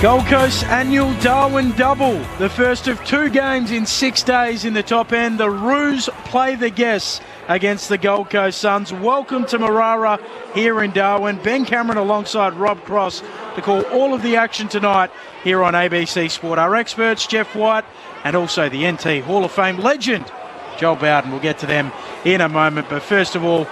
Gold Coast annual Darwin double. The first of 2 games in 6 days in the top end. The Roos play the guests against the Gold Coast Suns. Welcome to Marara here in Darwin. Ben Cameron alongside Rob Cross to call all of the action tonight here on ABC Sport. Our experts, Jeff White, and also the NT Hall of Fame legend, Joel Bowden. We'll get to them in a moment. But first of all,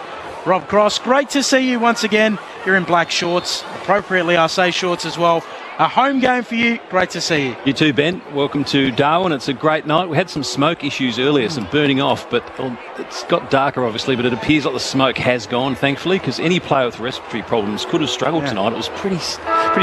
Rob Cross, great to see you once again. You're in black shorts. Appropriately, I say shorts as well. A home game for you. Great to see you. You too, Ben. Welcome to Darwin. It's a great night. We had some smoke issues earlier, some burning off, but it's got darker, obviously, but it appears like the smoke has gone, thankfully, because any player with respiratory problems could have struggled tonight. It was pretty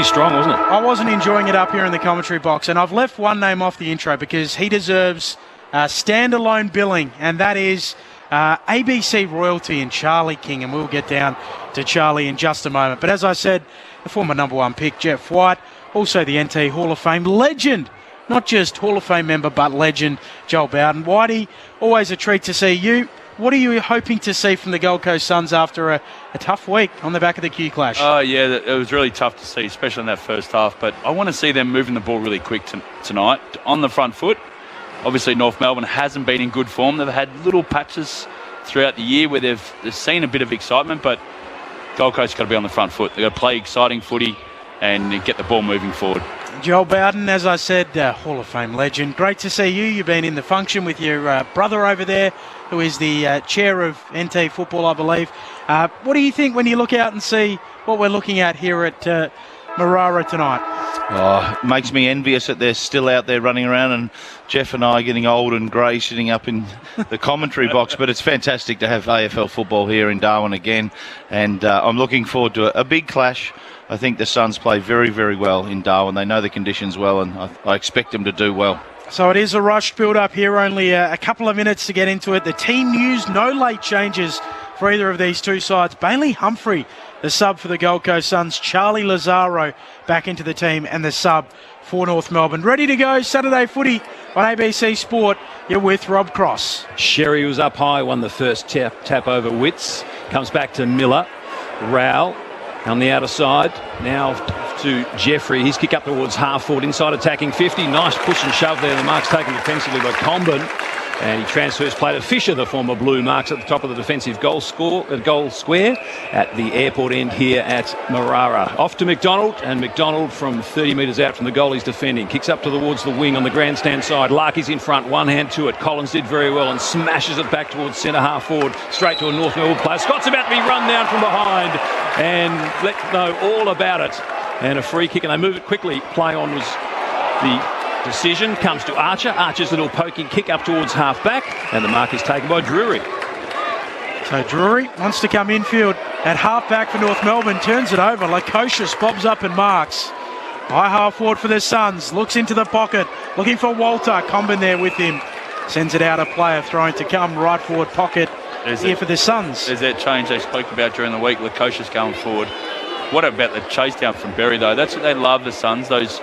strong, wasn't it? I wasn't enjoying it up here in the commentary box, and I've left one name off the intro because he deserves standalone billing, and that is ABC royalty and Charlie King, and we'll get down to Charlie in just a moment. But as I said, the former number 1 pick, Jeff White, also the NT Hall of Fame legend, not just Hall of Fame member, but legend, Joel Bowden. Whitey, always a treat to see you. What are you hoping to see from the Gold Coast Suns after a tough week on the back of the Q Clash? Oh, yeah, it was really tough to see, especially in that first half. But I want to see them moving the ball really quick tonight on the front foot. Obviously, North Melbourne hasn't been in good form. They've had little patches throughout the year where they've seen a bit of excitement, but Gold Coast got to be on the front foot. They've got to play exciting footy and get the ball moving forward. Joel Bowden, as I said, Hall of Fame legend. Great to see you. You've been in the function with your brother over there, who is the chair of NT Football, I believe. What do you think when you look out and see what we're looking at here at Marara tonight? Oh, it makes me envious that they're still out there running around, and Jeff and I are getting old and grey sitting up in the commentary box. But it's fantastic to have AFL football here in Darwin again, and I'm looking forward to a big clash. I think the Suns play very, very well in Darwin. They know the conditions well, and I expect them to do well. So it is a rushed build-up here, only a couple of minutes to get into it. The team news, no late changes for either of these two sides. Bailey Humphrey, the sub for the Gold Coast Suns. Charlie Lazaro back into the team, and the sub for North Melbourne. Ready to go, Saturday footy on ABC Sport. You're with Rob Cross. Sherry was up high, won the first tap over Witts. Comes back to Miller. Rowell on the outer side. Now to Jeffrey. His kick up towards half forward, inside attacking 50. Nice push and shove there. The mark's taken defensively by Comben. And he transfers play to Fisher, the former Blue. Marks at the top of the defensive goal square at the airport end here at Marara. Off to McDonald, and McDonald from 30 metres out from the goal he's defending. Kicks up towards the wing on the grandstand side. Larky's in front, one hand to it. Collins did very well and smashes it back towards centre half forward, straight to a North Melbourne player. Scott's about to be run down from behind, and let's know all about it. And a free kick, and they move it quickly. Play on was the decision, comes to Archer. Archer's little poking kick up towards half back, and the mark is taken by Drury. So Drury wants to come infield at half back for North Melbourne, turns it over. Lukosius bobs up and marks. High half forward for the Suns, looks into the pocket, looking for Walter. Comben there with him, sends it out, a player throwing to come, right forward pocket here for the Suns. There's that change they spoke about during the week, Lukosius going forward. What about the chase down from Berry though? That's what they love, the Suns, those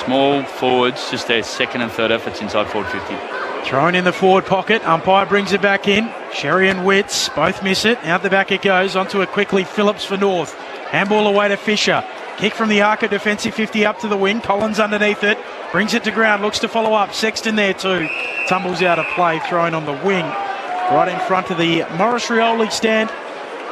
small forwards, just their second and third efforts inside forward 50. Thrown in the forward pocket, umpire brings it back in. Sherry and Witts both miss it. Out the back it goes, onto it quickly, Phillips for North. Handball away to Fisher. Kick from the arc of defensive 50 up to the wing. Collins underneath it, brings it to ground, looks to follow up. Sexton there too. Tumbles out of play, thrown on the wing. Right in front of the Morris Rioli stand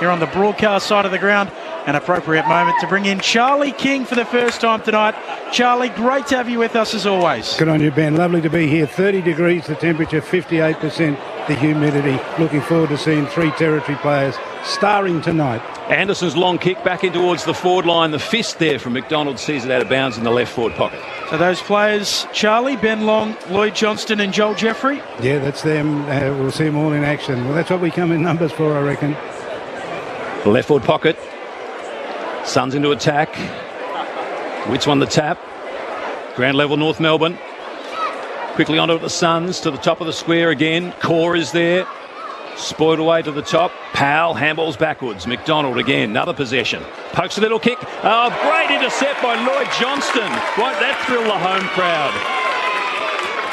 here on the broadcast side of the ground. An appropriate moment to bring in Charlie King for the first time tonight. Charlie, great to have you with us as always. Good on you, Ben. Lovely to be here. 30 degrees, the temperature, 58% the humidity. Looking forward to seeing 3 territory players starring tonight. Anderson's long kick back in towards the forward line. The fist there from McDonald sees it out of bounds in the left forward pocket. So those players, Charlie, Ben Long, Lloyd Johnston and Joel Jeffrey? Yeah, that's them. We'll see them all in action. Well, that's what we come in numbers for, I reckon. The left forward pocket. Suns into attack. Witts won the tap. Ground level North Melbourne. Quickly onto the Suns, to the top of the square again. Core is there. Spoiled away to the top. Powell handballs backwards. McDonald again, another possession. Pokes a little kick. Oh, great intercept by Lloyd Johnston. Won't that thrill the home crowd?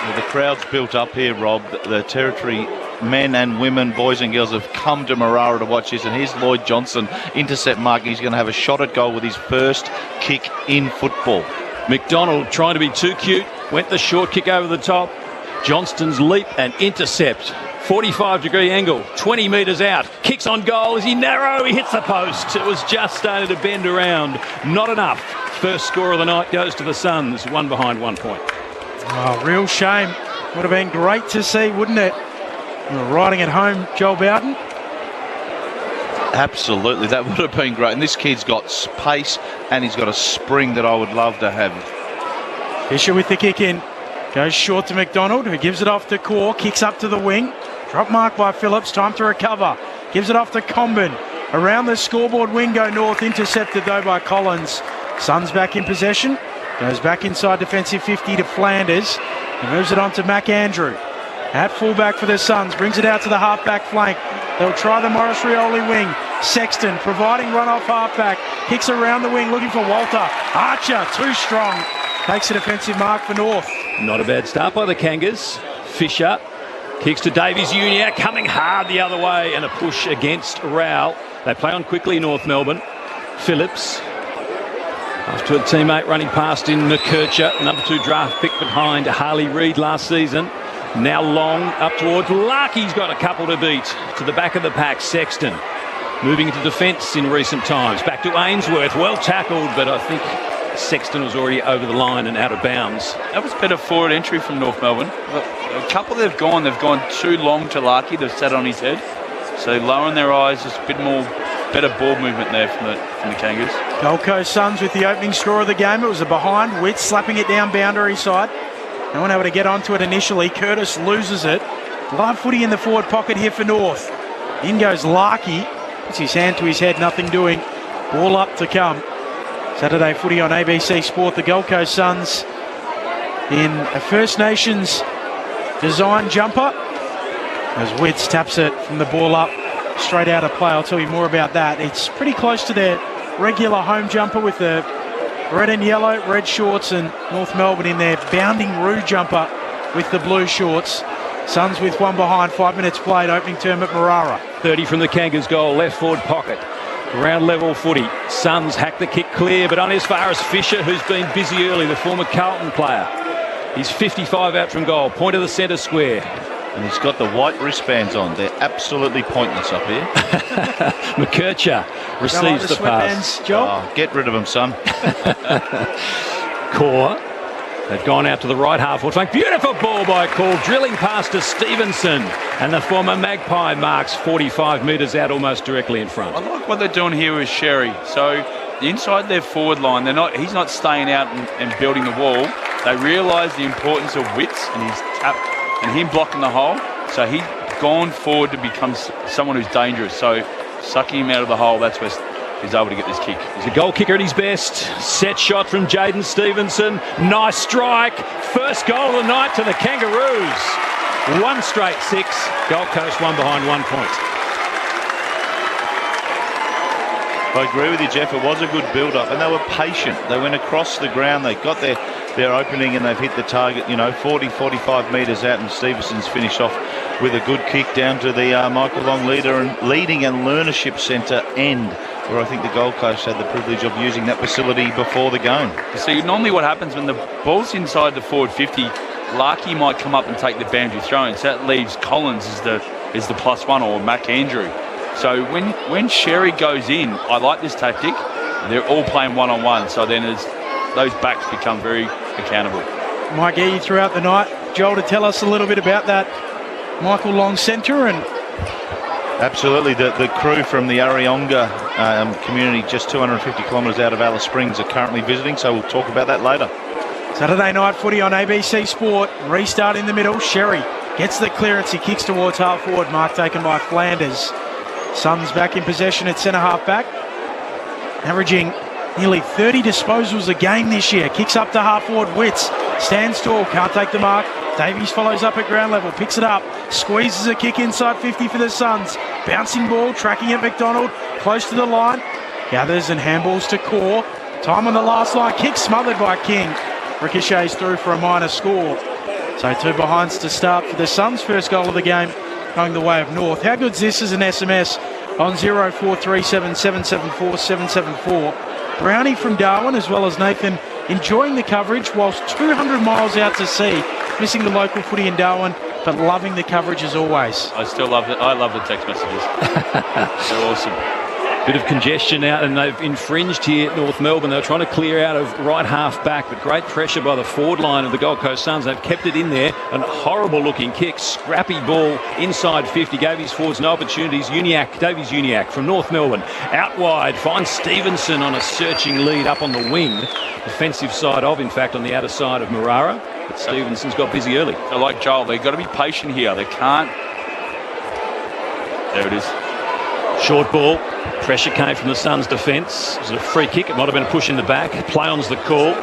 Well, the crowd's built up here, Rob. The territory men and women, boys and girls, have come to Marara to watch this, and here's Lloyd Johnson, intercept mark. He's going to have a shot at goal with his first kick in football. McDonald trying to be too cute. Went the short kick over the top. Johnston's leap and intercept. 45-degree angle, 20 metres out. Kicks on goal. Is he narrow? He hits the post. It was just starting to bend around. Not enough. First score of the night goes to the Suns. One behind 1 point. Oh, real shame. Would have been great to see, wouldn't it? You were riding at home, Joel Bowden. Absolutely, that would have been great. And this kid's got pace and he's got a spring that I would love to have. Fisher with the kick in. Goes short to McDonald, who gives it off to Core. Kicks up to the wing. Drop mark by Phillips. Time to recover. Gives it off to Comben. Around the scoreboard wing go north. Intercepted though by Collins. Suns back in possession. Goes back inside defensive 50 to Flanders. He moves it on to McAndrew. At fullback for the Suns. Brings it out to the halfback flank. They'll try the Morris Rioli wing. Sexton providing run off halfback. Kicks around the wing looking for Walter. Archer too strong. Takes a defensive mark for North. Not a bad start by the Kangas. Fisher kicks to Davies Junior, coming hard the other way, and a push against Rowell. They play on quickly, North Melbourne. Phillips, after a teammate running past in McKercher, number 2 draft pick behind Harley Reid last season. Now Long up towards Larky's got a couple to beat. To the back of the pack, Sexton. Moving into defence in recent times. Back to Ainsworth, well tackled, but I think Sexton was already over the line and out of bounds. That was better forward entry from North Melbourne. A couple they've gone too long to Larky. They've sat on his head. So lowering their eyes, just a bit more better ball movement there from the Kangas. Gold Coast Suns with the opening score of the game. It was a behind. Witts slapping it down boundary side. No one able to get onto it initially. Curtis loses it. Live footy in the forward pocket here for North. In goes Larky. Puts his hand to his head, nothing doing. Ball up to come. Saturday footy on ABC Sport. The Gold Coast Suns in a First Nations design jumper. As Witts taps it from the ball up, straight out of play. I'll tell you more about that. It's pretty close to their regular home jumper with the red and yellow, red shorts, and North Melbourne in their bounding Roo jumper with the blue shorts. Suns with one behind, 5 minutes played, opening term at Marara. 30 from the Kangas goal, left forward pocket. Ground level footy. Suns hack the kick clear, but only as far as Fisher, who's been busy early, the former Carlton player. He's 55 out from goal, point of the centre square. And he's got the white wristbands on. They're absolutely pointless up here. McKercher receives the pass. Joel? Get rid of him, son. Core. They've gone out to the right half forward flank. Beautiful ball by Call, drilling past to Stevenson. And the former Magpie marks 45 metres out, almost directly in front. I like what they're doing here with Sherry. So inside their forward line, he's not staying out and building the wall. They realise the importance of Witts and his tap and him blocking the hole. So he's gone forward to become someone who's dangerous. So sucking him out of the hole, that's where he's able to get this kick. He's a goal kicker at his best. Set shot from Jaden Stevenson. Nice strike. First goal of the night to the Kangaroos. 1 straight 6. Gold Coast one behind 1 point. I agree with you, Jeff. It was a good build-up, and they were patient. They went across the ground. They got their opening, and they've hit the target, 40, 45 metres out, and Stevenson's finished off with a good kick down to the Michael Long leading and learnership centre end, where I think the Gold Coast had the privilege of using that facility before the game. See, normally what happens when the ball's inside the forward 50, Larky might come up and take the boundary throw, so that leaves Collins as the +1 or McAndrew. So when Sherry goes in, I like this tactic. They're all playing one-on-one, so then those backs become very accountable. Might get you throughout the night. Joel, to tell us a little bit about that Michael Long Centre. And absolutely, the crew from the Arionga community just 250 kilometres out of Alice Springs are currently visiting, so we'll talk about that later. Saturday night footy on ABC Sport. Restart in the middle. Sherry gets the clearance. He kicks towards half forward. Mark taken by Flanders. Suns back in possession at centre half back. Averaging nearly 30 disposals a game this year. Kicks up to half forward. Witts stands tall. Can't take the mark. Davies follows up at ground level. Picks it up. Squeezes a kick inside 50 for the Suns. Bouncing ball. Tracking at McDonald. Close to the line. Gathers and handballs to Core. Time on the last line. Kick smothered by King. Ricochets through for a minor score. So 2 behinds to start for the Suns. First goal of the game going the way of North. How good's this as an SMS on 0437 774 774? Brownie from Darwin, as well as Nathan enjoying the coverage whilst 200 miles out to sea, missing the local footy in Darwin, but loving the coverage as always. I still love it. I love the text messages. They're awesome. Bit of congestion out, and they've infringed here at North Melbourne. They were trying to clear out of right half back, but great pressure by the forward line of the Gold Coast Suns. They've kept it in there. A horrible looking kick, scrappy ball inside 50, gave his forwards no opportunities. Davies Uniacke from North Melbourne out wide, finds Stevenson on a searching lead up on the wing, defensive side of, in fact, on the outer side of Marara. But Stevenson's got busy early. So like Joel, they've got to be patient here. They can't. There it is. Short ball. Pressure came from the Suns' defence. It was a free kick. It might have been a push in the back. Play on's the call.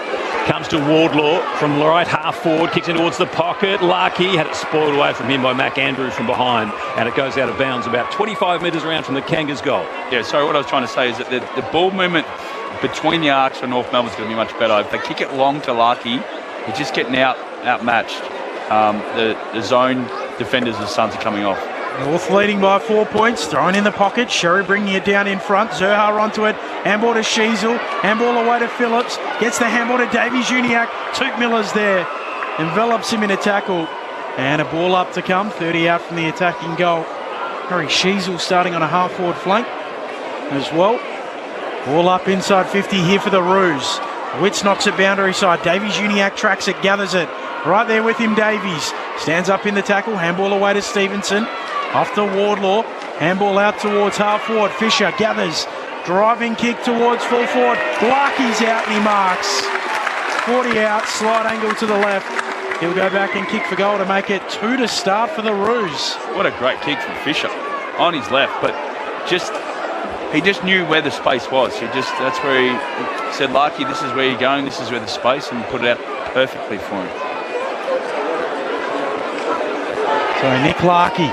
Comes to Wardlaw from right half forward. Kicks in towards the pocket. Larkey had it spoiled away from him by Mac Andrew from behind. And it goes out of bounds about 25 metres around from the Kangas goal. Yeah, sorry, what I was trying to say is that the ball movement between the arcs for North Melbourne's going to be much better. If they kick it long to Larkey, he's just getting outmatched. The zone defenders of the Suns are coming off. North leading by 4 points, thrown in the pocket. Sherry bringing it down in front. Zerha onto it. Handball to Sheasel. Handball away to Phillips. Gets the handball to Davies Uniacke. Toot Miller's there. Envelops him in a tackle. And a ball up to come. 30 out from the attacking goal. Harry Sheasel starting on a half-forward flank as well. Ball up inside 50 here for the Roos. Witts knocks it boundary side. Davies Uniacke tracks it, gathers it. Right there with him, Davies. Stands up in the tackle. Handball away to Stevenson. Off to Wardlaw. Handball out towards half forward. Fisher gathers. Driving kick towards full forward. Larkey's out and he marks. 40 out. Slight angle to the left. He'll go back and kick for goal to make it 2 to start for the Roos. What a great kick from Fisher on his left, but he just knew where the space was. That's where he said, Larkey, this is where you're going. This is where the space, and put it out perfectly for him. So Nick Larkey.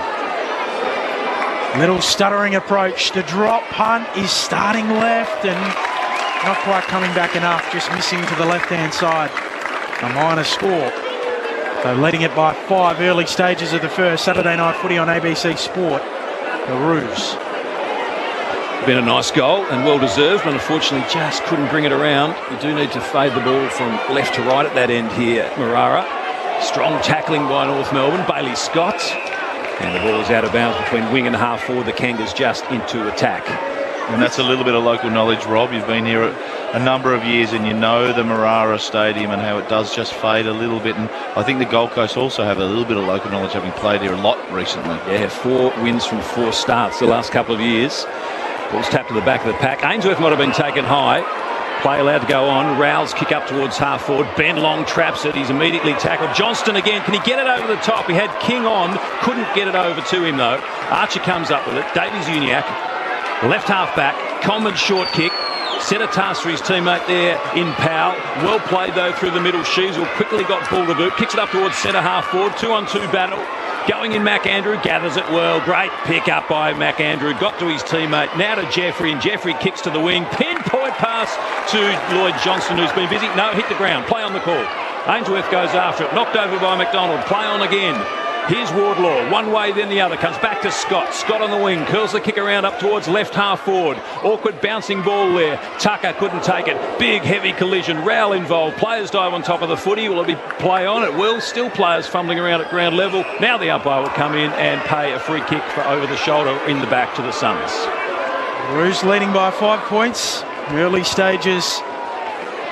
Little stuttering approach. The drop punt is starting left and not quite coming back enough. Just missing to the left-hand side. A minor score. So leading it by 5 early stages of the first. Saturday night footy on ABC Sport. The Roos. Been a nice goal and well deserved, but unfortunately just couldn't bring it around. You do need to fade the ball from left to right at that end here, Marara. Strong tackling by North Melbourne. Bailey Scott. And the ball is out of bounds between wing and half forward. The Kangas just into attack. And that's a little bit of local knowledge, Rob. You've been here a number of years and you know the Marara Stadium and how it does just fade a little bit. And I think the Gold Coast also have a little bit of local knowledge, having played here a lot recently. Yeah, 4 wins from 4 starts the last couple of years. Ball's tapped to the back of the pack. Ainsworth might have been taken high. Play allowed to go on. Rowell's kick up towards half forward. Ben Long traps it. He's immediately tackled. Johnston again. Can he get it over the top? He had King on. Couldn't get it over to him though. Archer comes up with it. Davies Uniacke. Left half back. Coleman short kick. Set a task for his teammate there in Powell. Well played though through the middle. Sheasel quickly got ball to boot. Kicks it up towards centre half forward. 2-on-2 battle. Going in Mac Andrew, gathers it well. Great pick up by Mac Andrew. Got to his teammate. Now to Jeffrey, and Jeffrey kicks to the wing. Pinpoint pass to Lloyd Johnston, who's been busy. No, hit the ground. Play on the call. Ainsworth goes after it. Knocked over by McDonald. Play on again. Here's Wardlaw. One way, then the other. Comes back to Scott. Scott on the wing. Curls the kick around up towards left half forward. Awkward bouncing ball there. Tucker couldn't take it. Big, heavy collision. Rowell involved. Players dive on top of the footy. Will it be play on? It will. Still players fumbling around at ground level. Now the umpire will come in and pay a free kick for over the shoulder in the back to the Suns. Roos leading by 5 points. Early stages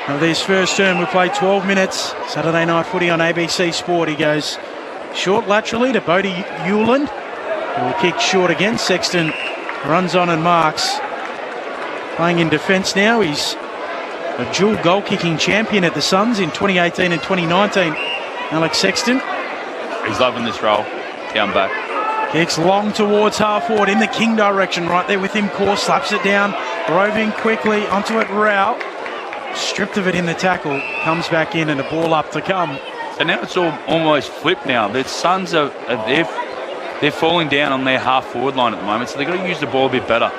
of this first term. We played 12 minutes. Saturday night footy on ABC Sport. He goes short laterally to Bodie Hewland. He will kick short again. Sexton runs on and marks. Playing in defence now. He's a dual goal-kicking champion at the Suns in 2018 and 2019. Alex Sexton. He's loving this role. Down back. Kicks long towards half forward in the King direction. Right there with him. Core slaps it down. Roving quickly onto it. Rao. Stripped of it in the tackle. Comes back in and a ball up to come. So now it's all almost flipped now. The Suns they're falling down on their half forward line at the moment, so they've got to use the ball a bit better.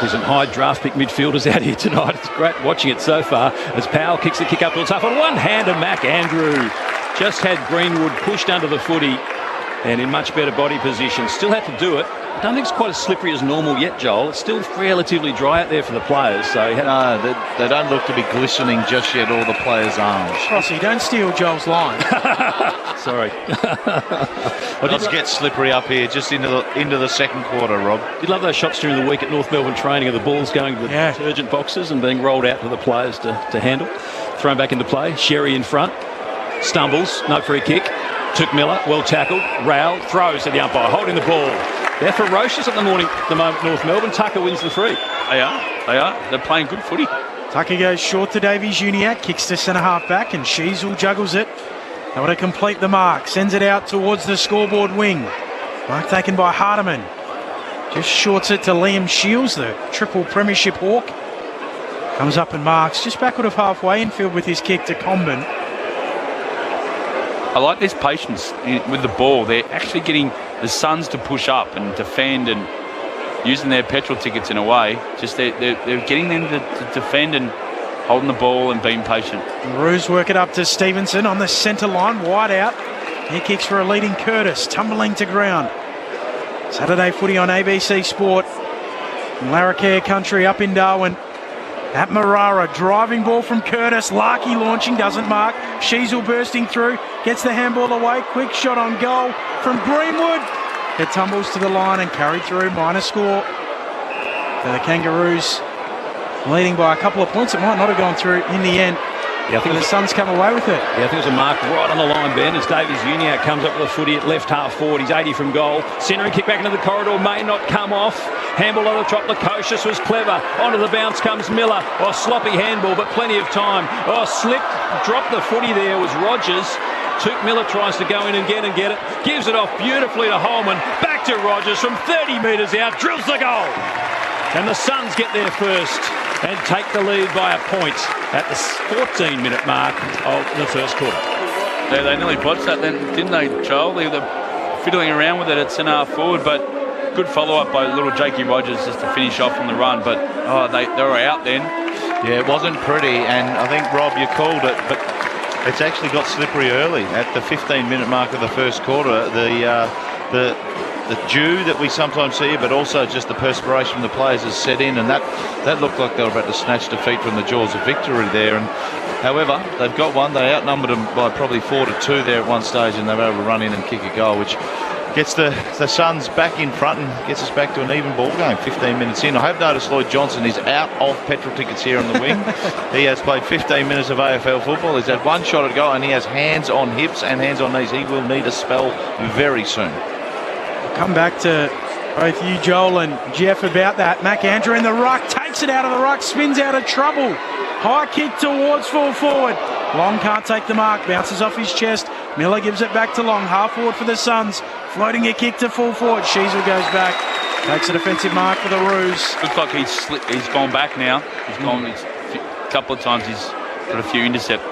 There's some high draft pick midfielders out here tonight. It's great watching it so far as Powell kicks the kick up towards half on one hand, and Mac Andrew just had Greenwood pushed under the footy and in much better body position. Still had to do it. I don't think it's quite as slippery as normal yet, Joel. It's still relatively dry out there for the players. So no, they don't look to be glistening just yet, all the players' arms. Rossi, don't steal Joel's line. Sorry. It does get slippery up here just into the second quarter, Rob. You'd love those shots during the week at North Melbourne training of the balls going to the detergent boxes and being rolled out to the players to handle. Thrown back into play. Sherry in front. Stumbles. No free kick. Took Miller. Well tackled. Rail. Throws to the umpire. Holding the ball. They're ferocious at the moment, North Melbourne. Tucker wins the free. They are. They're playing good footy. Tucker goes short to Davies Uniacke. Kicks to centre-half back and Sheasel juggles it. They want to complete the mark. Sends it out towards the scoreboard wing. Mark taken by Hardiman. Just shorts it to Liam Shields, the triple premiership hawk. Comes up and marks just backward of halfway infield with his kick to Comben. I like this patience with the ball. They're actually getting the Suns to push up and defend and using their petrol tickets in a way. Just they're getting them to defend and holding the ball and being patient. The Roos work it up to Stevenson on the centre line, wide out. He kicks for a leading Curtis, tumbling to ground. Saturday footy on ABC Sport. In Larrakia country up in Darwin. At Marara, driving ball from Curtis. Larkey launching, doesn't mark. Sheasel bursting through, gets the handball away. Quick shot on goal from Greenwood. It tumbles to the line and carried through, minor score. So the Kangaroos leading by a couple of points. It might not have gone through in the end. Yeah, I think the Suns come away with it. Yeah, I think it was a mark right on the line, Ben, as Davies Uniacke comes up with a footy at left half forward. He's 80 from goal. Centering kick back into the corridor, may not come off. Handball on the top, Lukosius was clever. Onto the bounce comes Miller. Oh, sloppy handball, but plenty of time. Oh, slipped, dropped the footy there was Rogers. Took Miller, tries to go in and get it. Gives it off beautifully to Holman. Back to Rogers from 30 metres out. Drills the goal. And the Suns get there first and take the lead by a point at the 14-minute mark of the first quarter. Yeah, they nearly botched that then, didn't they, Joel? They were fiddling around with it at centre-half forward, but good follow-up by little Jakey Rogers just to finish off on the run. But, they were out then. Yeah, it wasn't pretty, and I think, Rob, you called it, but it's actually got slippery early at the 15-minute mark of the first quarter. The dew that we sometimes see, but also just the perspiration from the players has set in, and that looked like they were about to snatch defeat from the jaws of victory there. And however, they've got one. They outnumbered them by probably 4-2 there at one stage, and they were able to run in and kick a goal, which gets the Suns back in front and gets us back to an even ball game 15 minutes in. I have noticed Lloyd Johnson is out of petrol tickets here on the wing. He has played 15 minutes of AFL football. He's had one shot at goal, and he has hands on hips and hands on knees. He will need a spell very soon. Come back to both you, Joel and Jeff, about that. Mac Andrew in the ruck, takes it out of the ruck, spins out of trouble. High kick towards full forward. Long can't take the mark, bounces off his chest. Miller gives it back to Long, half forward for the Suns. Floating a kick to full forward. Sheasel goes back, takes a defensive mark for the Roos. Looks like he's gone back now. A couple of times he's got a few intercept.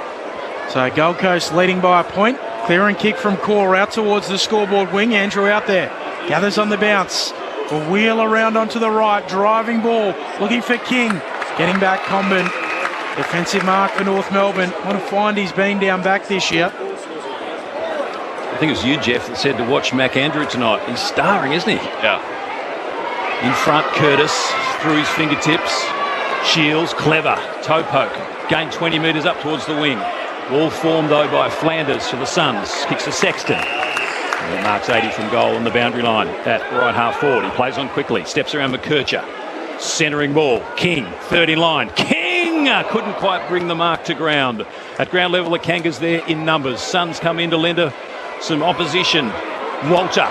So Gold Coast leading by a point. Clearing kick from Core out towards the scoreboard wing. Andrew out there. Gathers on the bounce. A wheel around onto the right. Driving ball. Looking for King. Getting back Comben. Defensive mark for North Melbourne. Want to find he's been down back this year. I think it was you, Jeff, that said to watch Mac Andrew tonight. He's starring, isn't he? Yeah. In front, Curtis through his fingertips. Shields, clever. Toe poke. Gained 20 metres up towards the wing. All formed, though, by Flanders for the Suns. Kicks to Sexton. And marks 80 from goal on the boundary line at right half forward. He plays on quickly. Steps around McKercher. Centering ball. King, third in line. King couldn't quite bring the mark to ground. At ground level, the Kangas there in numbers. Suns come in to lend some opposition. Walter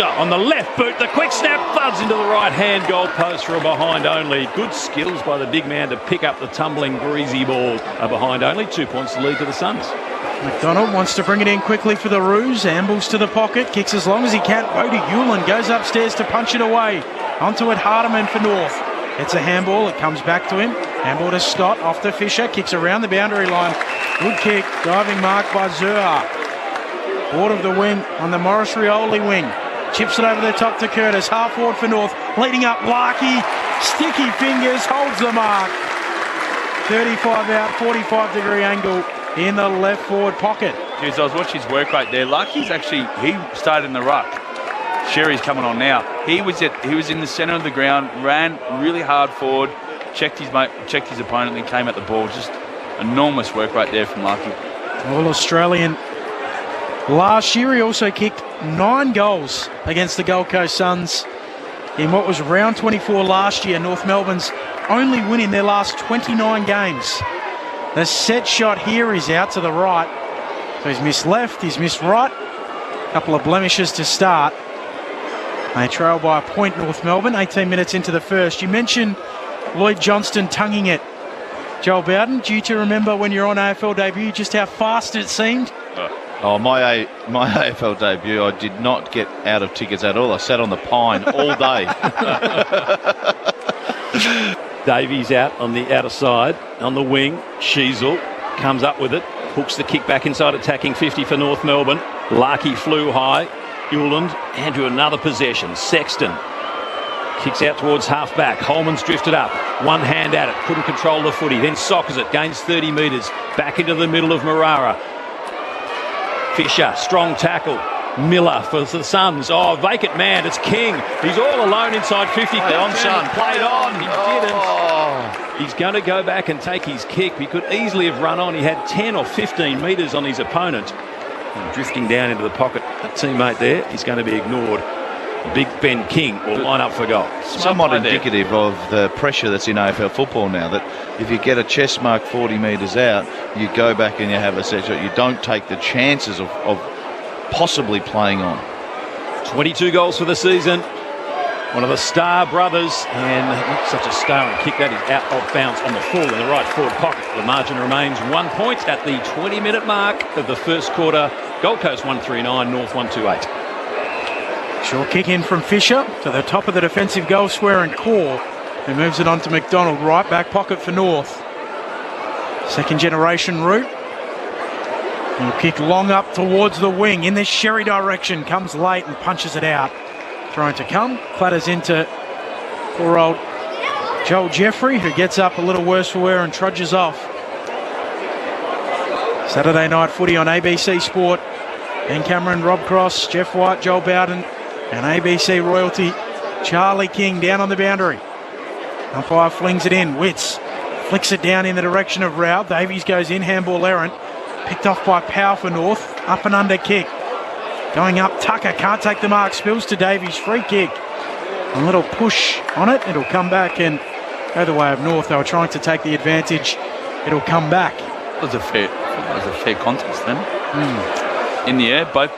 on the left boot. The quick snap thuds into the right hand goal post for a behind only. Good skills by the big man to pick up the tumbling greasy ball. A behind only, 2 points to lead to the Suns. McDonald wants to bring it in quickly for the Roos. Ambles to the pocket, kicks as long as he can. Bodie Hewlin goes upstairs to punch it away. Onto it Hardiman for North. It's a handball, it comes back to him. Handball to Scott, off to Fisher, kicks around the boundary line. Good kick, diving mark by Zurha. Board of the wing on the Morris Rioli wing. Chips it over the top to Curtis. Half forward for North. Leading up Larkey. Sticky fingers. Holds the mark. 35 out. 45-degree angle in the left forward pocket. Jeez, I was watching his work rate there. Larkey's actually, he started in the ruck. Sherry's coming on now. He was in the centre of the ground, ran really hard forward, checked his opponent, and came at the ball. Just enormous work right there from Larky. All Australian. Last year he also kicked 9 goals against the Gold Coast Suns in what was round 24 last year. North Melbourne's only win in their last 29 games. The set shot here is out to the right. So he's missed left, he's missed right. A couple of blemishes to start. They trail by a point, North Melbourne, 18 minutes into the first. You mentioned Lloyd Johnston tonguing it. Joel Bowden, do you remember when you're on AFL debut just how fast it seemed? Oh, my AFL debut, I did not get out of tickets at all. I sat on the pine all day. Davies out on the outer side, on the wing. Sheasel comes up with it, hooks the kick back inside attacking 50 for North Melbourne. Larky flew high. Uland, Andrew, another possession. Sexton kicks out towards half-back. Holman's drifted up. One hand at it. Couldn't control the footy. Then soccers it. Gains 30 metres. Back into the middle of Marara. Fisher, strong tackle. Miller for the Suns. Oh, vacant man. It's King. He's all alone inside 50. Play on, son. Played on. He didn't. He's going to go back and take his kick. He could easily have run on. He had 10 or 15 metres on his opponent. And drifting down into the pocket. A teammate there. He's going to be ignored. Big Ben King will line up for goal. Somewhat indicative of the pressure that's in AFL football now, that if you get a chest mark 40 metres out, you go back and you have a set shot. You don't take the chances of possibly playing on. 22 goals for the season. One of the Star brothers, and not such a star and kick. That is out of bounds on the full in the right forward pocket. The margin remains 1 point at the 20-minute mark of the first quarter. Gold Coast 139, North 128. Short kick in from Fisher to the top of the defensive goal square and core, who moves it on to McDonald, right back pocket for North. Second generation route. He'll kick long up towards the wing in this Sherry direction, comes late and punches it out. Trying to come, clatters into poor old Joel Jeffrey, who gets up a little worse for wear and trudges off. Saturday night footy on ABC Sport. Ben Cameron, Rob Cross, Jeff White, Joel Bowden, and ABC royalty Charlie King down on the boundary. Umpire flings it in. Witts flicks it down in the direction of Rao. Davies goes in, handball errant. Picked off by Power for North. Up and under kick. Going up, Tucker can't take the mark. Spills to Davies. Free kick. A little push on it. It'll come back and go the way of North. They were trying to take the advantage. It'll come back. That was a fair contest then. In the air, both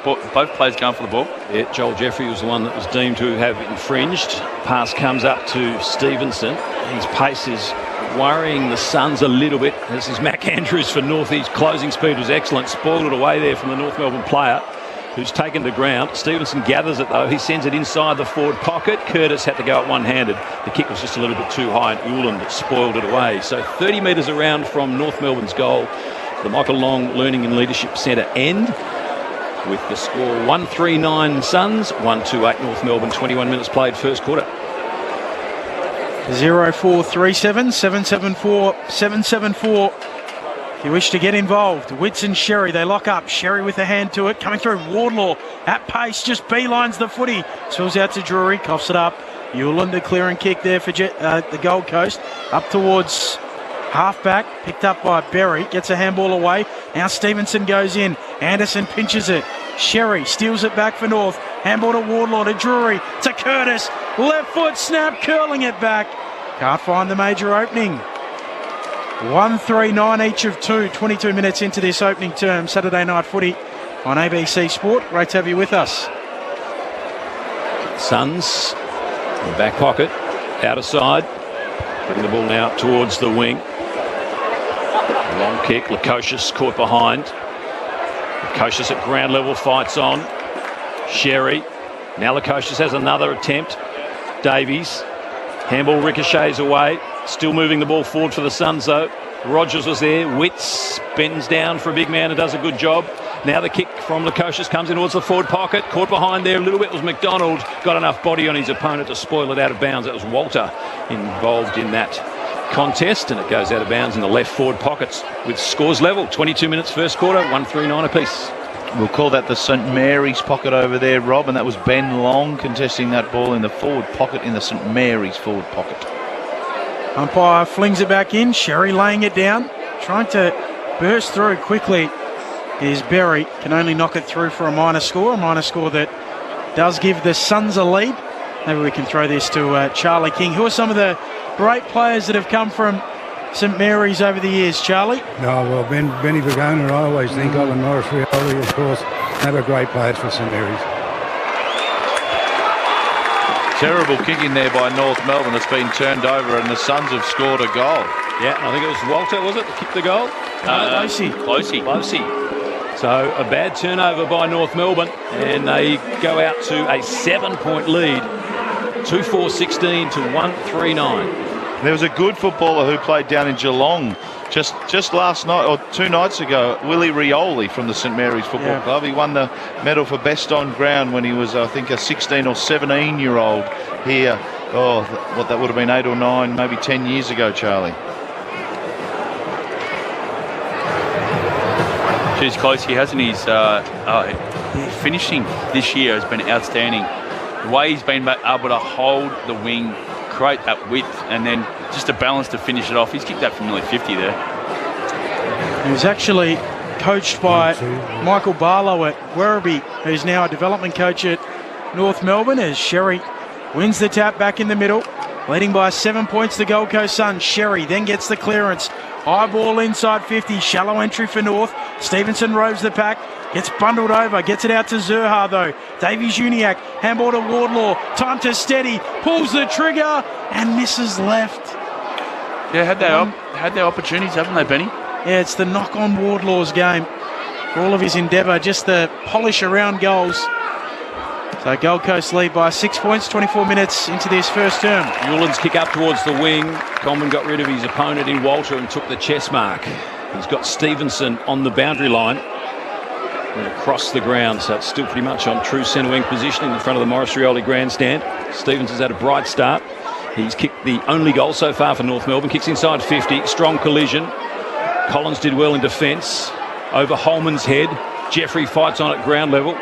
players going for the ball. Yeah, Joel Jeffrey was the one that was deemed to have infringed. Pass comes up to Stevenson. His pace is worrying the Suns a little bit. This is Mac Andrews for North. His closing speed was excellent. Spoiled it away there from the North Melbourne player, who's taken to ground. Stevenson gathers it though. He sends it inside the forward pocket. Curtis had to go up one-handed. The kick was just a little bit too high, and Uland spoiled it away. So 30 metres around from North Melbourne's goal, the Michael Long Learning and Leadership Centre end, with the score 139 Suns, 128 North Melbourne. 21 minutes played first quarter. 0437 774 774. If you wish to get involved, Witts and Sherry, they lock up. Sherry with a hand to it, coming through. Wardlaw at pace, just beelines the footy. Spills out to Drury, coughs it up. Uland, the clear and kick there for the Gold Coast. Up towards halfback, picked up by Berry, gets a handball away. Now Stevenson goes in. Anderson pinches it. Sherry steals it back for North. Handball to Wardlaw, to Drury, to Curtis. Left foot snap, curling it back. Can't find the major opening. 1-3-9 each of two. 22 minutes into this opening term. Saturday night footy on ABC Sport. Great to have you with us. Suns in the back pocket, outer side. Bring the ball now towards the wing. Long kick, Lukosius caught behind. Lukosius at ground level, fights on. Sherry. Now Lukosius has another attempt. Davies. Handball ricochets away. Still moving the ball forward for the Suns though. Rogers was there. Witts bends down for a big man and does a good job. Now the kick from Lukosius comes in towards the forward pocket. Caught behind there a little bit was McDonald. Got enough body on his opponent to spoil it out of bounds. That was Walter involved in that contest, and it goes out of bounds in the left forward pockets with scores level. 22 minutes first quarter, 1-3-9 apiece. We'll call that the St Mary's pocket over there, Rob, and that was Ben Long contesting that ball in the forward pocket in the St Mary's forward pocket. Umpire flings it back in. Sherry laying it down, trying to burst through quickly. Is Berry, can only knock it through for a minor score that does give the Suns a lead. Maybe we can throw this to Charlie King. Who are some of the great players that have come from St Mary's over the years, Charlie? No, well, Benny Vagona, I always think of, and Morris Rioli, of course, they were great players for St Mary's. Terrible kick in there by North Melbourne. It's been turned over and the Suns have scored a goal. Yeah, I think it was Walter, was it, that kicked the goal? Closey. So a bad turnover by North Melbourne, and they go out to a 7-point lead, 2-4-16 to 1-3-9. There was a good footballer who played down in Geelong just last night or 2 nights ago, Willie Rioli from the St Mary's Football Club. He won the medal for best on ground when he was, I think, a 16 or 17-year-old here. Oh, what that would have been 8 or 9, maybe 10 years ago, Charlie. Geez, close. He hasn't. His finishing this year has been outstanding. The way he's been able to hold the wing, create that width, and then just a balance to finish it off. He's kicked that from nearly 50 there. He was actually coached by Michael Barlow at Werribee, who's now a development coach at North Melbourne, as Sherry wins the tap back in the middle. Leading by 7 points, the Gold Coast Suns. Sherry then gets the clearance. High ball inside 50, shallow entry for North. Stevenson roves the pack, gets bundled over, gets it out to Zurha though. Davies Uniacke, handball to Wardlaw, time to steady, pulls the trigger and misses left. Yeah, had their opportunities, haven't they, Benny? Yeah, it's the knock on Wardlaw's game. For all of his endeavour, just the polish around goals. So Gold Coast lead by 6 points, 24 minutes into this first term. Newlands kick up towards the wing. Coleman got rid of his opponent in Walter and took the chest mark. He's got Stevenson on the boundary line and across the ground, so it's still pretty much on true centre wing position in the front of the Morris Rioli grandstand. Stevens has had a bright start. He's kicked the only goal so far for North Melbourne. Kicks inside 50, strong collision. Collins did well in defence. Over Holman's head. Jeffrey fights on at ground level.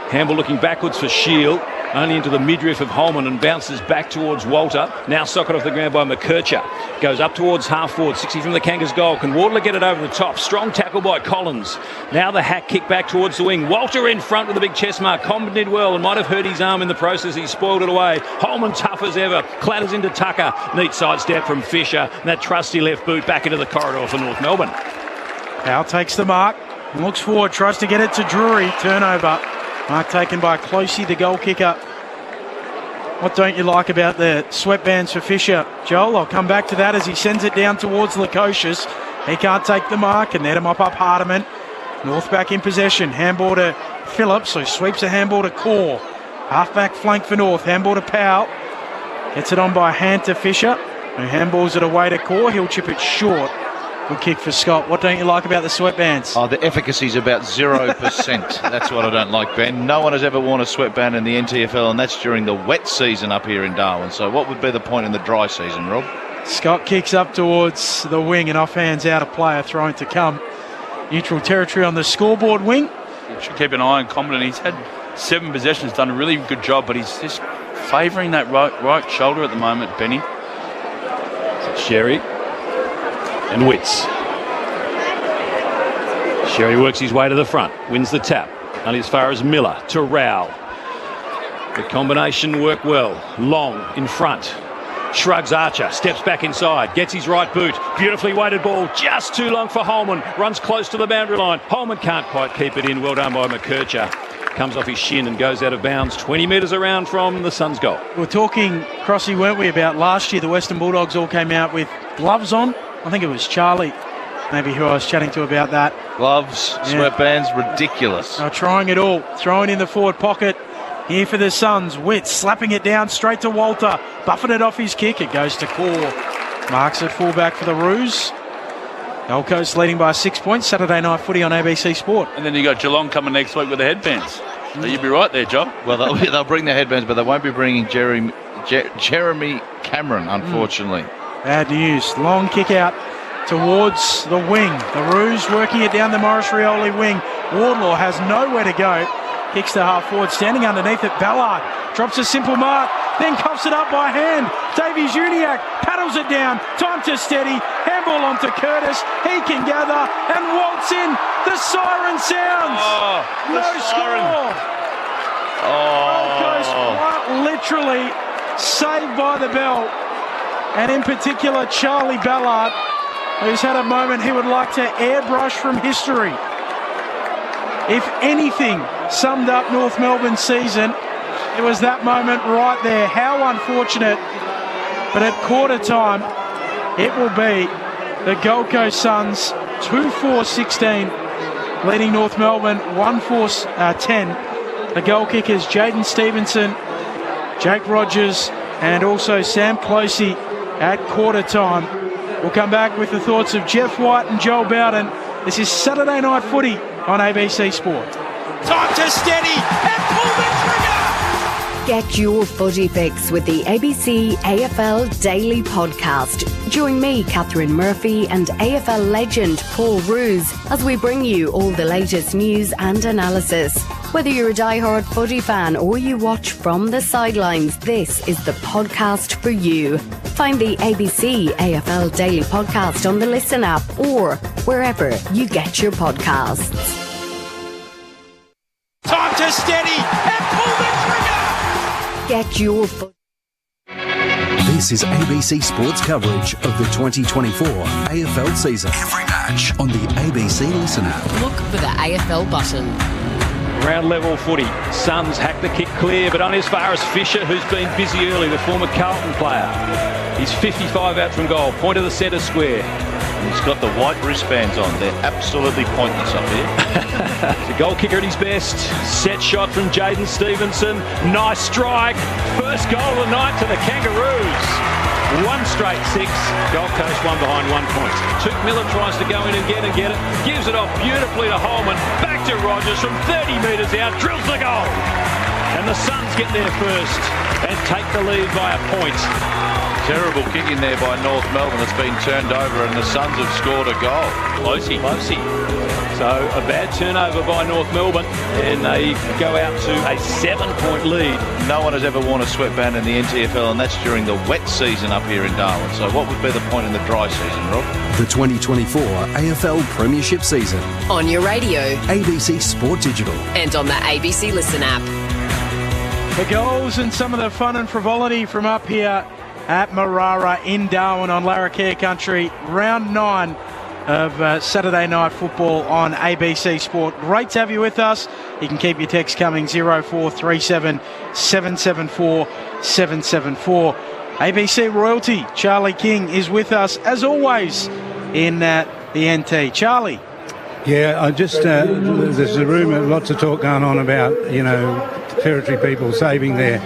Handball looking backwards for Shield, only into the midriff of Holman and bounces back towards Walter. Now socket off the ground by McKercher. Goes up towards half forward, 60 from the Kangas goal. Can Wardler get it over the top? Strong tackle by Collins. Now the hack kick back towards the wing. Walter in front with a big chest mark. Coleman did well and might have hurt his arm in the process. He spoiled it away. Holman tough as ever. Clatters into Tucker. Neat sidestep from Fisher. And that trusty left boot back into the corridor for North Melbourne. Powell takes the mark. Looks forward. Tries to get it to Drury. Turnover. Mark taken by Closey, the goal kicker. What don't you like about the sweatbands for Fisher, Joel? I'll come back to that as he sends it down towards Lukosius. He can't take the mark and net him up Hardiman. North back in possession. Handball to Phillips, so sweeps a handball to Core. Half-back flank for North. Handball to Powell. Gets it on by hand to Fisher, who handballs it away to Core. He'll chip it short. Good kick for Scott. What don't you like about the sweatbands? Oh, the efficacy is about 0%. That's what I don't like, Ben. No one has ever worn a sweatband in the NTFL, and that's during the wet season up here in Darwin. So what would be the point in the dry season, Rob? Scott kicks up towards the wing and offhands out a player throwing to come. Neutral territory on the scoreboard wing. Should keep an eye on Coleman. He's had 7 possessions, done a really good job, but he's just favouring that right shoulder at the moment, Benny. Sherry and Witts. Sherry works his way to the front, wins the tap, only as far as Miller to Rao. The combination worked well. Long in front. Shrugs Archer, steps back inside, gets his right boot. Beautifully weighted ball, just too long for Holman. Runs close to the boundary line. Holman can't quite keep it in. Well done by McKercher. Comes off his shin and goes out of bounds 20 metres around from the Suns' goal. We were talking, Crossy, weren't we, about last year the Western Bulldogs all came out with gloves on. I think it was Charlie, maybe, who I was chatting to about that. Gloves, sweatbands, ridiculous. They're trying it all. Throwing in the forward pocket. Here for the Suns. Witt slapping it down straight to Walter. Buffing it off his kick. It goes to Core. Marks at fullback for the Roos. Gold Coast leading by 6 points. Saturday night footy on ABC Sport. And then you got Geelong coming next week with the headbands. So you'd be right there, Joe. Well, they'll bring their headbands, but they won't be bringing Jeremy Cameron, unfortunately. Bad news. Long kick out towards the wing. The Roos working it down the Morris Rioli wing. Wardlaw has nowhere to go. Kicks to half forward, standing underneath it. Ballard drops a simple mark, then coughs it up by hand. Davies Uniacke paddles it down. Time to steady. Handball onto Curtis. He can gather and waltz in. The siren sounds. No score. Gold Coast quite literally saved by the bell. And in particular, Charlie Ballard, who's had a moment he would like to airbrush from history. If anything summed up North Melbourne's season, it was that moment right there. How unfortunate. But at quarter time, it will be the Gold Coast Suns 2-4-16, leading North Melbourne 1-4-10. The goal kickers Jaden Stevenson, Jake Rogers, and also Sam Closey at quarter time. We'll come back with the thoughts of Jeff White and Joel Bowden. This is Saturday Night Footy on ABC Sport. Time to steady and pull the trigger! Get your footy fix with the ABC AFL Daily Podcast. Join me, Catherine Murphy, and AFL legend Paul Roos as we bring you all the latest news and analysis. Whether you're a diehard footy fan or you watch from the sidelines, this is the podcast for you. Find the ABC AFL Daily Podcast on the Listen app or wherever you get your podcasts. Time to steady and pull the trigger! Get your footy. This is ABC Sports coverage of the 2024 AFL season. Every match on the ABC Listen app. Look for the AFL button. Round level footy. Suns hack the kick clear, but only as far as Fisher, who's been busy early, the former Carlton player. He's 55 out from goal, point of the centre square. He's got the white wristbands on. They're absolutely pointless up here. The goal kicker at his best. Set shot from Jaden Stevenson. Nice strike. First goal of the night to the Kangaroos. One straight six. Gold Coast one behind 1 point. Took Miller tries to go in and get it. Gives it off beautifully to Holman. Back to Rogers from 30 metres out. Drills the goal. And the Suns get there first and take the lead by a point. Terrible kick in there by North Melbourne. It's been turned over and the Suns have scored a goal. Closey. So a bad turnover by North Melbourne and they go out to a 7-point lead. No one has ever worn a sweatband in the NTFL and that's during the wet season up here in Darwin. So what would be the point in the dry season, Rob? The 2024 AFL Premiership season. On your radio ABC Sport Digital. and on the ABC Listen app. The goals and some of the fun and frivolity from up here at Marara in Darwin on Larrakia country. Round 9 of Saturday Night Football on ABC Sport. Great to have you with us. You can keep your text coming 0437 774 774. ABC royalty Charlie King is with us as always in the NT. Charlie. Yeah, I just there's a rumour, lots of talk going on about, territory people saving their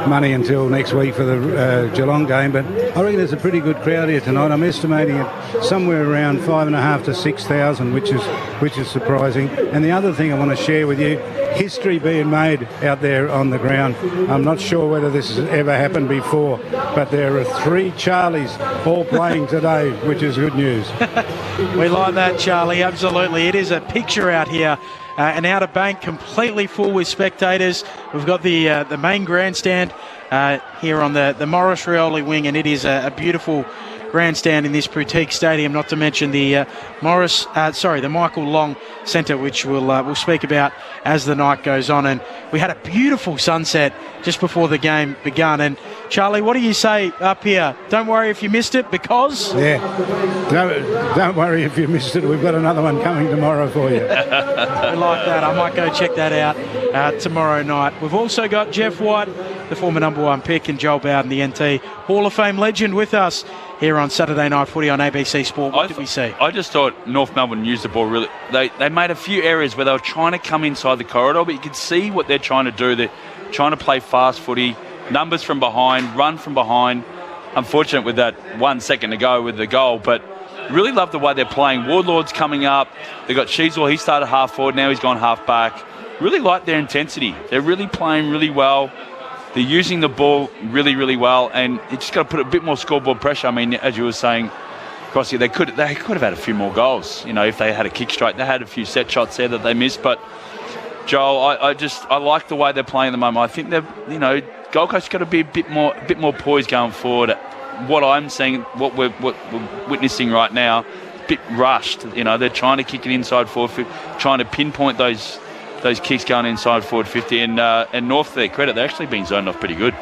money until next week for the Geelong game, but I reckon there's a pretty good crowd here tonight. I'm estimating it somewhere around 5,500 to 6,000, which is surprising. And the other thing I want to share with you, history being made out there on the ground. I'm not sure whether this has ever happened before, but there are 3 Charlies all playing today, which is good news. We like that, Charlie, absolutely. It is a picture out here. An Outer Bank completely full with spectators. We've got the main grandstand here on the Morris Rioli wing, and it is a beautiful grandstand in this boutique stadium, not to mention the the Michael Long Centre, which we'll speak about as the night goes on. And we had a beautiful sunset just before the game begun. And Charlie, what do you say up here? Don't worry if you missed it, because... Yeah, don't worry if you missed it. We've got another one coming tomorrow for you. We like that. I might go check that out tomorrow night. We've also got Jeff White, the former number 1 pick, and Joel Bowden, the NT Hall of Fame legend, with us here on Saturday Night Footy on ABC Sport. What did we see? I just thought North Melbourne used the ball really. They made a few areas where they were trying to come inside the corridor, but you could see what they're trying to do. They're trying to play fast footy, numbers from behind, run from behind. Unfortunate with that 1 second to go with the goal, but really love the way they're playing. Wardlaw's coming up. They've got Sheasel. He started half forward. Now he's gone half back. Really like their intensity. They're really playing really well. They're using the ball really, really well, and you just got to put a bit more scoreboard pressure. I mean, as you were saying, across here. They could have had a few more goals, if they had a kick straight. They had a few set shots there that they missed, but Joel, I like the way they're playing at the moment. I think they've, Gold Coast got to be a bit more poised going forward. What I'm seeing, what we're witnessing right now, a bit rushed. They're trying to kick it inside forward, trying to pinpoint those kicks going inside forward 50. And North, to their credit, they've actually been zoned off pretty good.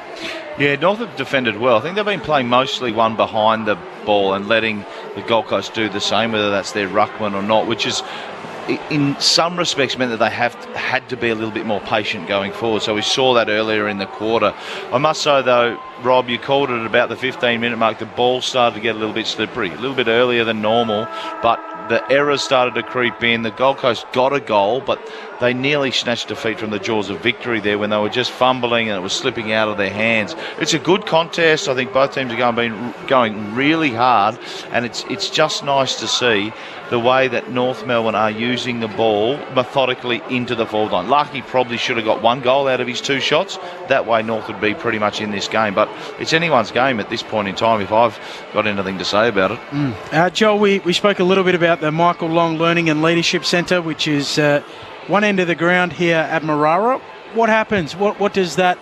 Yeah, North have defended well. I think they've been playing mostly one behind the ball and letting the Gold Coast do the same, whether that's their ruckman or not, which is in some respects meant that they had to be a little bit more patient going forward. So we saw that earlier in the quarter. I must say, though, Rob, you called it at about the 15-minute mark. The ball started to get a little bit slippery, a little bit earlier than normal, but the errors started to creep in. The Gold Coast got a goal, but they nearly snatched defeat from the jaws of victory there when they were just fumbling and it was slipping out of their hands. It's a good contest. I think both teams are going really hard, and it's just nice to see the way that North Melbourne are using the ball methodically into the forward line. Larky probably should have got one goal out of his 2 shots. That way North would be pretty much in this game. But it's anyone's game at this point in time if I've got anything to say about it. Joel, we spoke a little bit about the Michael Long Learning and Leadership Centre, which is one end of the ground here at Marara. What happens? What does that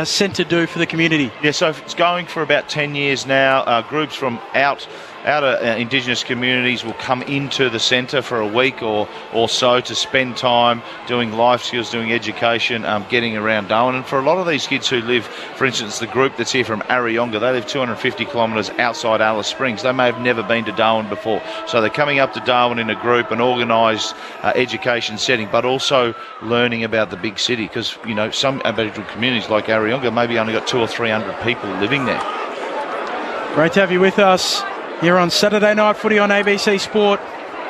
centre do for the community? Yeah, so it's going for about 10 years now. Groups from outer Indigenous communities will come into the centre for a week or so to spend time doing life skills, doing education, getting around Darwin. And for a lot of these kids who live, for instance, the group that's here from Arayonga, they live 250 kilometres outside Alice Springs. They may have never been to Darwin before. So they're coming up to Darwin in a group, an organised education setting, but also learning about the big city, because, some Aboriginal communities like Arayonga maybe only got 200 or 300 people living there. Great to have you with us here on Saturday Night Footy on ABC Sport.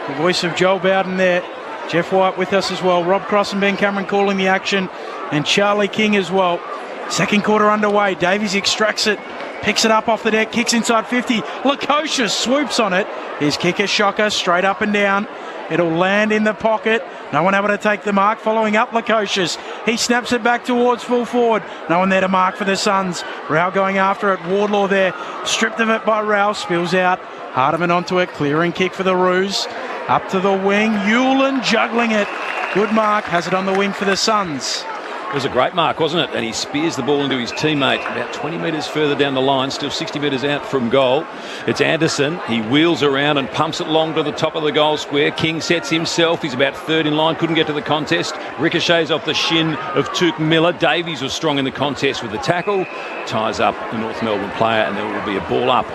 The voice of Joel Bowden there. Jeff White with us as well. Rob Cross and Ben Cameron calling the action. And Charlie King as well. Second quarter underway. Davies extracts it. Picks it up off the deck. Kicks inside 50. Lukosius swoops on it. His kick is shocker. Straight up and down. It'll land in the pocket. No one able to take the mark. Following up Lukosius. He snaps it back towards full forward. No one there to mark for the Suns. Rao going after it. Wardlaw there. Stripped of it by Rao. Spills out. Hardiman onto it. Clearing kick for the Roos. Up to the wing. Hewlin juggling it. Good mark. Has it on the wing for the Suns. It was a great mark, wasn't it? And he spears the ball into his teammate about 20 metres further down the line, still 60 metres out from goal. It's Anderson. He wheels around and pumps it long to the top of the goal square. King sets himself. He's about third in line. Couldn't get to the contest. Ricochets off the shin of Took Miller. Davies was strong in the contest with the tackle. Ties up the North Melbourne player, and there will be a ball up.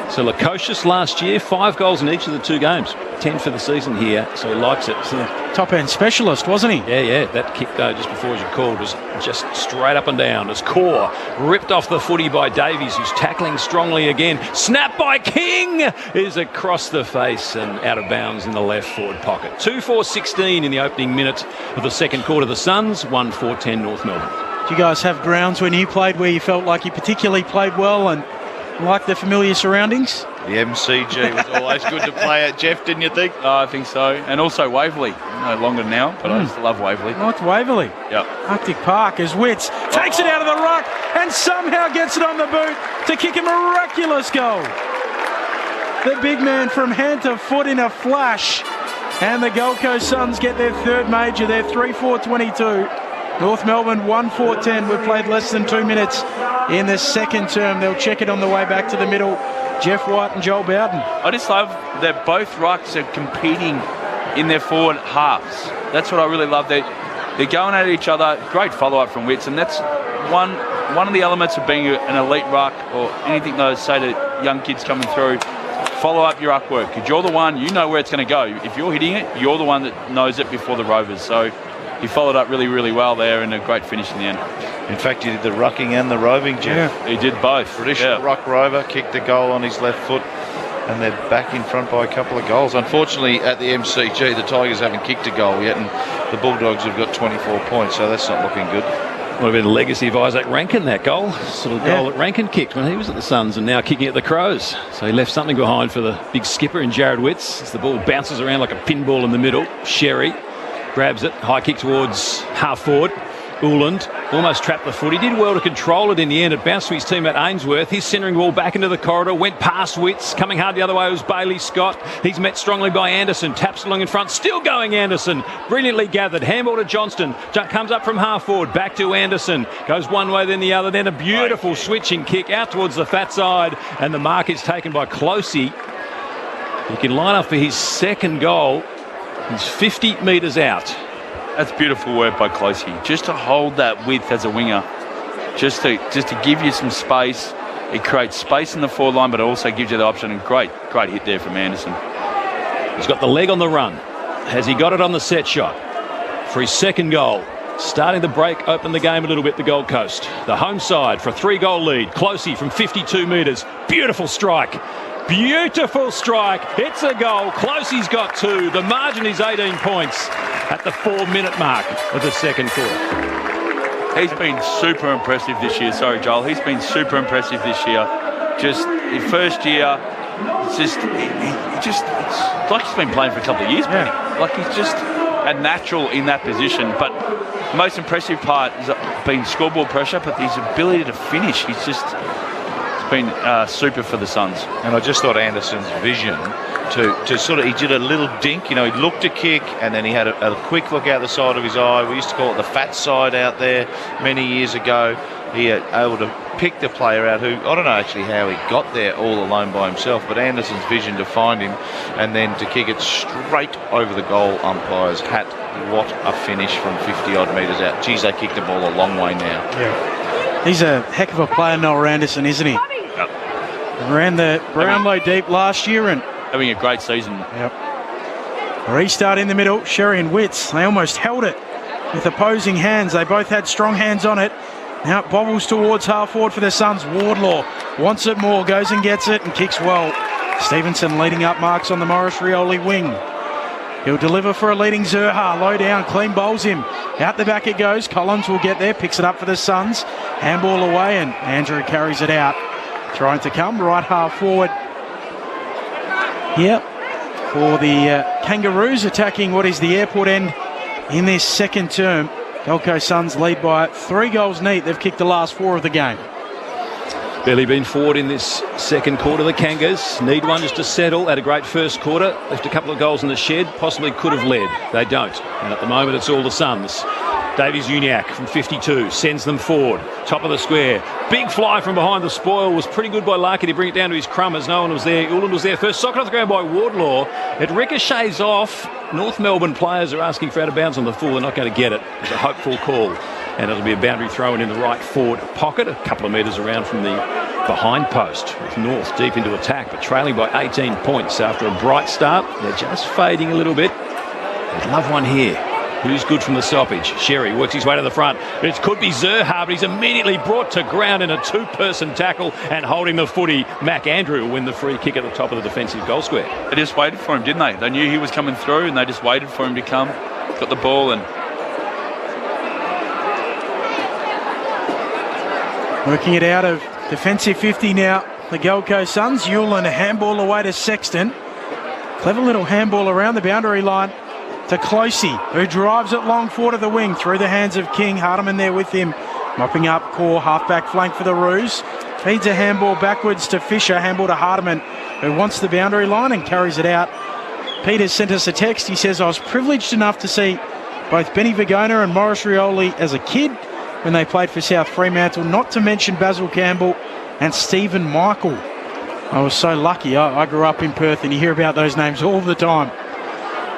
So Lukosius last year, 5 goals in each of the 2 games. 10 for the season here, so he likes it. Top end specialist, wasn't he? Yeah. That kick, though, just before as you called, was just straight up and down. As Core ripped off the footy by Davies, who's tackling strongly again. Snap by King is across the face and out of bounds in the left forward pocket. 2-4-16 in the opening minute of the second quarter. The Suns, 1-4-10 North Melbourne. Do you guys have grounds when you played where you felt like you particularly played well and like the familiar surroundings? The MCG was always good to play at, Jeff, didn't you think? I think so. And also Waverley. No longer now, but I used to love Waverley. Like Waverley. Yep. Arctic Park as Witts takes it out of the ruck and somehow gets it on the boot to kick a miraculous goal. The big man from hand to foot in a flash. And the Gold Coast Suns get their third major. They're 3-4-22. North Melbourne 1-4-10. We've played less than 2 minutes in the second term. They'll check it on the way back to the middle. Jeff White and Joel Bowden. I just love that both rucks are competing in their forward halves. That's what I really love. They're going at each other. Great follow-up from Witts, and that's one of the elements of being an elite ruck, or anything that I say to young kids coming through. Follow up your ruck work, because you're the one, you know where it's going to go. If you're hitting it, you're the one that knows it before the Rovers. So he followed up really, really well there, and a great finish in the end. In fact, he did the rucking and the roving, Jeff. Yeah, he did both. Traditional ruck rover, kicked the goal on his left foot, and they're back in front by a couple of goals. Unfortunately, at the MCG, the Tigers haven't kicked a goal yet, and the Bulldogs have got 24 points, so that's not looking good. Would have been a legacy of Isaac Rankin, that goal. Sort of goal that Rankin kicked when he was at the Suns, and now kicking at the Crows. So he left something behind for the big skipper in Jared Witts as the ball bounces around like a pinball in the middle. Sherry grabs it, high kick towards half forward. Uland almost trapped the foot. He did well to control it in the end. It bounced to his teammate Ainsworth. His centering ball back into the corridor, went past Witts. Coming hard the other way was Bailey Scott. He's met strongly by Anderson. Taps along in front. Still going Anderson. Brilliantly gathered. Handball to Johnston. Comes up from half forward. Back to Anderson. Goes one way then the other. Then a beautiful switching kick out towards the fat side. And the mark is taken by Closey. He can line up for his second goal. He's 50 metres out. That's beautiful work by Closey. Just to hold that width as a winger, just to give you some space. It creates space in the forward line, but it also gives you the option. And great hit there from Anderson. He's got the leg on the run. Has he got it on the set shot for his second goal? Starting to break open the game a little bit, the Gold Coast. The home side for a 3-goal lead. Closey from 52 metres. Beautiful strike. Beautiful strike. It's a goal. Closey's got 2. The margin is 18 points at the 4-minute mark of the second quarter. He's been super impressive this year. Sorry, Joel. He's been super impressive this year. Just his first year, it's like he's been playing for a couple of years. Yeah. Like he's just a natural in that position. But the most impressive part has been scoreboard pressure, but his ability to finish. He's been super for the Suns. And I just thought Anderson's vision to sort of, he did a little dink, he looked to kick, and then he had a quick look out the side of his eye. We used to call it the fat side out there many years ago. He had able to pick the player out who, I don't know actually how he got there all alone by himself, but Anderson's vision to find him and then to kick it straight over the goal umpire's hat. What a finish from 50 odd metres out. Geez, they kicked the ball a long way now. Yeah. He's a heck of a player, Noah Anderson, isn't he? Yep. Ran the Brownlow deep last year and having a great season. Yep. Restart in the middle. Sherry and Witts, they almost held it with opposing hands. They both had strong hands on it. Now it bobbles towards half forward for the Suns. Wardlaw wants it more, goes and gets it and kicks well. Stevenson leading up marks on the Morris Rioli wing. He'll deliver for a leading Zerha. Low down, clean bowls him. Out the back it goes. Collins will get there, picks it up for the Suns. Handball away and Andrew carries it out. Trying to come right half forward. Yep. For the Kangaroos attacking what is the airport end in this second term. Gold Coast Suns lead by 3 goals neat. They've kicked the last 4 of the game. Barely been forward in this second quarter. The Kangas need one just to settle. Had a great first quarter. Left a couple of goals in the shed. Possibly could have led. They don't. And at the moment it's all the Suns. Davies Uniacke from 52 sends them forward. Top of the square. Big fly from behind the spoil. Was pretty good by Larky to bring it down to his crummers. No one was there. Uland was there first. Socket off the ground by Wardlaw. It ricochets off. North Melbourne players are asking for out of bounds on the full. They're not going to get it. It's a hopeful call. And it'll be a boundary throw in the right forward pocket. A couple of metres around from the behind post. With North deep into attack. But trailing by 18 points after a bright start. They're just fading a little bit. They'd love one here. Who's good from the stoppage? Sherry works his way to the front. It could be Zerha, but he's immediately brought to ground in a 2-person tackle and holding the footy. Mac Andrew will win the free kick at the top of the defensive goal square. They just waited for him, didn't they? They knew he was coming through and they just waited for him to come. Got the ball and... Working it out of defensive 50 now. The Gold Coast Suns. Yulin a handball away to Sexton. Clever little handball around the boundary line to Closey, who drives it long forward of the wing through the hands of King. Hardiman there with him, mopping up core half-back flank for the Roos. Feeds a handball backwards to Fisher, handball to Hardiman, who wants the boundary line and carries it out. Peters sent us a text. He says, I was privileged enough to see both Benny Vigona and Morris Rioli as a kid when they played for South Fremantle, not to mention Basil Campbell and Stephen Michael. I was so lucky. I grew up in Perth and you hear about those names all the time.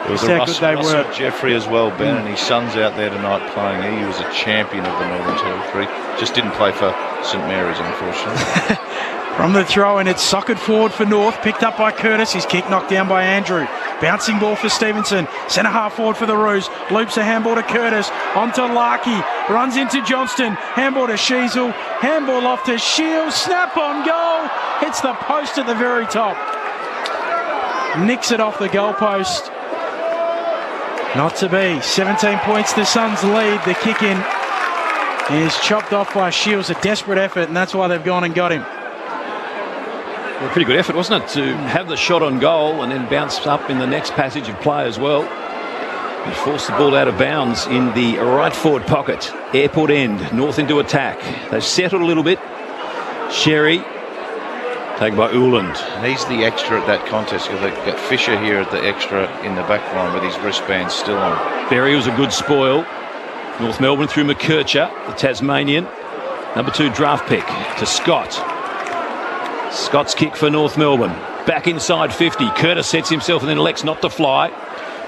There was Russell Jeffrey as well, Ben, and his son's out there tonight playing. He was a champion of the Northern Territory. Just didn't play for St Mary's, unfortunately. From the throw, and it's socket forward for North, picked up by Curtis. His kick knocked down by Andrew. Bouncing ball for Stevenson. Centre half forward for the Roos. Loops a handball to Curtis. Onto Larky. Runs into Johnston. Handball to Sheasel. Handball off to Shields. Snap on goal. Hits the post at the very top. Nicks it off the goalpost. Not to be. 17 points the Suns lead. The kick in is chopped off by Shields. A desperate effort, and that's why they've gone and got him. Well, a pretty good effort, wasn't it, to have the shot on goal and then bounce up in the next passage of play as well. He forced the ball out of bounds in the right forward pocket. Airport end, North into attack. They've settled a little bit. Sherry, taken by Uland. And he's the extra at that contest. They've got Fisher here at the extra in the back line with his wristbands still on. Berry was a good spoil. North Melbourne through McKercher, the Tasmanian. Number 2 draft pick to Scott. Scott's kick for North Melbourne. Back inside 50. Curtis sets himself and then elects not to fly.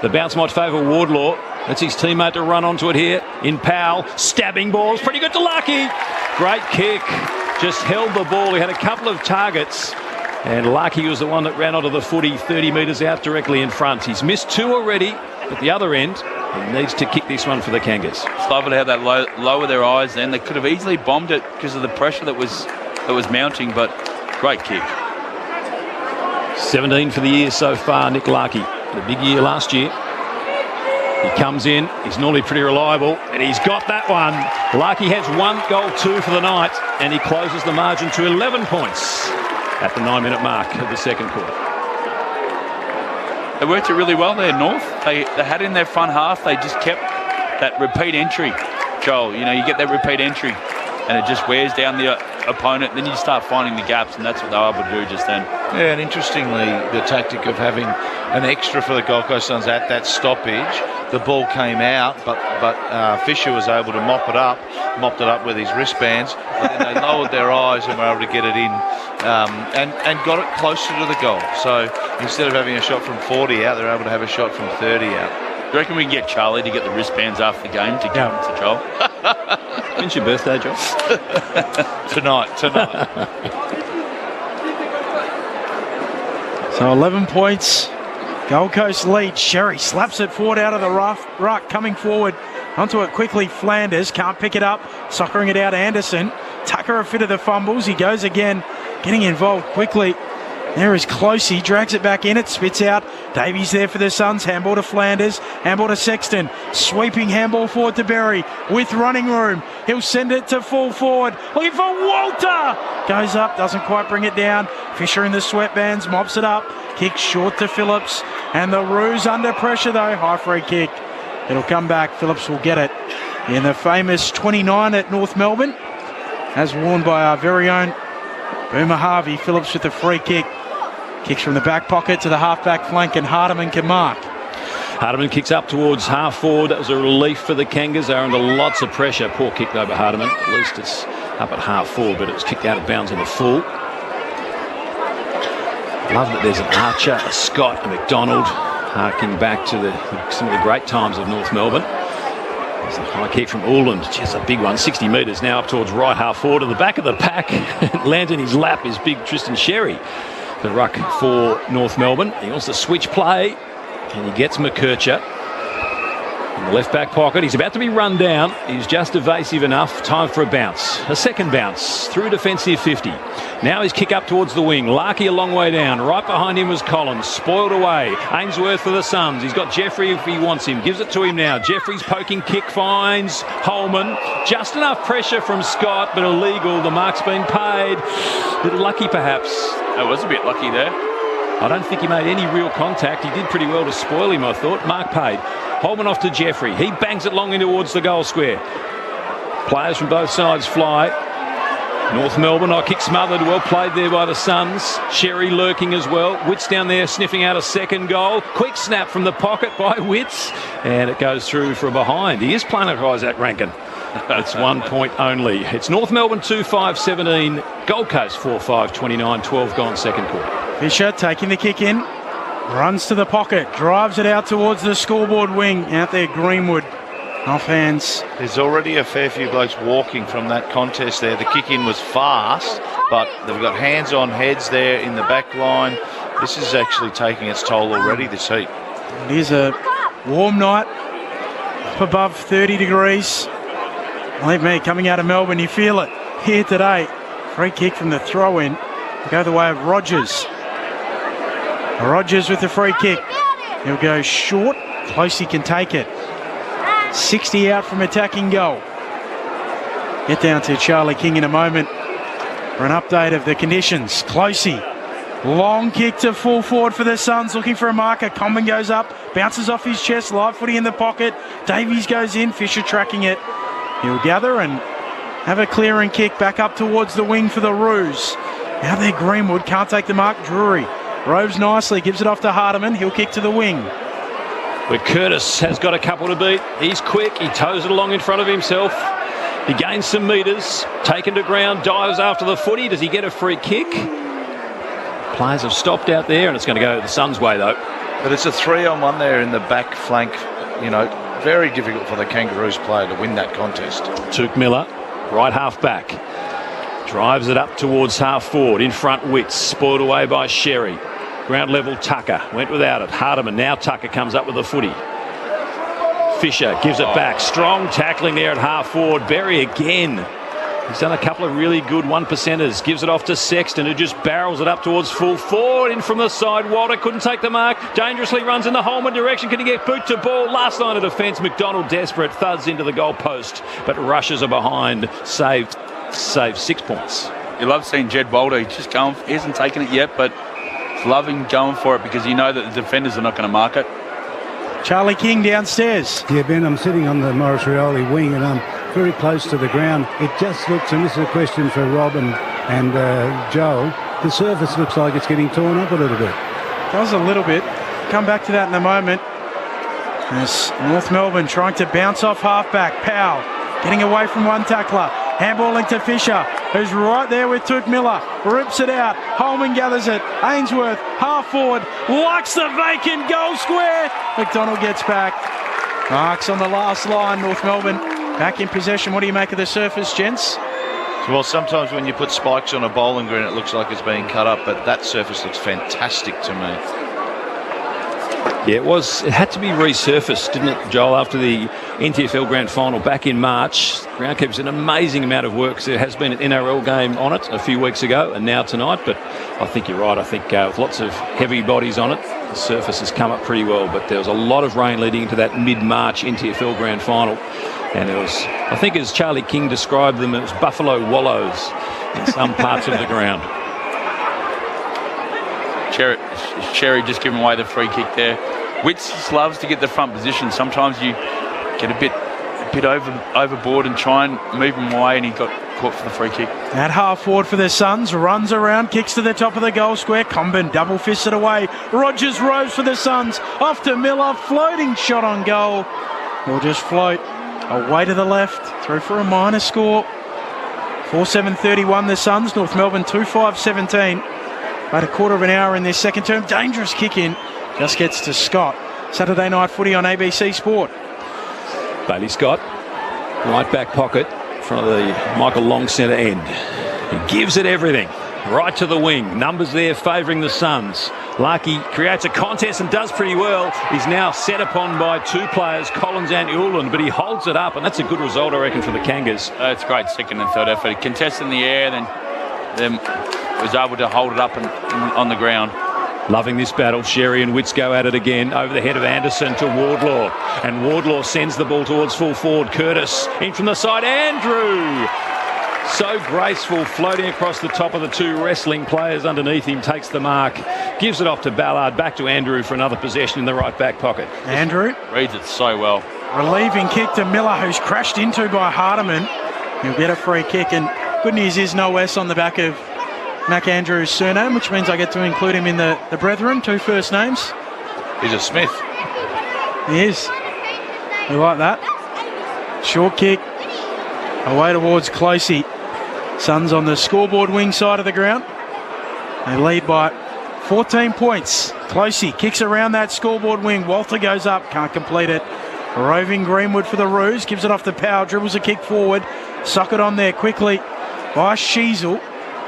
The bounce might favour Wardlaw. That's his teammate to run onto it here. In Powell, stabbing balls. Pretty good to Lucky. Great kick. Just held the ball. He had a couple of targets. And Lucky was the one that ran onto the footy 30 metres out directly in front. He's missed 2 already at the other end. He needs to kick this one for the Kangas. It's lovely to have that lower their eyes then. They could have easily bombed it because of the pressure that was mounting, but great kick. 17 for the year so far, Nick Larkey. The big year last year. He comes in, he's normally pretty reliable, and he's got that one. Larkey has 1 goal, 2 for the night, and he closes the margin to 11 points at the 9-minute mark of the second quarter. They worked it really well there, North. They had in their front half, they just kept that repeat entry. Joel, you get that repeat entry and it just wears down the opponent. Then you start finding the gaps, and that's what they were able to do just then. Yeah, and interestingly, the tactic of having an extra for the Gold Coast Suns at that stoppage, the ball came out, but Fisher was able to mopped it up with his wristbands, but then they lowered their eyes and were able to get it in and got it closer to the goal. So instead of having a shot from 40 out, they're able to have a shot from 30 out. You reckon we can get Charlie to get the wristbands after the game to give them to Joel? When's your birthday, Joel? Tonight. So 11 points. Gold Coast lead. Sherry slaps it forward out of the ruck, coming forward. Onto it quickly, Flanders. Can't pick it up. Soccering it out, Anderson. Tucker a fit of the fumbles. He goes again. Getting involved quickly. There is Closey, drags it back in, it spits out. Davies there for the Suns, handball to Flanders, handball to Sexton, sweeping handball forward to Berry with running room. He'll send it to full forward, looking for Walter. Goes up, doesn't quite bring it down. Fisher in the sweatbands, mops it up, kicks short to Phillips, and the Roos under pressure though, high free kick. It'll come back, Phillips will get it. In the famous 29 at North Melbourne, as worn by our very own Boomer Harvey. Phillips with the free kick. Kicks from the back pocket to the half-back flank, and Hardiman can mark. Hardiman kicks up towards half forward. That was a relief for the Kangas. They're under lots of pressure. Poor kick though by Hardiman. At least it's up at half forward, but it was kicked out of bounds on the full. Love that there's an Archer, a Scott, a McDonald, harking back to some of the great times of North Melbourne. There's a high kick from Uland. Just a big one, 60 metres now up towards right half forward to the back of the pack. Lands in his lap is big Tristan Sherry. The ruck for North Melbourne. He wants to switch play, and he gets McKercher in the left back pocket. He's about to be run down. He's just evasive enough. Time for a bounce. A second bounce through defensive 50. Now his kick up towards the wing. Larkey a long way down. Right behind him was Collins. Spoiled away. Ainsworth for the Suns. He's got Jeffrey if he wants him. Gives it to him now. Jeffrey's poking kick finds Holman. Just enough pressure from Scott, but illegal. The mark's been paid. A little lucky perhaps. That was a bit lucky there. I don't think he made any real contact. He did pretty well to spoil him, I thought. Mark paid. Holman off to Jeffrey. He bangs it long in towards the goal square. Players from both sides fly. North Melbourne, kick smothered. Well played there by the Suns. Sherry lurking as well. Witts down there sniffing out a second goal. Quick snap from the pocket by Witts. And it goes through from behind. He is playing like Isaac Rankin. It's 1 point only. It's North Melbourne 2-5-17. Gold Coast 4-5-29. 12 gone second quarter. Fisher taking the kick in. Runs to the pocket. Drives it out towards the scoreboard wing. Out there, Greenwood. Off hands. There's already a fair few blokes walking from that contest there. The kick in was fast, but they've got hands on heads there in the back line. This is actually taking its toll already this heat. It is a warm night. Up above 30 degrees. Believe me, coming out of Melbourne, you feel it here today. Free kick from the throw-in. Go the way of Rogers. Rogers with the free kick. He'll go short. Closey can take it. 60 out from attacking goal. Get down to Charlie King in a moment for an update of the conditions. Closey Long kick to full forward for the Suns, looking for a marker. Comben goes up, bounces off his chest, live footy in the pocket. Davies goes in, Fisher tracking it. He'll gather and have a clearing kick back up towards the wing for the Roos. Now there Greenwood, can't take the mark. Drury roves nicely, gives it off to Hardiman. He'll kick to the wing. But Curtis has got a couple to beat. He's quick, he toes it along in front of himself. He gains some metres, taken to ground, dives after the footy. Does he get a free kick? Players have stopped out there, and it's going to go the Suns' way, though. But it's a 3-on-1 there in the back flank. You know, very difficult for the Kangaroos player to win that contest. Took Miller, right half back. Drives it up towards half forward. In front, Witts. Spoiled away by Sherry. Ground level, Tucker. Went without it. Hardiman. Now Tucker comes up with the footy. Fisher gives it back. Strong tackling there at half forward. Berry again. He's done a couple of really good 1%ers. Gives it off to Sexton, who just barrels it up towards full forward. In from the side, Walter couldn't take the mark. Dangerously runs in the Holman direction. Can he get boot to ball? Last line of defence. McDonald desperate. Thuds into the goal post, but rushes are behind. Saved 6 points. You love seeing Jed Walter. He's just going. He hasn't taken it yet, but he's loving going for it because you know that the defenders are not going to mark it. Charlie King downstairs. Yeah, Ben, I'm sitting on the Morris Rioli wing and I'm very close to the ground. It just looks, and this is a question for Rob and Joel, the surface looks like it's getting torn up a little bit. Does a little bit. Come back to that in a moment. As North Melbourne trying to bounce off halfback. Powell getting away from one tackler. Handballing to Fisher, who's right there with Took Miller. Rips it out. Holman gathers it. Ainsworth, half forward, likes the vacant goal square. McDonald gets back. Marks on the last line. North Melbourne back in possession. What do you make of the surface, gents? Well, sometimes when you put spikes on a bowling green, it looks like it's being cut up, but that surface looks fantastic to me. Yeah, it had to be resurfaced, didn't it, Joel, after the NTFL Grand Final back in March. Groundkeeper's an amazing amount of work. There has been an NRL game on it a few weeks ago and now tonight, but I think you're right. I think with lots of heavy bodies on it, the surface has come up pretty well, but there was a lot of rain leading into that mid-March NTFL Grand Final, and it was, I think as Charlie King described them, it was buffalo wallows in some parts of the ground. Sherry just giving away the free kick there. Witts just loves to get the front position. Sometimes you get a bit overboard and try and move him away, and he got caught for the free kick. At half forward for the Suns, runs around, kicks to the top of the goal square. Comben double fisted away. Rogers roves for the Suns. Off to Miller, floating shot on goal. Will just float away to the left, through for a minor score. 4-7-31 the Suns. North Melbourne 2-5-17. About a quarter of an hour in this second term. Dangerous kick in. Just gets to Scott. Saturday night footy on ABC Sport. Bailey Scott, right back pocket, in front of the Michael Long centre end. He gives it everything. Right to the wing. Numbers there favouring the Suns. Larkey creates a contest and does pretty well. He's now set upon by two players, Collins and Ulan, but he holds it up, and that's a good result, I reckon, for the Kangas. It's great second and third effort. He contested in the air, then was able to hold it up on the ground. Loving this battle. Sherry and Witts go at it again. Over the head of Anderson to Wardlaw. And Wardlaw sends the ball towards full forward. Curtis in from the side. Andrew! So graceful, floating across the top of the two wrestling players underneath him. Takes the mark. Gives it off to Ballard. Back to Andrew for another possession in the right back pocket. Andrew reads it so well. Relieving kick to Miller, who's crashed into by Hardiman. He'll get a free kick, and good news is no S on the back of Mac Andrews' surname, which means I get to include him in the brethren, two first names. He's a Smith. He is. We like that. Short kick away towards Closey. Suns on the scoreboard wing side of the ground. They lead by 14 points. Closey kicks around that scoreboard wing. Walter goes up, can't complete it. Roving Greenwood for the Roos, gives it off to Powell, dribbles a kick forward. Sock it on there quickly by Sheasel.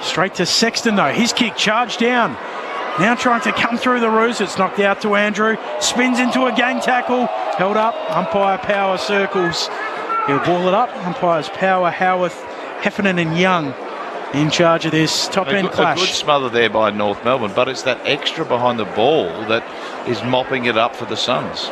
Straight to Sexton though. His kick charged down. Now trying to come through the Roos. It's knocked out to Andrew. Spins into a gang tackle. Held up. Umpire Power circles. He'll ball it up. Umpires Power, Howarth, Heffernan and Young in charge of this top end clash. A good smother there by North Melbourne, but it's that extra behind the ball that is mopping it up for the Suns.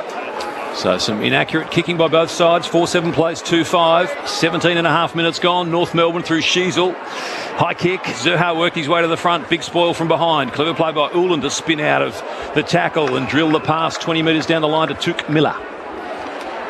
So some inaccurate kicking by both sides. 4-7 plays, 2-5. 17 and a half minutes gone. North Melbourne through Sheasel. High kick. Zerha worked his way to the front. Big spoil from behind. Clever play by Ulan to spin out of the tackle and drill the pass 20 metres down the line to Took Miller.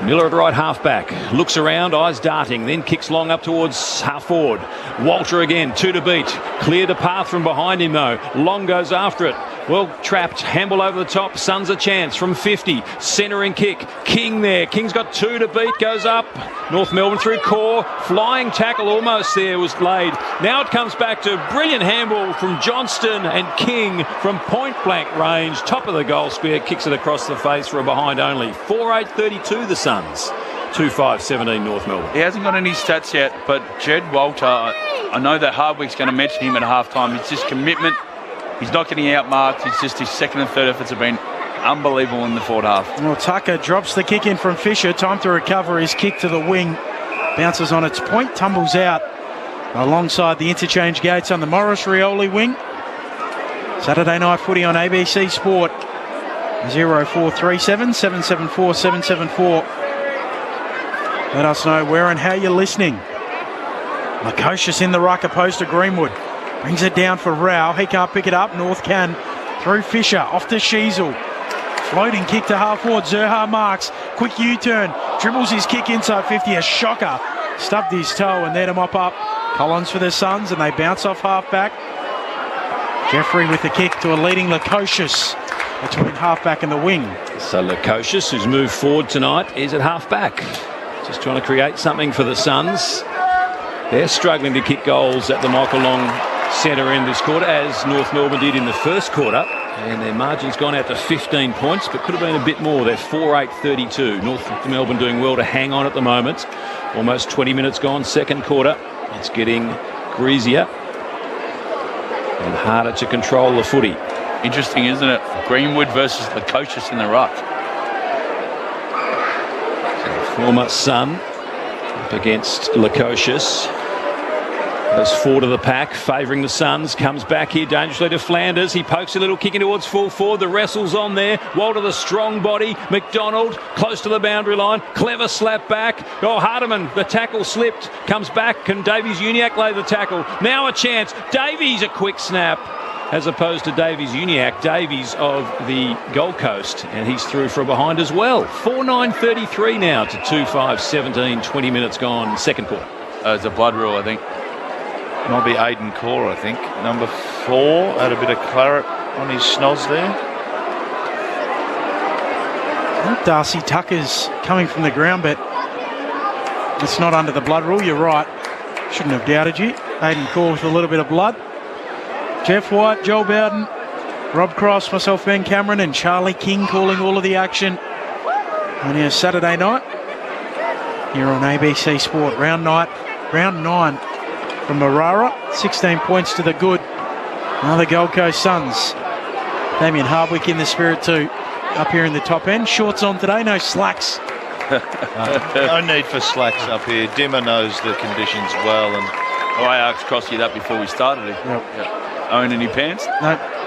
Miller at right half-back, looks around, eyes darting, then kicks long up towards half-forward. Walter again, 2 to beat. Cleared a path from behind him though. Long goes after it. Well trapped, handball over the top, Suns a chance from 50. Centering kick, King there. King's got 2 to beat, goes up. North Melbourne through core. Flying tackle almost there was laid. Now it comes back to brilliant handball from Johnston and King from point blank range. Top of the goal square, kicks it across the face for a behind only. 4-8-32 the Suns. 2-5-17 North Melbourne. He hasn't got any stats yet, but Jed Walter, I know that Hardwick's going to mention him at halftime. It's just commitment. He's not getting outmarked. It's just his second and third efforts have been unbelievable in the forward half. Well, Tucker drops the kick in from Fisher. Time to recover his kick to the wing. Bounces on its point, tumbles out alongside the interchange gates on the Morris Rioli wing. Saturday night footy on ABC Sport. 0437 774 774. Let us know where and how you're listening. Lukosius in the ruck opposed to Greenwood. Brings it down for Rao. He can't pick it up. North can. Through Fisher. Off to Sheasel. Floating kick to half forward. Zerha marks. Quick U-turn. Dribbles his kick inside 50. A shocker. Stubbed his toe and there to mop up. Collins for the Suns and they bounce off half-back. Jeffrey with the kick to a leading Lukosius between half-back and the wing. So Lukosius, who's moved forward tonight, is at half-back. Just trying to create something for the Suns. They're struggling to kick goals at the Michael Long centre end this quarter, as North Melbourne did in the first quarter. And their margin's gone out to 15 points, but could have been a bit more. They're 4-8-32. North Melbourne doing well to hang on at the moment. Almost 20 minutes gone, second quarter. It's getting greasier and harder to control the footy. Interesting, isn't it? Greenwood versus Lukosius in the ruck. So former Sun up against Lukosius. Goes forward to the pack, favouring the Suns. Comes back here dangerously to Flanders. He pokes a little kick in towards full forward. The wrestle's on there. Walter, the strong body. McDonald close to the boundary line. Clever slap back. Oh, Hardiman, the tackle slipped. Comes back. Can Davies-Uniacke lay the tackle? Now a chance. Davies, a quick snap. As opposed to Davies-Uniacke. Davies of the Gold Coast. And he's through for a behind as well. 4-9-33 now to 2-5-17. 20 minutes gone. Second quarter. It's a blood rule, I think. Might be Aiden Core, I think. Number 4, had a bit of claret on his schnoz there. Darcy Tucker's coming from the ground, but it's not under the blood rule. You're right. Shouldn't have doubted you. Aiden Core with a little bit of blood. Jeff White, Joel Bowden, Rob Cross, myself, Ben Cameron, and Charlie King calling all of the action on our Saturday night here on ABC Sport. Round 9 from Marara. 16 points to the good. Another Gold Coast Suns. Damien Hardwick in the spirit too. Up here in the top end. Shorts on today, no slacks. No need for slacks up here. Dimmer knows the conditions well. And I asked Crossy that before we started. Yep. Own any pants?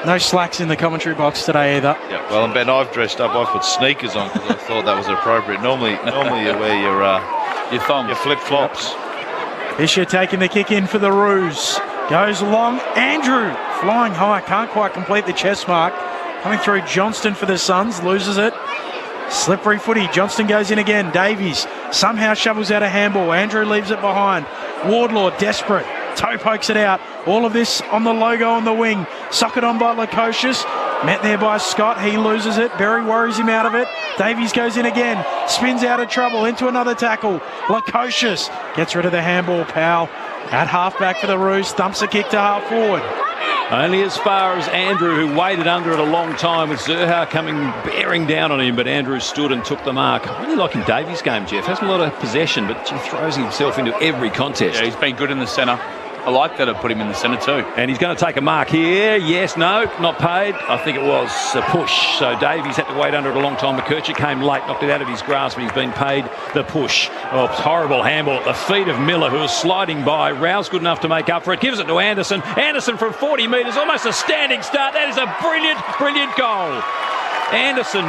No slacks in the commentary box today either. Yep. Well, and Ben, I've dressed up. I put sneakers on because I thought that was appropriate. Normally you wear your thongs, your flip-flops. Fisher taking the kick in for the Roos. Goes long. Andrew flying high. Can't quite complete the chest mark. Coming through Johnston for the Suns. Loses it. Slippery footy. Johnston goes in again. Davies somehow shovels out a handball. Andrew leaves it behind. Wardlaw desperate. Toe pokes it out. All of this on the logo on the wing. Socket on by Lukosius. Met there by Scott. He loses it. Berry worries him out of it. Davies goes in again. Spins out of trouble. Into another tackle. Lukosius gets rid of the handball. Powell at half-back for the Roos. Thumps a kick to half-forward. Only as far as Andrew, who waited under it a long time, with Zerha coming bearing down on him, but Andrew stood and took the mark. I really like in Davies' game, Jeff. Hasn't a lot of possession, but he throws himself into every contest. Yeah, he's been good in the centre. I like that I put him in the centre too. And he's going to take a mark here. Yes, no, not paid. I think it was a push. So Davies had to wait under it a long time. McKercher came late, knocked it out of his grasp, but he's been paid the push. Oh, horrible handball at the feet of Miller, who was sliding by. Rouse good enough to make up for it. Gives it to Anderson. Anderson from 40 metres, almost a standing start. That is a brilliant, brilliant goal. Anderson,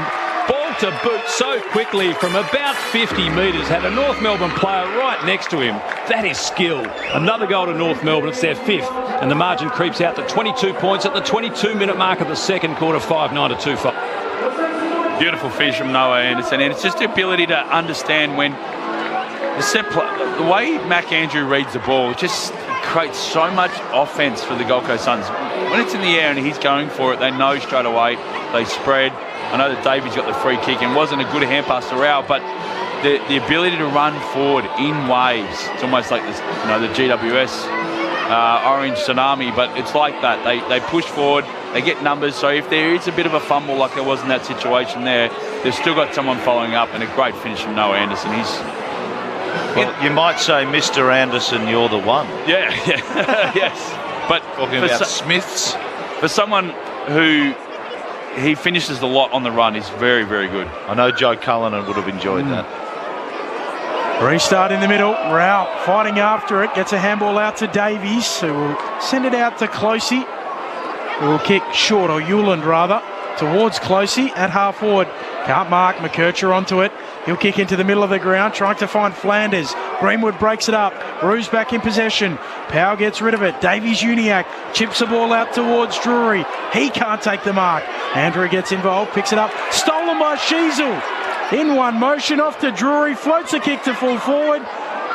ball to boot so quickly from about 50 metres. Had a North Melbourne player right next to him. That is skill. Another goal to North Melbourne. It's their 5th. And the margin creeps out to 22 points at the 22-minute mark of the second quarter, 5-9 to 2-5. Beautiful finish from Noah Anderson. And it's just the ability to understand when the way Mac Andrew reads the ball just creates so much offence for the Gold Coast Suns. When it's in the air and he's going for it, they know straight away. They spread. I know that Davies got the free kick and wasn't a good hand pass to Rao, but the ability to run forward in waves, it's almost like this, the GWS orange tsunami, but it's like that. They push forward, they get numbers, so if there is a bit of a fumble like there was in that situation there, they've still got someone following up, and a great finish from Noah Anderson. You might say, Mr. Anderson, you're the one. Yeah, yes. But talking about Smiths, for someone who he finishes a lot on the run, is very, very good. I know Joe Cullinan would have enjoyed that. Restart in the middle. Rao fighting after it. Gets a handball out to Davies, who will send it out to Closey, who will kick short, or Hewland rather, towards Closey at half forward. Can't mark. McKercher onto it. He'll kick into the middle of the ground, trying to find Flanders. Greenwood breaks it up. Roos back in possession. Powell gets rid of it. Davies-Uniacke chips the ball out towards Drury. He can't take the mark. Andrew gets involved, picks it up. Stolen by Sheasel. In one motion off to Drury. Floats a kick to full forward.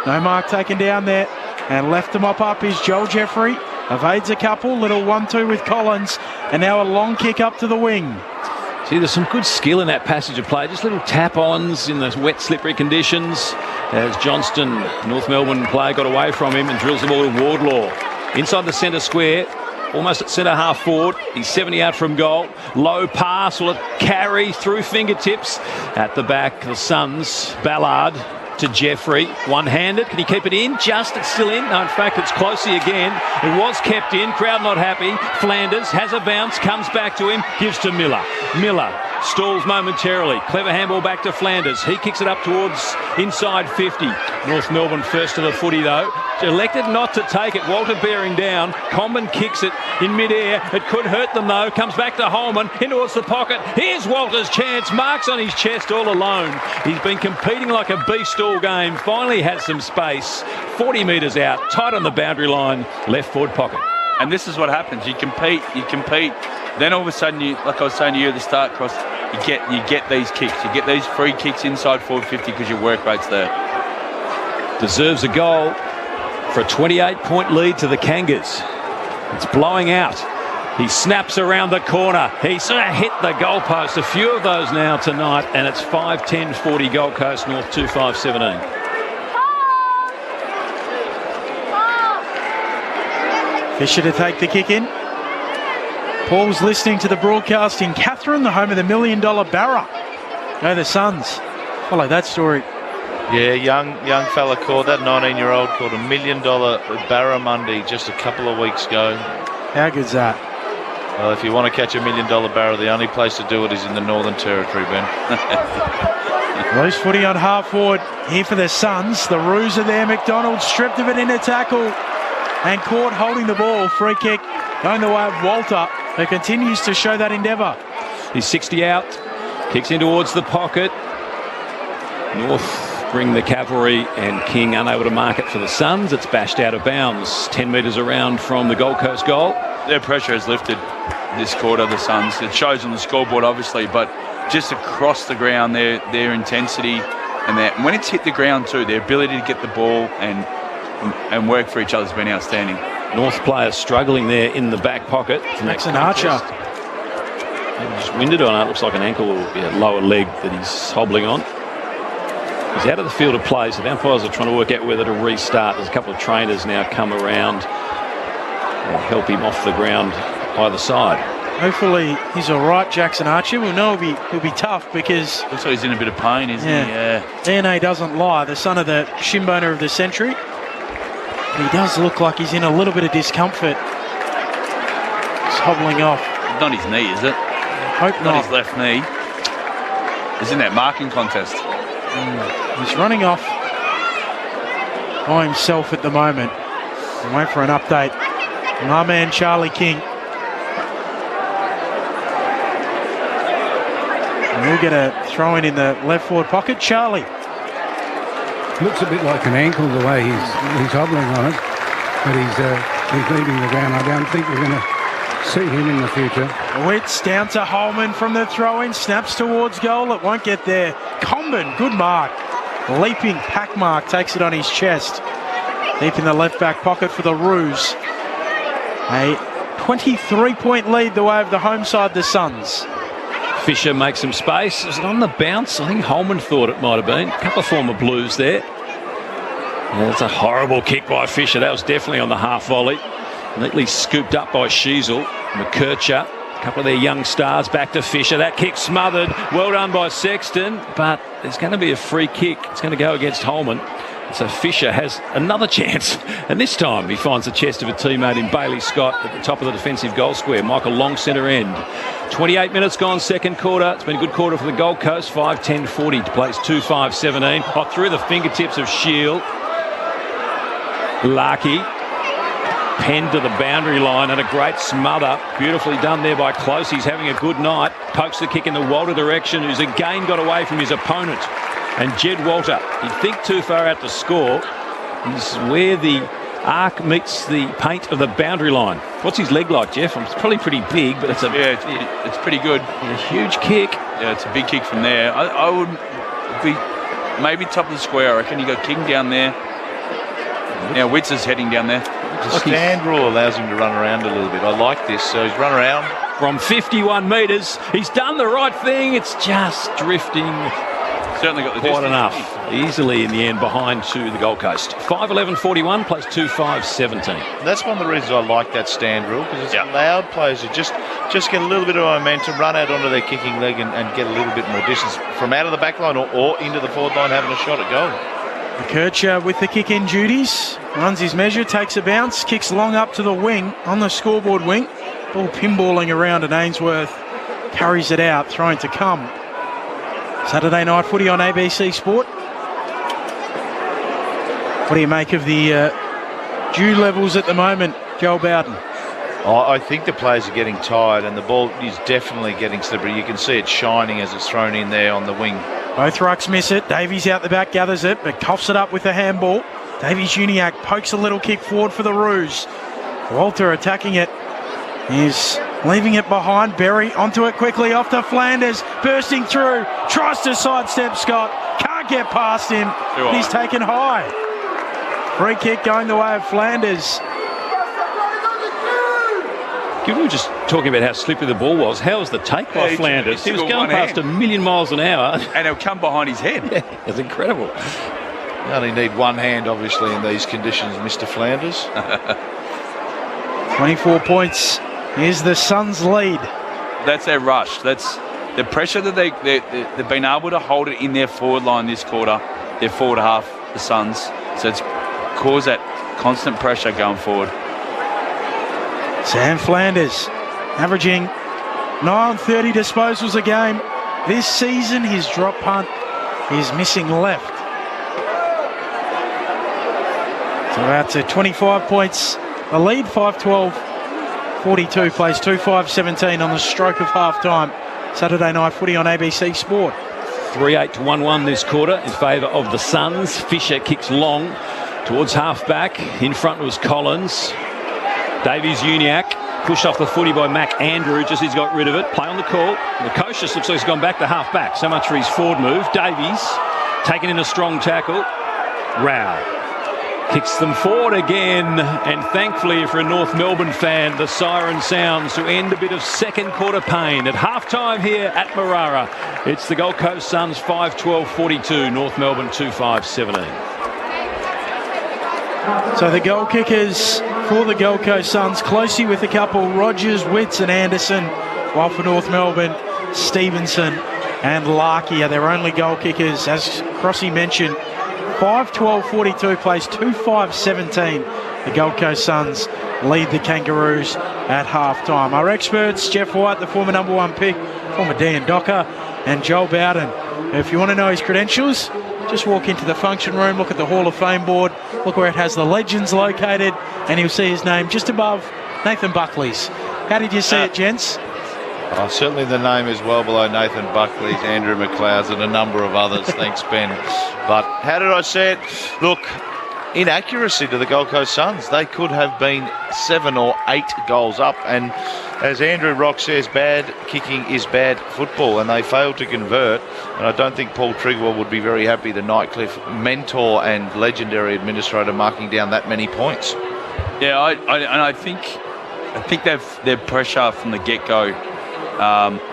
No mark taken down there. And left to mop up is Joel Jeffrey. Evades a couple. Little 1-2 with Collins. And now a long kick up to the wing. See, there's some good skill in that passage of play. Just little tap-ons in the wet, slippery conditions. As Johnston, North Melbourne player, got away from him and drills the ball to Wardlaw. Inside the centre square, almost at centre half forward. He's 70 out from goal. Low pass, will it carry through fingertips? At the back, the Suns, Ballard to Jeffrey, one-handed. Can he keep it in? It's still in. No, in fact, it's Closey again. It was kept in. Crowd not happy. Flanders has a bounce, comes back to him, gives to Miller. Miller stalls momentarily. Clever handball back to Flanders. He kicks it up towards inside 50. North Melbourne first to the footy, though. Elected not to take it. Walter bearing down. Comben kicks it in mid-air. It could hurt them, though. Comes back to Holman. In towards the pocket. Here's Walter's chance. Marks on his chest all alone. He's been competing like a beast all game. Finally has some space. 40 metres out. Tight on the boundary line. Left forward pocket. And this is what happens. You compete. Then all of a sudden, like I was saying to you at the start, Cross, you get these kicks. You get these free kicks inside forward 50 because your work rate's there. Deserves a goal for a 28-point lead to the Kangas. It's blowing out. He snaps around the corner. He sort of hit the goalpost. A few of those now tonight, and it's 5-10-40 Gold Coast North 2-5-17. Fisher to take the kick in. Paul's listening to the broadcast in Catherine, the home of the $1 million Barra. Go the Suns. Follow that story. Yeah, young fella called, that 19-year-old called $1 million barramundi just a couple of weeks ago. How good's that? Well, if you want to catch $1 million barra, the only place to do it is in the Northern Territory, Ben. Loose footy on half forward here for the Suns. The Roos are there. McDonald stripped of it in a tackle and caught holding the ball. Free kick going the way of Walter, who continues to show that endeavour. He's 60 out. Kicks in towards the pocket. North bring the cavalry, and King unable to mark it for the Suns. It's bashed out of bounds 10 metres around from the Gold Coast goal. Their pressure has lifted this quarter, the Suns. It shows on the scoreboard, obviously, but just across the ground, their intensity and when it's hit the ground too, their ability to get the ball and work for each other has been outstanding. North players struggling there in the back pocket. Jackson Archer. Just winded on it. Looks like an ankle or lower leg that he's hobbling on. He's out of the field of play, so the umpires are trying to work out whether to restart. There's a couple of trainers now come around and help him off the ground either side. Hopefully he's all right, Jackson Archer. We'll know he'll be tough because... Looks like he's in a bit of pain, isn't he? Yeah. DNA doesn't lie. The son of the shin boner of the century. He does look like he's in a little bit of discomfort. He's hobbling off. Not his knee, is it? Hope not. Not his left knee. He's in that marking contest. He's running off by himself at the moment. We'll wait for an update from our man Charlie King. And He'll get a throw in the left forward pocket. Charlie. Looks a bit like an ankle the way he's hobbling on it, but he's leaving the ground. I don't think we're going to see him in the future. Witts down to Holman from the throw-in, snaps towards goal. It won't get there. Comben, good mark. Leaping pack mark, takes it on his chest. Deep in the left back pocket for the Roos. A 23-point lead the way of the home side, the Suns. Fisher makes some space. Is it on the bounce? I think Holman thought it might have been. A couple of former Blues there. Yeah, that's a horrible kick by Fisher. That was definitely on the half volley. Neatly scooped up by Sheasel. McKercher. A couple of their young stars back to Fisher. That kick smothered. Well done by Sexton. But there's going to be a free kick. It's going to go against Holman. So Fisher has another chance, and this time he finds the chest of a teammate in Bailey Scott at the top of the defensive goal square. Michael Long centre end. 28 minutes gone, second quarter. It's been a good quarter for the Gold Coast. 5-10-40 to place 2-5-17. Hot through the fingertips of Shield. Larkey penned to the boundary line and a great smother. Beautifully done there by Close. He's having a good night. Pokes the kick in the Walter direction, who's again got away from his opponent. And Jed Walter, he'd think too far out to score. He's where the arc meets the paint of the boundary line. What's his leg like, Jeff? It's probably pretty big, but it's it's pretty good. A huge kick. Yeah, it's a big kick from there. I would be maybe top of the square. I reckon you got King down there. Now Witts is heading down there. The stand rule allows him to run around a little bit. I like this. So he's run around. From 51 metres, he's done the right thing. It's just drifting. Certainly got the quite distance. enough. Easily in the end behind to the Gold Coast. 5-11-41 plays 2-5-17. That's one of the reasons I like that stand rule, because it's allowed players to just get a little bit of momentum, run out onto their kicking leg and get a little bit more distance from out of the back line or into the forward line having a shot at goal. McKercher with the kick-in duties. Runs his measure, takes a bounce, kicks long up to the wing, on the scoreboard wing. Ball pinballing around and Ainsworth carries it out, throwing to come. Saturday night footy on ABC Sport. What do you make of the dew levels at the moment, Joel Bowden? I think the players are getting tired and the ball is definitely getting slippery. You can see it shining as it's thrown in there on the wing. Both rucks miss it. Davies out the back, gathers it, but coughs it up with the handball. Davies-Uniacke pokes a little kick forward for the Roos. Walter attacking it. He's leaving it behind. Berry onto it quickly, off to Flanders, bursting through, tries to sidestep Scott, can't get past him. He's taken high. Free kick going the way of Flanders. We were just talking about how slippery the ball was. How was the take by Flanders? He was going past a million miles an hour. And it'll come behind his head. Yeah, it's incredible. You only need one hand, obviously, in these conditions, Mr. Flanders. 24 points is the Suns' lead. That's their rush. That's the pressure that they've been able to hold it in their forward line this quarter, their forward half, the Suns. So it's caused that constant pressure going forward. Sam Flanders averaging 930 disposals a game. This season, his drop punt is missing left. So out to 25 points. The lead, 5-12-42, plays 2-5-17 on the stroke of half-time. Saturday night footy on ABC Sport. 3-8-1-1 this quarter in favour of the Suns. Fisher kicks long towards half-back. In front was Collins. Davies-Uniacke pushed off the footy by Mac Andrew, just as he got rid of it. Play on the call. Lukosius looks like he's gone back to half-back. So much for his forward move. Davies taking in a strong tackle. Rao kicks them forward again, and thankfully for a North Melbourne fan, the siren sounds to end a bit of second quarter pain. At half-time here at Marara, it's the Gold Coast Suns 5-12-42, North Melbourne 2-5-17. So the goal kickers for the Gold Coast Suns, Closey with a couple, Rogers, Witts and Anderson, while for North Melbourne, Stevenson and Larkey are their only goal kickers. As Crossy mentioned, 5-12-42 plays 2-5-17. The Gold Coast Suns lead the Kangaroos at half-time. Our experts, Jeff White, the former number one pick, former Dan Docker, and Joel Bowden. If you want to know his credentials, just walk into the function room, look at the Hall of Fame board, look where it has the legends located, and you'll see his name just above Nathan Buckley's. How did you see it, gents? Oh, certainly the name is well below Nathan Buckley's, Andrew McLeod's and a number of others. Thanks, Ben. But how did I say it? Look, inaccuracy to the Gold Coast Suns. They could have been 7 or 8 goals up, and as Andrew Rock says, bad kicking is bad football, and they failed to convert. And I don't think Paul Trigwell would be very happy, the Nightcliffe mentor and legendary administrator, marking down that many points. Yeah, I think their pressure from the get-go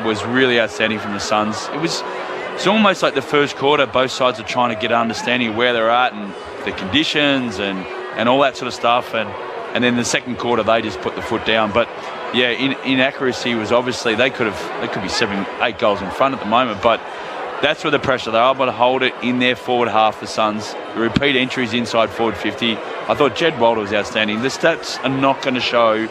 was really outstanding from the Suns. It's almost like the first quarter, both sides are trying to get an understanding of where they're at and the conditions and all that sort of stuff. And then the second quarter, they just put the foot down. But yeah, inaccuracy was obviously they could be 7, 8 goals in front at the moment. But that's where the pressure, they're able to hold it in their forward half, the Suns. The repeat entries inside forward 50. I thought Jed Wilder was outstanding. The stats are not going to show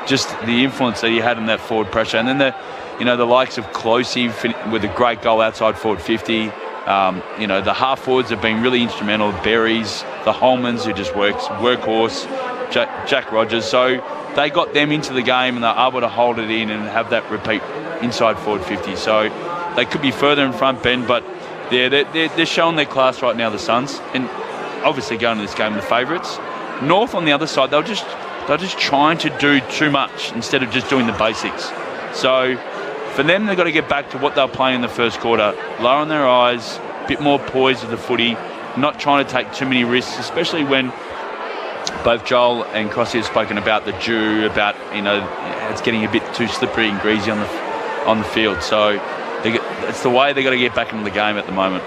just the influence that he had in that forward pressure. And then the likes of Closey with a great goal outside forward 50. The half forwards have been really instrumental. Berries, the Holmans, who just workhorse, Jack Rogers. So they got them into the game and they're able to hold it in and have that repeat inside forward 50. So they could be further in front, Ben, but yeah, they're showing their class right now, the Suns, and obviously going to this game the favourites. North on the other side, they're just trying to do too much instead of just doing the basics. So for them, they've got to get back to what they were playing in the first quarter, lowering their eyes, a bit more poise with the footy, not trying to take too many risks, especially when both Joel and Crossy have spoken about the dew, about it's getting a bit too slippery and greasy on the field. So it's the way they've got to get back into the game at the moment.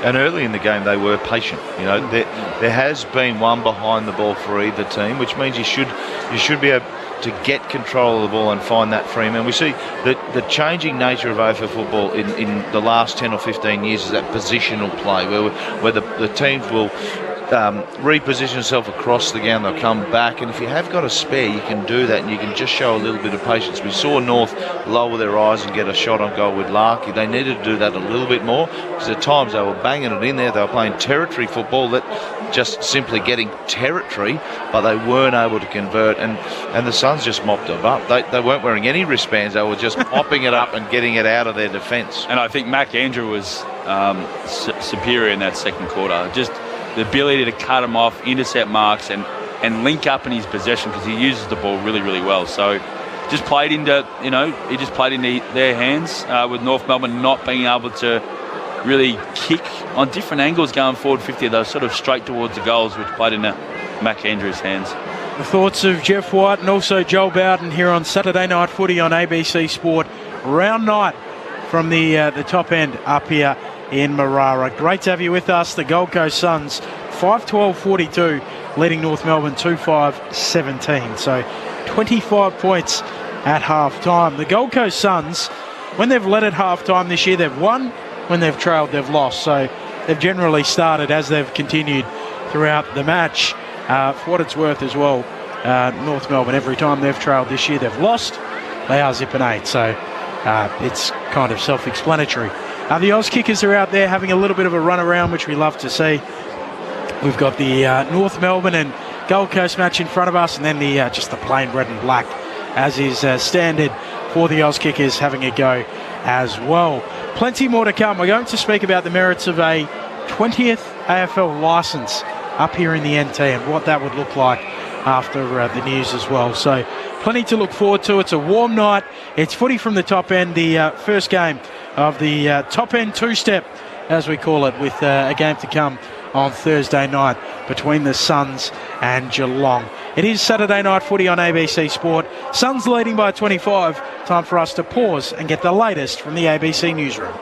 And early in the game, they were patient. There has been one behind the ball for either team, which means you should be able to get control of the ball and find that free man. We see the changing nature of AFL football in the last 10 or 15 years is that positional play, where the teams will reposition yourself across the ground, they'll come back, and if you have got a spare, you can do that, and you can just show a little bit of patience. We saw North lower their eyes and get a shot on goal with Larky. They needed to do that a little bit more, because at times they were banging it in there. They were playing territory football, that just simply getting territory, but they weren't able to convert, and the Suns just mopped it up. They weren't wearing any wristbands, they were just popping it up and getting it out of their defence. And I think Mac Andrew was superior in that second quarter. Just the ability to cut him off, intercept marks, and link up in his possession, because he uses the ball really, really well. So just played into, he just played into their hands with North Melbourne not being able to really kick on different angles going forward 50. They were sort of straight towards the goals, which played into Mac Andrews' hands. The thoughts of Jeff White and also Joel Bowden here on Saturday Night Footy on ABC Sport. Round night from the top end up here in Marara. Great to have you with us. The Gold Coast Suns 5-12-42 leading North Melbourne 2-5-17. So 25 points at half time. The Gold Coast Suns, when they've led at half time this year, they've won. When they've trailed, they've lost. So they've generally started as they've continued throughout the match. For what it's worth as well, North Melbourne, every time they've trailed this year, they've lost. They are zipping 8. So it's kind of self-explanatory. The Oz Kickers are out there having a little bit of a run around, which we love to see. We've got the North Melbourne and Gold Coast match in front of us, and then just the plain red and black, as is standard for the Oz Kickers, having a go as well. Plenty more to come. We're going to speak about the merits of a 20th AFL licence up here in the NT and what that would look like after the news as well. So plenty to look forward to. It's a warm night. It's footy from the top end, the first game of the top end two-step, as we call it, with a game to come on Thursday night between the Suns and Geelong. It is Saturday Night Footy on ABC Sport. Suns leading by 25. Time for us to pause and get the latest from the ABC newsroom.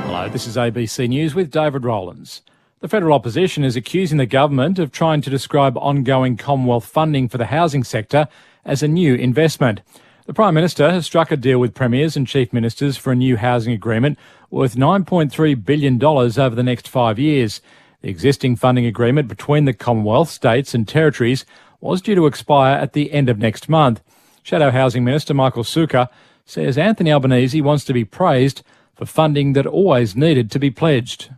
Hello, this is ABC News with David Rowlands. The federal opposition is accusing the government of trying to describe ongoing Commonwealth funding for the housing sector as a new investment. The Prime Minister has struck a deal with premiers and chief ministers for a new housing agreement worth $9.3 billion over the next 5 years. The existing funding agreement between the Commonwealth, states and territories was due to expire at the end of next month. Shadow Housing Minister Michael Sukkar says Anthony Albanese wants to be praised for funding that always needed to be pledged.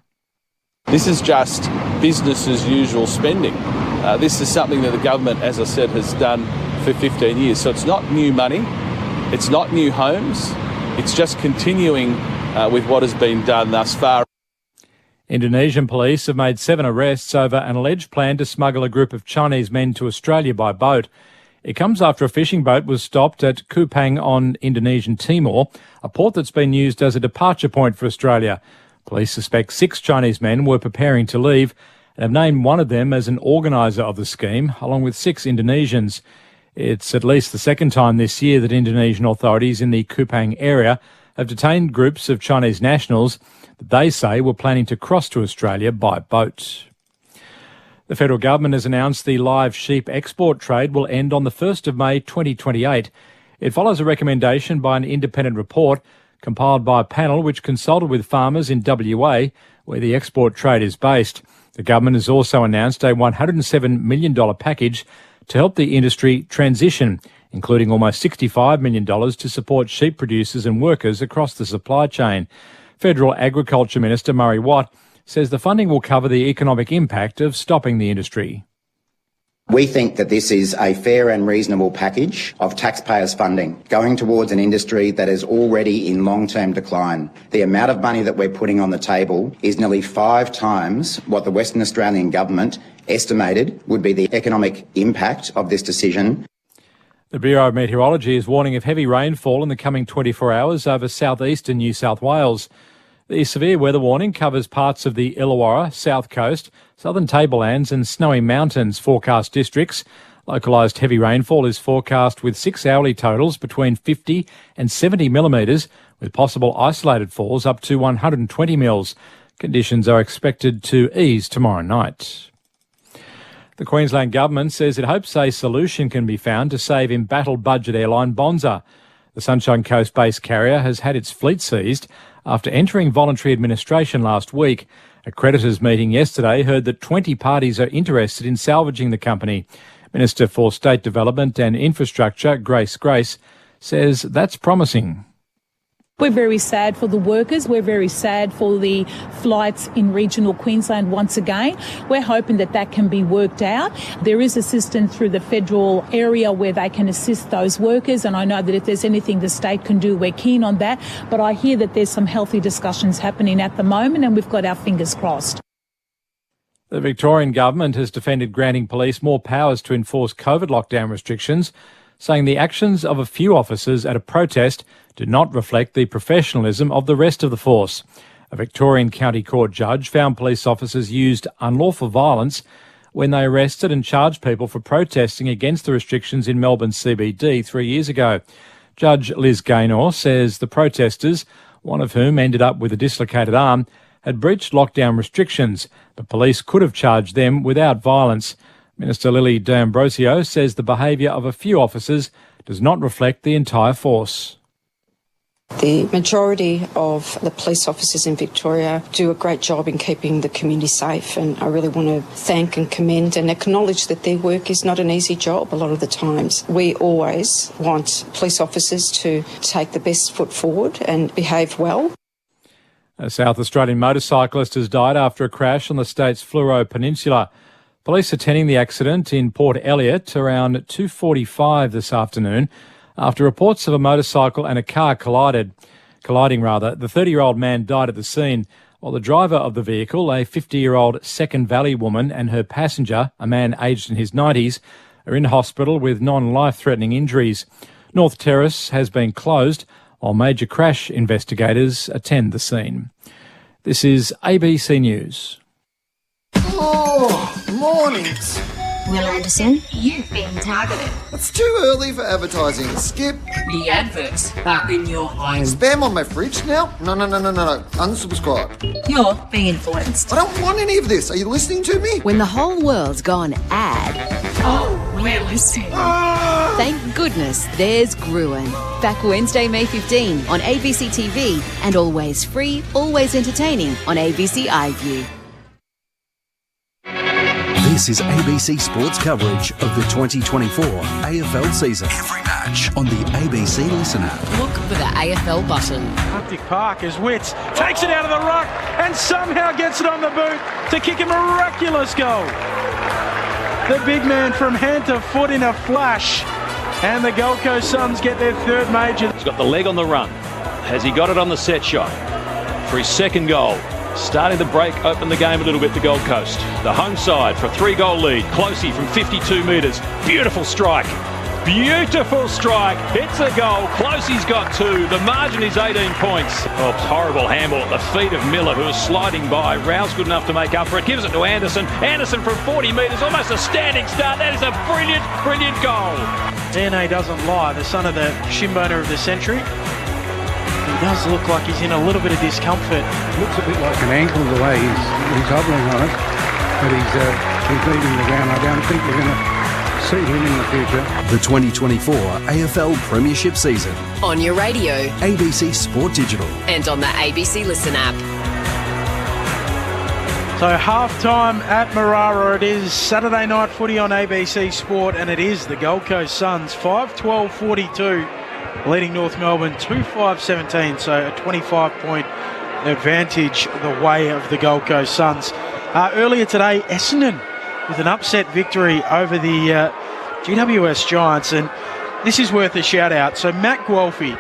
This is just business as usual spending. This is something that the government, as I said, has done for 15 years. So it's not new money, it's not new homes, it's just continuing with what has been done thus far. Indonesian police have made 7 arrests over an alleged plan to smuggle a group of Chinese men to Australia by boat. It comes after a fishing boat was stopped at Kupang on Indonesian Timor, a port that's been used as a departure point for Australia. Police suspect 6 Chinese men were preparing to leave and have named one of them as an organiser of the scheme, along with 6 Indonesians. It's at least the second time this year that Indonesian authorities in the Kupang area have detained groups of Chinese nationals that they say were planning to cross to Australia by boat. The federal government has announced the live sheep export trade will end on the 1st of May 2028. It follows a recommendation by an independent report compiled by a panel which consulted with farmers in WA, where the export trade is based. The government has also announced a $107 million package to help the industry transition, including almost $65 million to support sheep producers and workers across the supply chain. Federal Agriculture Minister Murray Watt says the funding will cover the economic impact of stopping the industry. We think that this is a fair and reasonable package of taxpayers' funding going towards an industry that is already in long-term decline. The amount of money that we're putting on the table is nearly 5 times what the Western Australian government estimated would be the economic impact of this decision. The Bureau of Meteorology is warning of heavy rainfall in the coming 24 hours over southeastern New South Wales. The severe weather warning covers parts of the Illawarra, South Coast, Southern Tablelands and Snowy Mountains forecast districts. Localised heavy rainfall is forecast with 6 hourly totals between 50 and 70 millimetres, with possible isolated falls up to 120 mils. Conditions are expected to ease tomorrow night. The Queensland Government says it hopes a solution can be found to save embattled budget airline Bonza. The Sunshine Coast-based carrier has had its fleet seized after entering voluntary administration last week. A creditors' meeting yesterday heard that 20 parties are interested in salvaging the company. Minister for State Development and Infrastructure, Grace Grace, says that's promising. We're very sad for the workers. We're very sad for the flights in regional Queensland once again. We're hoping that that can be worked out. There is assistance through the federal area where they can assist those workers, and I know that if there's anything the state can do, we're keen on that. But I hear that there's some healthy discussions happening at the moment, and we've got our fingers crossed. The Victorian government has defended granting police more powers to enforce COVID lockdown restrictions, saying the actions of a few officers at a protest do not reflect the professionalism of the rest of the force. A Victorian County Court judge found police officers used unlawful violence when they arrested and charged people for protesting against the restrictions in Melbourne CBD 3 years ago. Judge Liz Gaynor says the protesters, one of whom ended up with a dislocated arm, had breached lockdown restrictions, but police could have charged them without violence. Minister Lily D'Ambrosio says the behaviour of a few officers does not reflect the entire force. The majority of the police officers in Victoria do a great job in keeping the community safe, and I really want to thank and commend and acknowledge that their work is not an easy job a lot of the times. We always want police officers to take the best foot forward and behave well. A South Australian motorcyclist has died after a crash on the state's Fleurieu Peninsula. Police attending the accident in Port Elliot around 2:45 this afternoon after reports of a motorcycle and a car colliding. The 30-year-old man died at the scene, while the driver of the vehicle, a 50-year-old Second Valley woman, and her passenger, a man aged in his 90s, are in hospital with non-life-threatening injuries. North Terrace has been closed while major crash investigators attend the scene. This is ABC News. Oh, mornings. Will Anderson, you've been targeted. It's too early for advertising. Skip. The adverts are in your home. Spam on my fridge now? No. Unsubscribe. You're being influenced. I don't want any of this. Are you listening to me? When the whole world's gone ad. Oh, we're listening. Thank goodness there's Gruen. Back Wednesday, May 15 on ABC TV and always free, always entertaining on ABC iView. This is ABC Sports coverage of the 2024 AFL season. Every match match on the ABC Listen app. Look for the AFL button. Arctic Park as Witts takes it out of the ruck and somehow gets it on the boot to kick a miraculous goal. The big man from hand to foot in a flash. And the Gold Coast Suns get their third major. He's got the leg on the run. Has he got it on the set shot for his second goal? Starting to break open the game a little bit, the Gold Coast. The home side for a 3-goal lead. Closey from 52 metres. Beautiful strike. Beautiful strike. Hits a goal. Closey's got 2. The margin is 18 points. Oh, horrible handball at the feet of Miller, who is sliding by. Rao's good enough to make up for it. Gives it to Anderson. Anderson from 40 metres. Almost a standing start. That is a brilliant, brilliant goal. DNA doesn't lie. The son of the shin boner of the century. He does look like he's in a little bit of discomfort. Looks a bit like an ankle the way he's hobbling on it, but he's leaving the ground. I don't think we're going to see him in the future. The 2024 AFL Premiership season. On your radio. ABC Sport Digital. And on the ABC Listen app. So half-time at Marara. It is Saturday night footy on ABC Sport, and it is the Gold Coast Suns 5-12-42 leading North Melbourne 2-5-17, so a 25-point advantage the way of the Gold Coast Suns. Earlier today, Essendon with an upset victory over the GWS Giants, and this is worth a shout-out. So Matt Guelphy,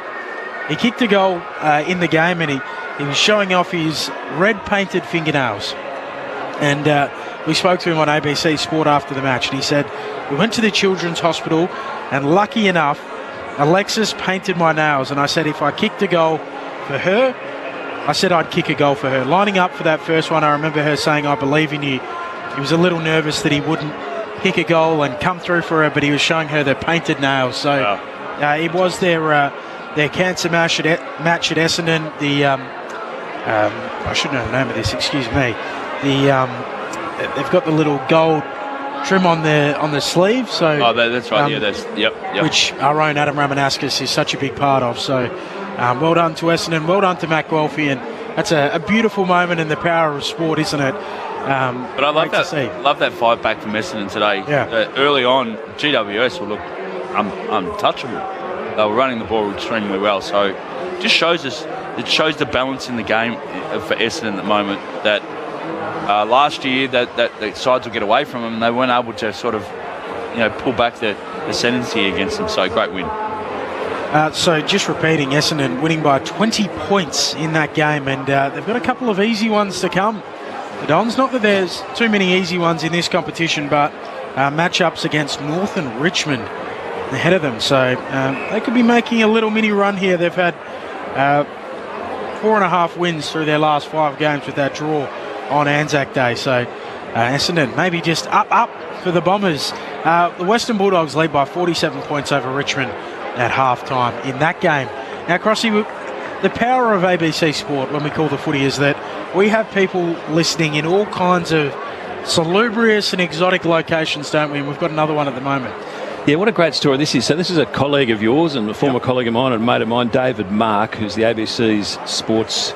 he kicked a goal in the game, and he was showing off his red-painted fingernails. And we spoke to him on ABC Sport after the match, and he said, we went to the Children's Hospital, and lucky enough, Alexis painted my nails. And I said, if I kicked a goal for her, I said I'd kick a goal for her. Lining up for that first one, I remember her saying, I believe in you. He was a little nervous that he wouldn't kick a goal and come through for her, but he was showing her the painted nails. So it was their cancer match at Essendon. The I should know the name of this, excuse me. They've got the little gold trim on the sleeve. So that's right. Yep. Which our own Adam Ramanauskas is such a big part of. So well done to Essendon, well done to Matt Guelphy, and that's a beautiful moment in the power of sport, isn't it? But I love that fight back from Essendon today. Yeah. Early on, GWS will look untouchable. They were running the ball extremely well. So it shows the balance in the game for Essendon at the moment that last year that the sides would get away from them and they weren't able to sort of pull back the ascendancy against them. So great win. So just repeating, Essendon winning by 20 points in that game, and they've got a couple of easy ones to come. The Dons, not that there's too many easy ones in this competition, but matchups against North and Richmond ahead of them. So they could be making a little mini run here. They've had 4.5 wins through their last 5 games with that draw on Anzac Day. So Essendon maybe just up for the Bombers. The Western Bulldogs lead by 47 points over Richmond at half-time in that game. Now, Crossy, the power of ABC Sport when we call the footy is that we have people listening in all kinds of salubrious and exotic locations, don't we? And we've got another one at the moment. Yeah, what a great story this is. So this is a colleague of yours and a former colleague of mine and mate of mine, David Mark, who's the ABC's sports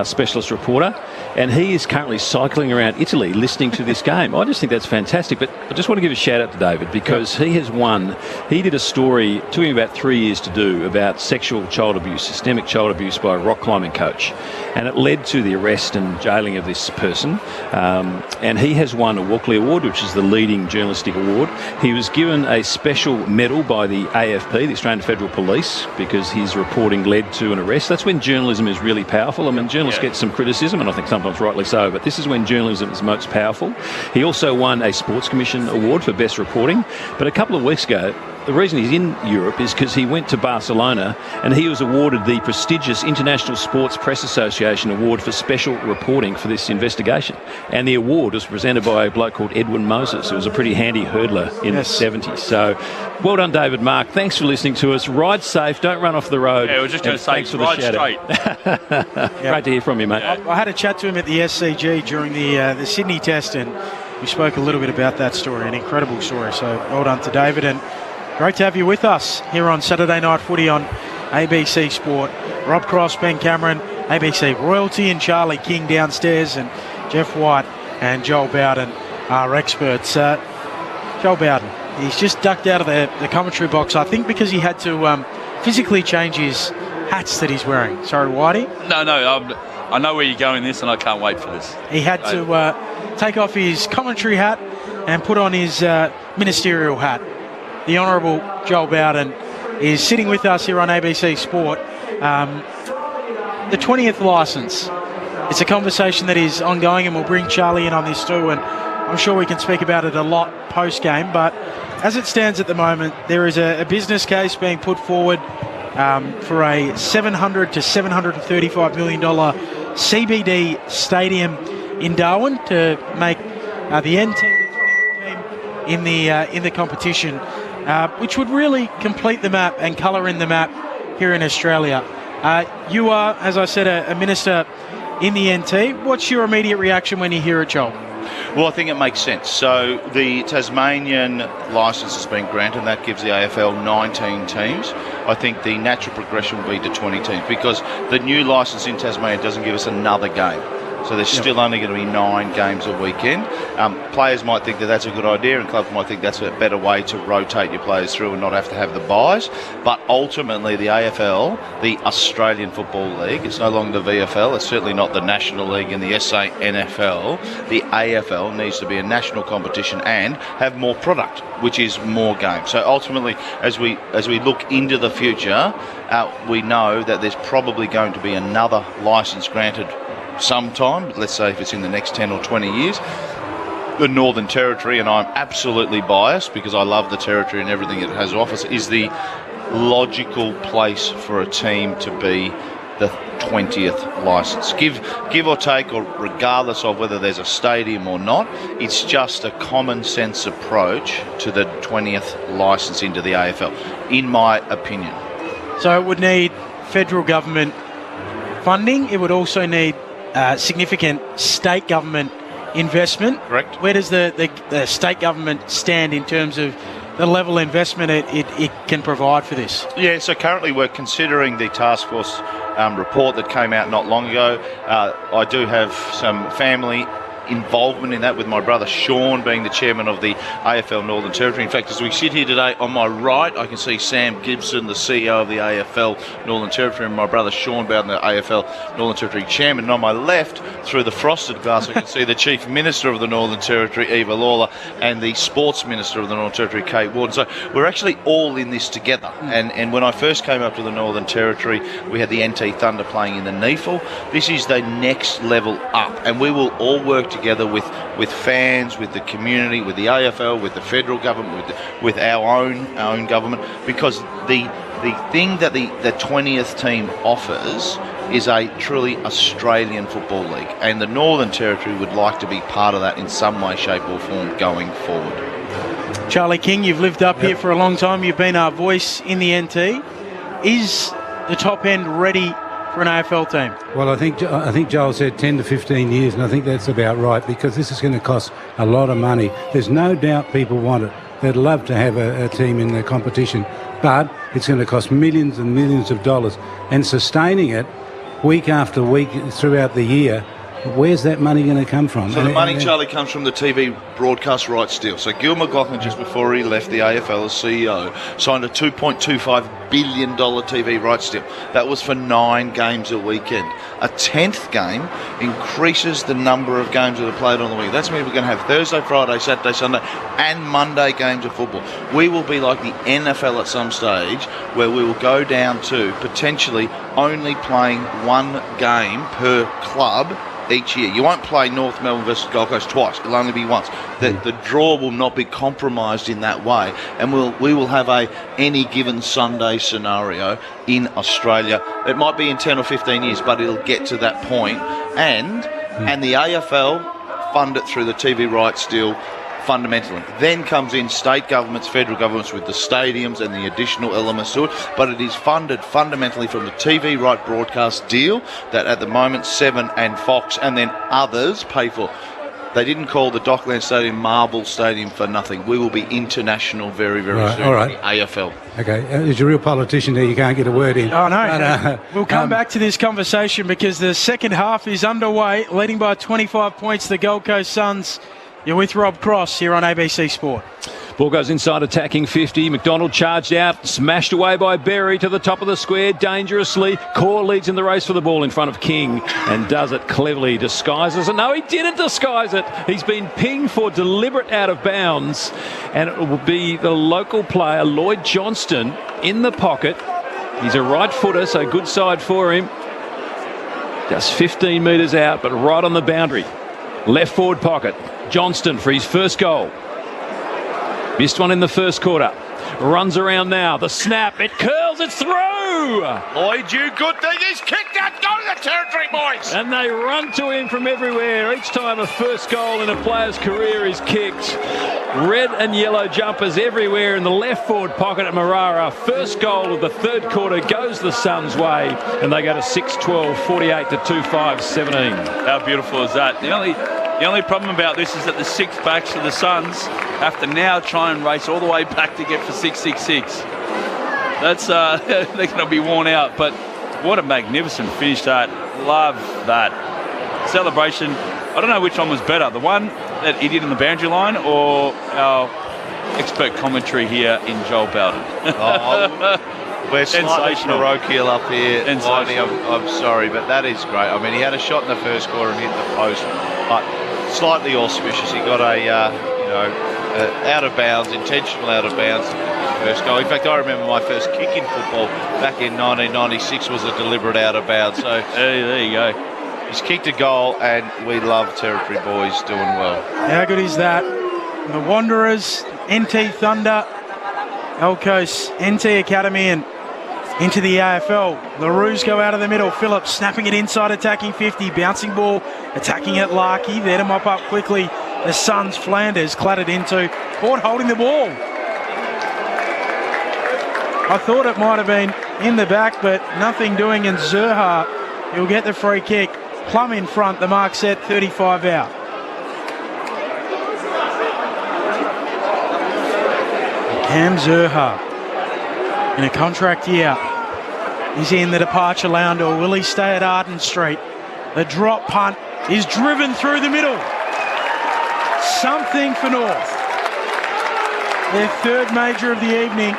specialist reporter. And he is currently cycling around Italy listening to this game. I just think that's fantastic. But I just want to give a shout out to David because he has won. He did a story, it took him about 3 years to do, about sexual child abuse, systemic child abuse by a rock climbing coach. And it led to the arrest and jailing of this person. And he has won a Walkley Award, which is the leading journalistic award. He was given a special medal by the AFP, the Australian Federal Police, because his reporting led to an arrest. That's when journalism is really powerful. I mean, journalists get some criticism, and I think sometimes rightly so, but this is when journalism is most powerful. He also won a Sports Commission award for best reporting, but a couple of weeks ago, the reason he's in Europe is because he went to Barcelona and he was awarded the prestigious International Sports Press Association Award for special reporting for this investigation. And the award was presented by a bloke called Edwin Moses, who was a pretty handy hurdler in the 70s. So, well done, David Mark. Thanks for listening to us. Ride safe. Don't run off the road. Yeah, I was just going to say, ride straight. Great to hear from you, mate. I had a chat to him at the SCG during the Sydney test, and we spoke a little bit about that story, an incredible story. So, well done to David, and great to have you with us here on Saturday Night Footy on ABC Sport. Rob Cross, Ben Cameron, ABC Royalty, and Charlie King downstairs, and Jeff White and Joel Bowden are experts. Joel Bowden, He's just ducked out of the commentary box, I think because he had to physically change his hats that he's wearing. Sorry, Whitey. No, I know where you're going this, and I can't wait for this. He had to take off his commentary hat and put on his ministerial hat. The Honourable Joel Bowden is sitting with us here on ABC Sport. The 20th licence. It's a conversation that is ongoing, and we'll bring Charlie in on this too, and I'm sure we can speak about it a lot post-game, but as it stands at the moment, there is a business case being put forward for a $700 to $735 million CBD stadium in Darwin to make the NT team in the competition, which would really complete the map and colour in the map here in Australia. You are, as I said, a minister in the NT. What's your immediate reaction when you hear it, Joel? Well, I think it makes sense. So the Tasmanian licence has been granted, and that gives the AFL 19 teams. I think the natural progression will be to 20 teams because the new licence in Tasmania doesn't give us another game. So there's still only going to be 9 games a weekend. Players might think that that's a good idea, and clubs might think that's a better way to rotate your players through and not have to have the buys. But ultimately, the AFL, the Australian Football League, it's no longer the VFL. It's certainly not the National League and the SANFL. The AFL needs to be a national competition and have more product, which is more games. So ultimately, as we look into the future, we know that there's probably going to be another licence granted sometime, let's say if it's in the next 10 or 20 years. The Northern Territory, and I'm absolutely biased because I love the Territory and everything it has to offer, is the logical place for a team to be the 20th licence. Give or take, or regardless of whether there's a stadium or not, it's just a common sense approach to the 20th licence into the AFL, in my opinion. So it would need federal government funding. It would also need significant state government investment. Correct. Where does the state government stand in terms of the level of investment it can provide for this? Yeah, so currently we're considering the task force report that came out not long ago. I do have some family involvement in that, with my brother Sean being the chairman of the AFL Northern Territory. In fact, as we sit here today, on my right I can see Sam Gibson, the CEO of the AFL Northern Territory, and my brother Sean Bowden, the AFL Northern Territory chairman. And on my left, through the frosted glass, I can see the Chief Minister of the Northern Territory, Eva Lawler, and the Sports Minister of the Northern Territory, Kate Warden. So we're actually all in this together. And when I first came up to the Northern Territory, we had the NT Thunder playing in the NEFL. This is the next level up, and we will all work together with fans, with the community, with the AFL, with the federal government, with our own government, because the thing that the 20th team offers is a truly Australian football league, and the Northern Territory would like to be part of that in some way, shape or form going forward. Charlie King, you've lived up here for a long time. You've been our voice in the NT. Is the top end ready for an AFL team? Well, I think Joel said 10 to 15 years, and I think that's about right, because this is going to cost a lot of money. There's no doubt people want it. They'd love to have a team in the competition, but it's going to cost millions and millions of dollars. And sustaining it week after week throughout the year, where's that money going to come from? So the money, Charlie, comes from the TV broadcast rights deal. So Gil McLachlan, just before he left the AFL as CEO, signed a $2.25 billion TV rights deal. That was for 9 games a weekend. A 10th game increases the number of games that are played on the week. That's means we're going to have Thursday, Friday, Saturday, Sunday, and Monday games of football. We will be like the NFL at some stage, where we will go down to potentially only playing 1 game per club each year. You won't play North Melbourne versus Gold Coast twice. It'll only be once. The draw will not be compromised in that way, and we will have a any given Sunday scenario in Australia. It might be in 10 or 15 years, but it'll get to that point. And the AFL fund it through the TV rights deal fundamentally. Then comes in state governments, federal governments with the stadiums and the additional elements to it, but it is funded fundamentally from the TV right broadcast deal that at the moment Seven and Fox and then others pay for. They didn't call the Dockland Stadium Marble Stadium for nothing. We will be international very, very soon. All right. In the AFL. Okay, as a real politician there, you can't get a word in. Oh, no. But, we'll come back to this conversation because the second half is underway, leading by 25 points. The Gold Coast Suns You're with Rob Cross here on ABC Sport. Ball goes inside attacking 50. McDonald charged out, smashed away by Berry to the top of the square dangerously. Core leads in the race for the ball in front of King and does it cleverly. Disguises it. No, he didn't disguise it. He's been pinged for deliberate out of bounds, and it will be the local player, Lloyd Johnston, in the pocket. He's a right footer, so good side for him. Just 15 metres out, but right on the boundary. Left forward pocket. Johnston for his first goal. Missed one in the first quarter. Runs around now. The snap. It curls. It's through. Lloyd, you good thing. He's kicked that. Go to the territory, boys. And they run to him from everywhere. Each time a first goal in a player's career is kicked. Red and yellow jumpers everywhere in the left forward pocket at Marara. First goal of the third quarter goes the Suns' way. And they go to 6-12, 48 to 2-5, 17. How beautiful is that? The only problem about this is that the sixth backs of the Suns have to now try and race all the way back to get for 666. That's they're going to be worn out. But what a magnificent finish that! Love that celebration. I don't know which one was better, the one that he did in the boundary line or our expert commentary here in Joel Bowden. We're slightly parochial up here, Liney, I'm sorry, but that is great. I mean, he had a shot in the first quarter and hit the post, but slightly auspicious. He got a, out of bounds, intentional out of bounds first goal. In fact, I remember my first kick in football back in 1996 was a deliberate out of bounds. So there you go. He's kicked a goal, and we love Territory boys doing well. How good is that? The Wanderers, NT Thunder, Gold Coast, NT Academy, and into the AFL. The Roos go out of the middle. Phillips snapping it inside, attacking 50. Bouncing ball, attacking it. Larkey there to mop up quickly. The Suns, Flanders clattered into. Port holding the ball. I thought it might have been in the back, but nothing doing. And Zurha, he'll get the free kick. Plum in front, the mark set, 35 out. Cam Zurha, in a contract year, is in the departure lounge, or will he stay at Arden Street? The drop punt is driven through the middle. Something for North. Their third major of the evening.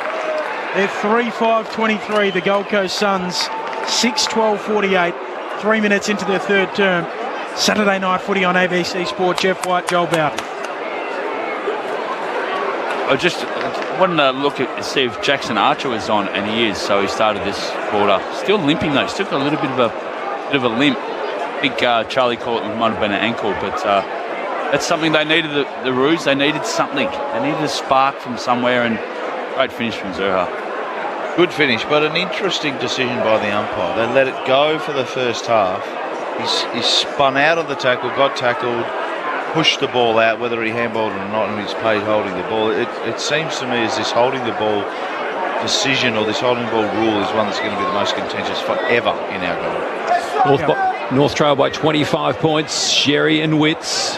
They're 3-5-23, the Gold Coast Suns, 6-12-48. 3 minutes into their third term. Saturday night footy on ABC Sport. Jeff White, Joel Bowden. I just wanted to look at see if Jackson Archer was on, and he is. So he started this quarter. Still limping though. Still got a little bit of a limp. I think Charlie called it might have been an ankle, but that's something they needed. The Roos, they needed something. They needed a spark from somewhere, and great finish from Zurha. Good finish, but an interesting decision by the umpire. They let it go for the first half. He spun out of the tackle, got tackled, pushed the ball out, whether he handballed it or not, and he's paid holding the ball. It seems to me as this holding the ball decision or this holding the ball rule is one that's going to be the most contentious forever in our game. North trail by 25 points. Sherry and Witts.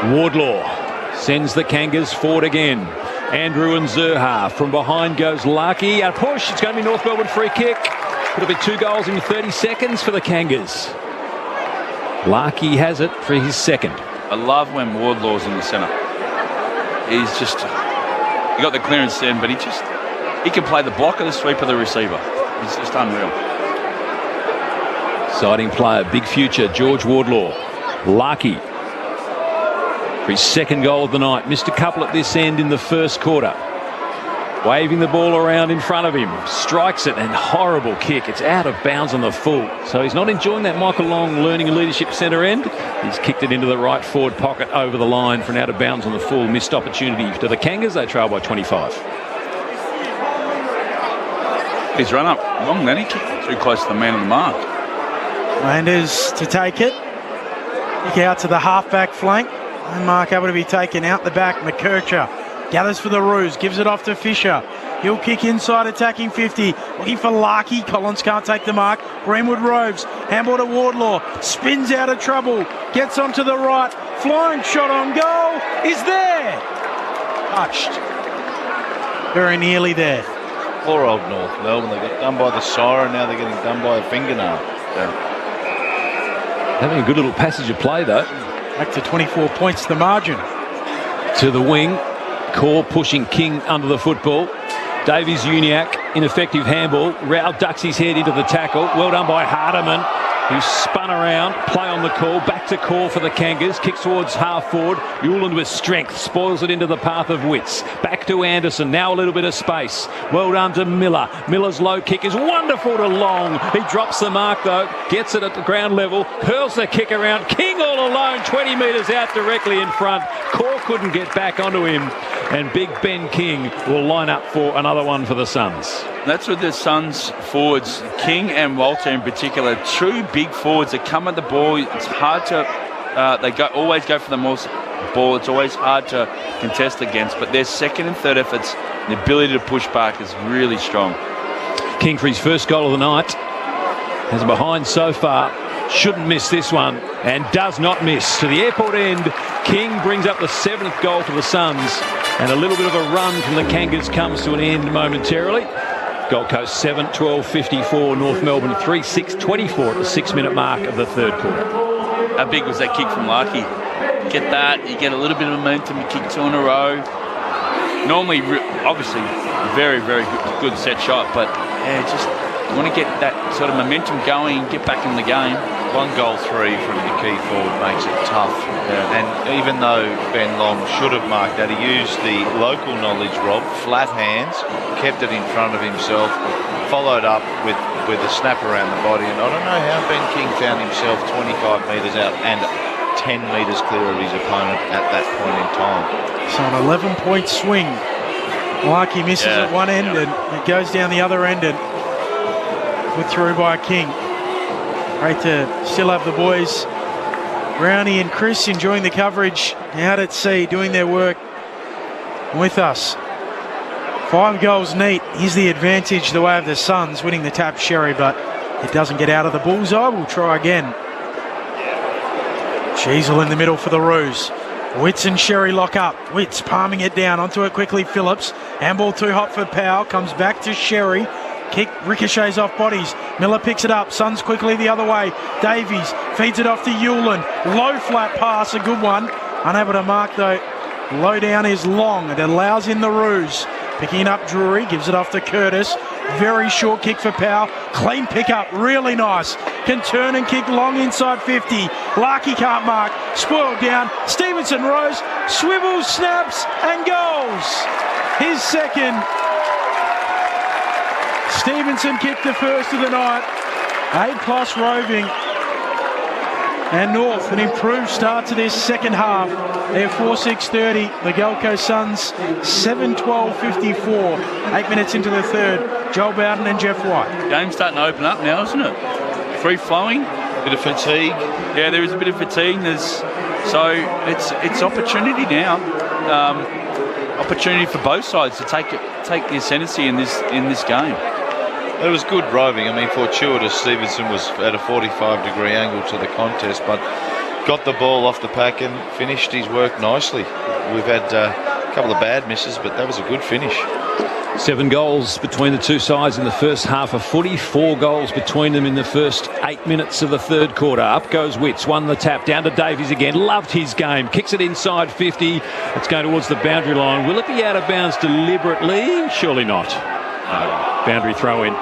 Wardlaw sends the Kangas forward again. Andrew and Zurha. From behind goes Larkey. A push. It's going to be North Melbourne free kick. It'll be 2 goals in 30 seconds for the Kangas. Larkey has it for his second. I love when Wardlaw's in the centre. He's just... He got the clearance then, but he can play the blocker, the sweeper, the receiver. He's just unreal. Exciting player. Big future. George Wardlaw. Larkey. For his second goal of the night. Missed a couple at this end in the first quarter. Waving the ball around in front of him. Strikes it, and horrible kick. It's out of bounds on the full. So he's not enjoying that Michael Long Learning and Leadership Centre end. He's kicked it into the right forward pocket over the line for an out of bounds on the full. Missed opportunity to the Kangas. They trail by 25. He's run up long then. He kicked too close to the man on the mark. Landers to take it. Kick out to the half-back flank. And mark able to be taken out the back. McKercher gathers for the Roos, gives it off to Fisher. He'll kick inside, attacking 50. Looking for Larkey. Collins can't take the mark. Greenwood Roves. Handball to Wardlaw. Spins out of trouble. Gets onto the right. Flying shot on goal. Is there. Touched. Very nearly there. Poor old North Melbourne. They got done by the siren. Now they're getting done by a fingernail. Having a good little passage of play, though. Back to 24 points, the margin. to the wing. Core pushing King under the football. Davies Uniacke, ineffective handball. Rao ducks his head into the tackle. Well done by Hardiman, who spun around. Play on the call. Back to Core for the Kangas. Kicks towards half forward. Uland with strength. Spoils it into the path of Witts. Back to Anderson. Now a little bit of space. Well done to Miller. Miller's low kick is wonderful to Long. He drops the mark though. Gets it at the ground level. Hurls the kick around. King all alone. 20 metres out directly in front. Core couldn't get back onto him. And Big Ben King will line up for another one for the Suns. That's with the Suns forwards, King and Walter in particular, two big forwards that come at the ball. It's hard to, always go for the most ball. It's always hard to contest against, but their second and third efforts, the ability to push back is really strong. King for his first goal of the night. Has a behind so far. Shouldn't miss this one and does not miss. To the airport end, King brings up the 7th goal for the Suns, and a little bit of a run from the Kangas comes to an end momentarily. Gold Coast 7, 12.54, North Melbourne 3-6-24 at the 6-minute mark of the third quarter. How big was that kick from Larky? Get that, you get a little bit of momentum, you kick 2 in a row. Normally, obviously, very, very good set shot, but yeah, just you want to get that sort of momentum going and get back in the game. 1 goal 3 from the key forward makes it tough. Yeah. And even though Ben Long should have marked that, he used the local knowledge, Rob, flat hands, kept it in front of himself, followed up with a snap around the body. And I don't know how Ben King found himself 25 metres out and 10 metres clear of his opponent at that point in time. So an 11-point swing. Like he misses at one end and it goes down the other end and put through by King. Great to still have the boys, Brownie and Chris, enjoying the coverage out at sea, doing their work with us. 5 goals neat. Here's the advantage the way of the Suns, winning the tap, Sherry, but it doesn't get out of the bullseye. We'll try again. Cheezel in the middle for the Roos. Witts and Sherry lock up. Witts palming it down onto it quickly. Phillips. Handball too hot for Powell. Comes back to Sherry. Kick ricochets off bodies. Miller picks it up. Suns quickly the other way. Davies feeds it off to Uland. Low flat pass, a good one. Unable to mark though. Low down is Long. It allows in the Roos. Picking up Drury. Gives it off to Curtis. Very short kick for Powell. Clean pick up. Really nice. Can turn and kick long inside 50. Larky can't mark. Spoiled down. Stevenson rose. Swivels, snaps and goals. His second. Stevenson kicked the first of the night. A+ roving. And North, an improved start to this second half. They're 4-6-30. The Gold Coast Suns 7-12-54. 8 minutes into the third. Joel Bowden and Jeff White. Game's starting to open up now, isn't it? Free flowing. Bit of fatigue. Yeah, there is a bit of fatigue. So it's opportunity now. Opportunity for both sides to take the ascendancy in this game. It was good roving. I mean, fortuitous. Stevenson was at a 45-degree angle to the contest, but got the ball off the pack and finished his work nicely. We've had a couple of bad misses, but that was a good finish. 7 goals between the two sides in the first half of footy. 4 goals between them in the first 8 minutes of the third quarter. Up goes Witts, won the tap, down to Davies again. Loved his game, kicks it inside 50. It's going towards the boundary line. Will it be out of bounds deliberately? Surely not. Boundary throw in.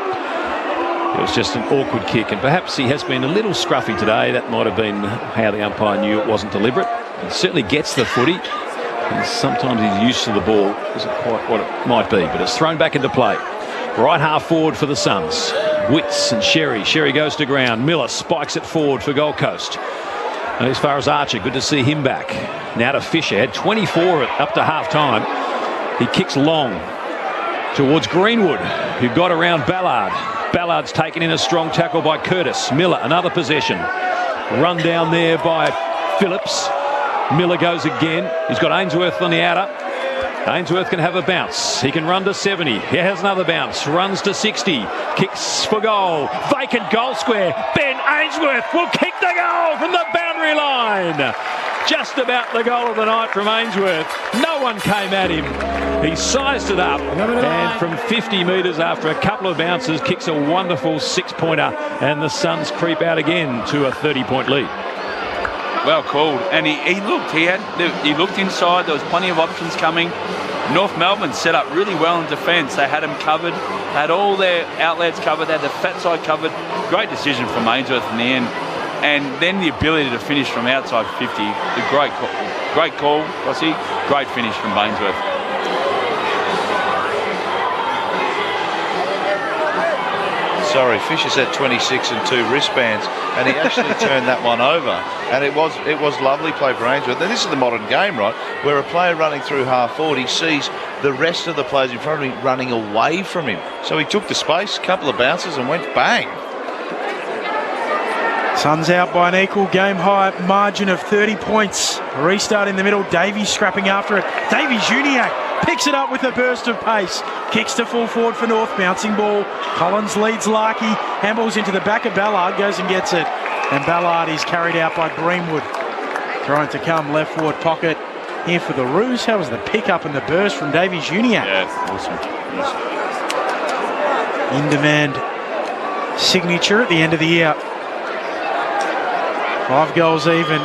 It was just an awkward kick, and perhaps he has been a little scruffy today. That might have been how the umpire knew it wasn't deliberate. He certainly gets the footy, and sometimes his use of the ball isn't quite what it might be, but it's thrown back into play. Right half forward for the Suns. Witts and Sherry. Sherry goes to ground. Miller spikes it forward for Gold Coast. And as far as Archer, good to see him back. Now to Fisher. Had 24 up to half time. He kicks long towards Greenwood, who got around Ballard. Ballard's taken in a strong tackle by Curtis. Miller, another possession. Run down there by Phillips. Miller goes again. He's got Ainsworth on the outer. Ainsworth can have a bounce. He can run to 70. He has another bounce. Runs to 60. Kicks for goal. Vacant goal square. Ben Ainsworth will kick the goal from the boundary line. Just about the goal of the night from Ainsworth. No one came at him. He sized it up, and from 50 metres after a couple of bounces, kicks a wonderful 6-pointer, and the Suns creep out again to a 30-point lead. Well called. And he looked inside. There was plenty of options coming. North Melbourne set up really well in defence. They had him covered. They had all their outlets covered. They had the fat side covered. Great decision from Ainsworth in the end. And then the ability to finish from outside 50. The great call, Rossi. Great finish from Ainsworth. Sorry, Fisher's at 26 and 2 wristbands, and he actually turned that one over. And it was lovely play for Ainsworth. Now, this is the modern game, right, where a player running through half forward, he sees the rest of the players in front of him running away from him. So he took the space, a couple of bounces, and went bang. Suns out by an equal game high margin of 30 points. A restart in the middle. Davies scrapping after it. Davies Juniak picks it up with a burst of pace. Kicks to full forward for North. Bouncing ball. Collins leads Larkey. Handballs into the back of Ballard. Goes and gets it. And Ballard is carried out by Greenwood. Trying to come left forward pocket here for the Roos. How was the pick up and the burst from Davies Juniak? Yeah, awesome. In-demand signature at the end of the year. 5 goals even.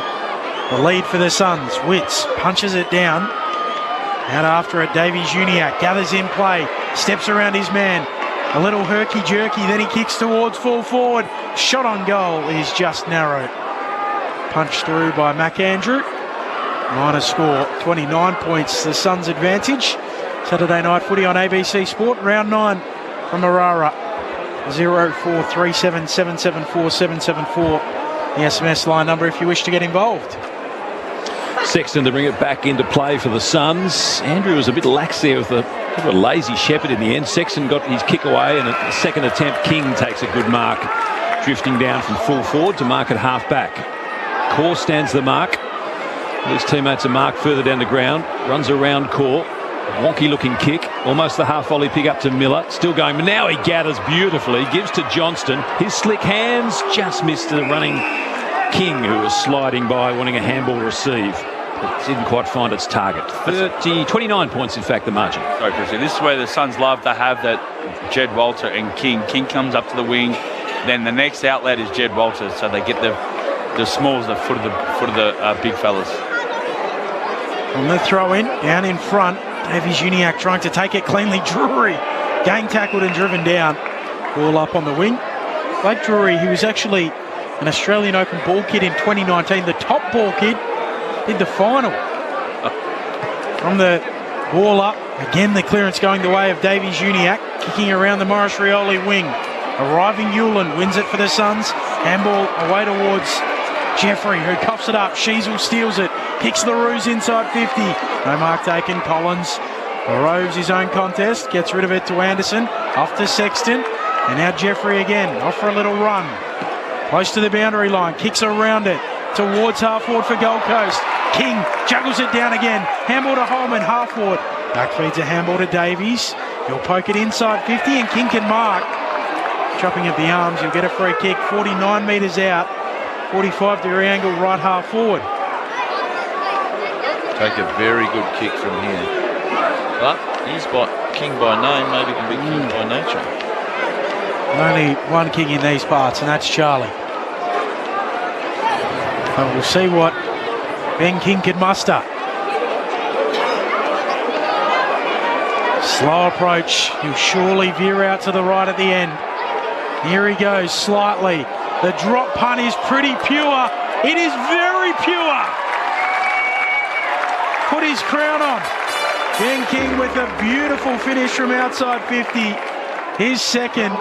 The lead for the Suns. Witts punches it down. Out after it, Davies Juniak gathers in play. Steps around his man. A little herky-jerky, then he kicks towards full forward. Shot on goal is just narrow. Punched through by McAndrew. Minor score, 29 points, the Suns' advantage. Saturday night footy on ABC Sport, round 9 from Marara. 0437774774. The SMS line number if you wish to get involved. Sexton to bring it back into play for the Suns. Andrew was a bit lax there with a lazy shepherd in the end. Sexton got his kick away, and a second attempt, King takes a good mark, drifting down from full forward to mark at half back. Core stands the mark. His teammates are marked further down the ground. Runs around Core. Wonky looking kick. Almost the half volley pick up to Miller. Still going, but now he gathers beautifully. Gives to Johnston. His slick hands just missed the running King, who was sliding by wanting a handball receive. But didn't quite find its target. 29 points, in fact, the margin. Sorry, Chrissy. This is where the Suns love to have that Jed Walter and King. King comes up to the wing. Then the next outlet is Jed Walter, so they get the smalls, the foot of the big fellas. On the throw in, down in front, Davies Juniak trying to take it cleanly. Drury gang tackled and driven down. Ball up on the wing. Blake Drury, he was actually an Australian Open ball kid in 2019, the top ball kid, did the final. From the ball up, again the clearance going the way of Davies Juniak, kicking around the Morris Rioli wing. Arriving Hewlin wins it for the Suns. Handball away towards Jeffrey, who cuffs it up. Sheasel steals it, kicks the Roos inside 50. No mark taken. Collins roves his own contest, gets rid of it to Anderson, off to Sexton, and now Jeffrey again, off for a little run. Close to the boundary line, kicks around it, towards half forward for Gold Coast. King juggles it down again. Handball to Holman, half forward. Back feeds a handball to Davies. He'll poke it inside 50 and King can mark. Chopping at the arms, he'll get a free kick, 49 metres out. 45-degree angle right half forward. Take a very good kick from here. But he's got King by name, maybe can be King by nature. Only one king in these parts, and that's Charlie. But we'll see what Ben King can muster. Slow approach. He'll surely veer out to the right at the end. Here he goes, slightly. The drop punt is pretty pure. It is very pure. Put his crown on. Ben King with a beautiful finish from outside 50. His second.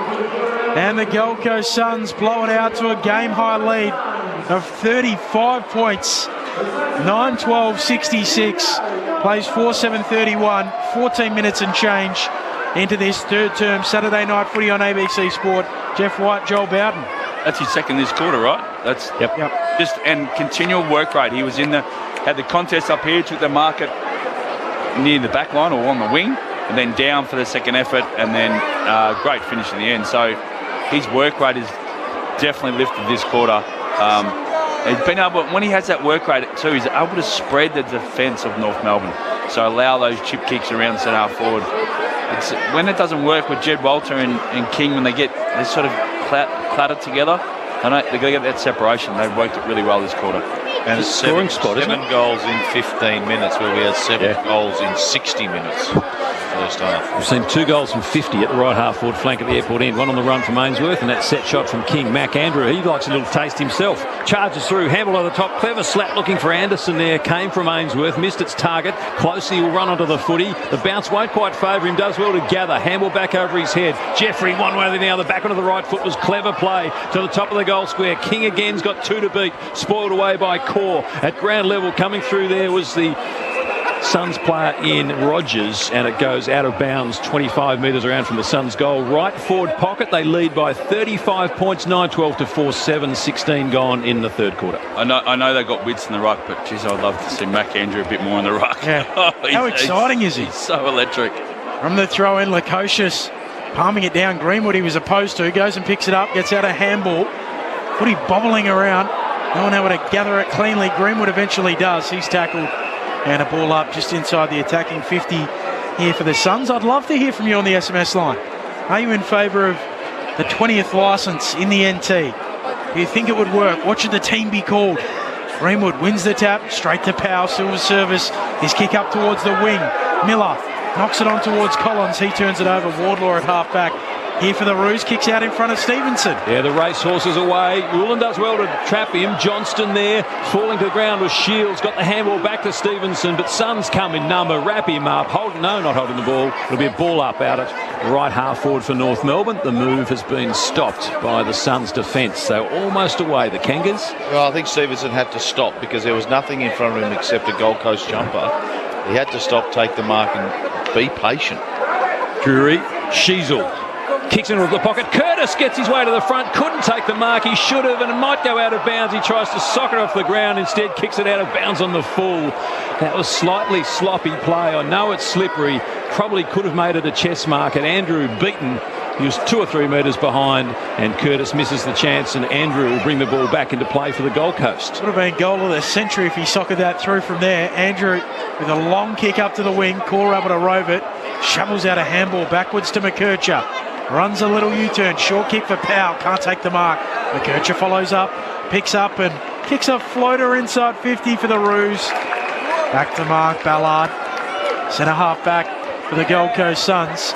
And the Gold Coast Suns blow it out to a game-high lead of 35 points. 9-12-66. Plays 4-7-31. 14 minutes and change into this third term Saturday night footy on ABC Sport. Jeff White, Joel Bowden. That's his second this quarter, right? That's yep. Just and continual work rate. He was had the contest up here, took the market near the back line or on the wing, and then down for the second effort, and then great finish in the end. So his work rate is definitely lifted this quarter. He's been able, when he has that work rate too, he's able to spread the defence of North Melbourne. So allow those chip kicks around centre half forward. It's, when it doesn't work with Jed Walter and King, when they're sort of clattered together, I know they've got to get that separation. They've worked it really well this quarter. And it's scoring spot, isn't it? 7 goals in 15 minutes, where we had 7 goals in 60 minutes. First half. We've seen 2 goals from 50 at the right half forward flank at the airport end. One on the run from Ainsworth, and that set shot from King. Mac Andrew, he likes a little taste himself. Charges through, handball over the top. Clever slap looking for Anderson there. Came from Ainsworth, missed its target. Closely will run onto the footy. The bounce won't quite favour him. Does well to gather. Handball back over his head. Jeffrey one way or the other. Back onto the right foot was clever play to the top of the goal square. King again's got 2 to beat. Spoiled away by Core. At ground level, coming through there was the Suns player in Rogers, and it goes out of bounds 25 metres around from the Suns goal. Right forward pocket, they lead by 35 points, 9-12 to 4-7, 16 gone in the third quarter. I know they got Witts in the ruck, but geez, I'd love to see Mac Andrew a bit more in the ruck. Yeah. How exciting is he? He's so electric. From the throw in, Lukosius palming it down. Greenwood, he was opposed to, goes and picks it up, gets out a handball. Footy bobbling around. No one able to gather it cleanly. Greenwood eventually does. He's tackled. And a ball up just inside the attacking 50 here for the Suns. I'd love to hear from you on the SMS line. Are you in favour of the 20th licence in the NT? Do you think it would work? What should the team be called? Greenwood wins the tap, straight to Powell, Silver's service. His kick up towards the wing. Miller knocks it on towards Collins. He turns it over. Wardlaw at half-back. Here for the Roos, kicks out in front of Stevenson. Yeah, the racehorse is away. Ulan does well to trap him. Johnston there, falling to the ground with Shields. Got the handball back to Stevenson, but Suns come in number, wrap him up. Not holding the ball. It'll be a ball up out at right half forward for North Melbourne. The move has been stopped by the Suns' defence. They're almost away, the Kangas. Well, I think Stevenson had to stop because there was nothing in front of him except a Gold Coast jumper. He had to stop, take the mark and be patient. Drury, Sheasel. Kicks into the pocket. Curtis gets his way to the front. Couldn't take the mark. He should have, and it might go out of bounds. He tries to sock it off the ground. Instead, kicks it out of bounds on the full. That was slightly sloppy play. I know it's slippery. Probably could have made it a chest mark. And Andrew beaten. He was 2 or 3 metres behind, and Curtis misses the chance, and Andrew will bring the ball back into play for the Gold Coast. Would have been goal of the century if he socketed that through from there. Andrew with a long kick up to the wing. Core able to rove it. Shovels out a handball backwards to McKercher. Runs a little U-turn, short kick for Powell, can't take the mark. McKercher follows up, picks up and kicks a floater inside 50 for the Roos. Back to Mark Ballard, centre half back for the Gold Coast Suns.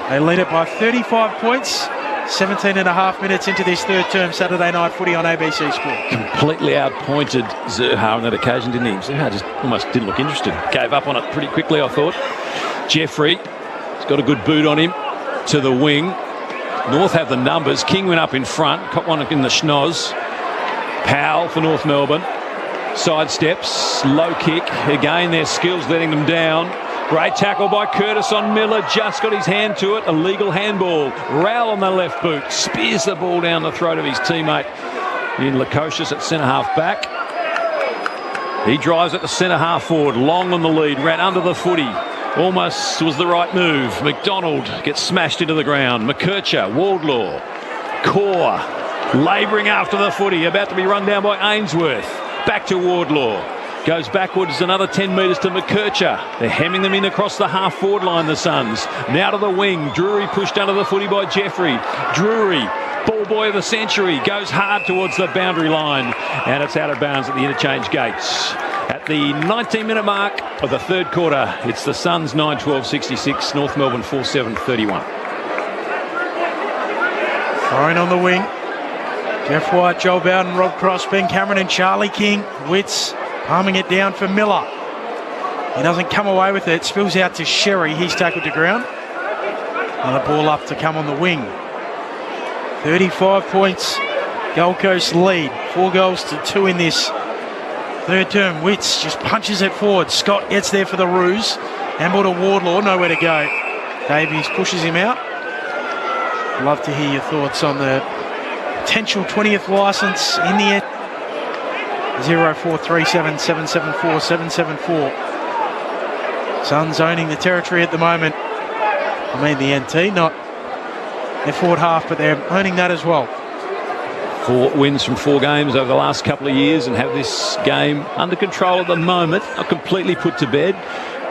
They lead it by 35 points, 17 and a half minutes into this third term Saturday night footy on ABC Sport. Completely outpointed Zerha on that occasion, didn't he? Zerha just almost didn't look interested. Gave up on it pretty quickly, I thought. Jeffrey has got a good boot on him. To the wing. North have the numbers. King went up in front. Caught one in the schnoz. Powell for North Melbourne. Sidesteps. Low kick. Again, their skills letting them down. Great tackle by Curtis on Miller. Just got his hand to it. Illegal handball. Rowell on the left boot. Spears the ball down the throat of his teammate in Lukosius at centre half back. He drives at the centre half forward. Long on the lead. Ran under the footy. Almost was the right move. McDonald gets smashed into the ground. McKercher, Wardlaw, Core, labouring after the footy, about to be run down by Ainsworth. Back to Wardlaw. Goes backwards another 10 metres to McKercher. They're hemming them in across the half-forward line, the Suns. Now to the wing. Drury pushed under the footy by Jeffrey. Drury, ball boy of the century, goes hard towards the boundary line. And it's out of bounds at the interchange gates. At the 19-minute mark of the third quarter, it's the Suns 9-12-66, North Melbourne 4-7-31. Thrown on the wing. Jeff White, Joel Bowden, Rob Cross, Ben Cameron and Charlie King. Witts palming it down for Miller. He doesn't come away with it. Spills out to Sherry. He's tackled to ground. Another ball up to come on the wing. 35 points. Gold Coast lead. 4 goals to 2 in this third term. Witts just punches it forward. Scott gets there for the Roos. Handball to Wardlaw, nowhere to go. Davies pushes him out. Love to hear your thoughts on the potential 20th licence in the end. 0437 774 774. Suns owning the territory at the moment. I mean the NT, not their forward half, but they're owning that as well. 4 wins from 4 games over the last couple of years and have this game under control at the moment. Not completely put to bed.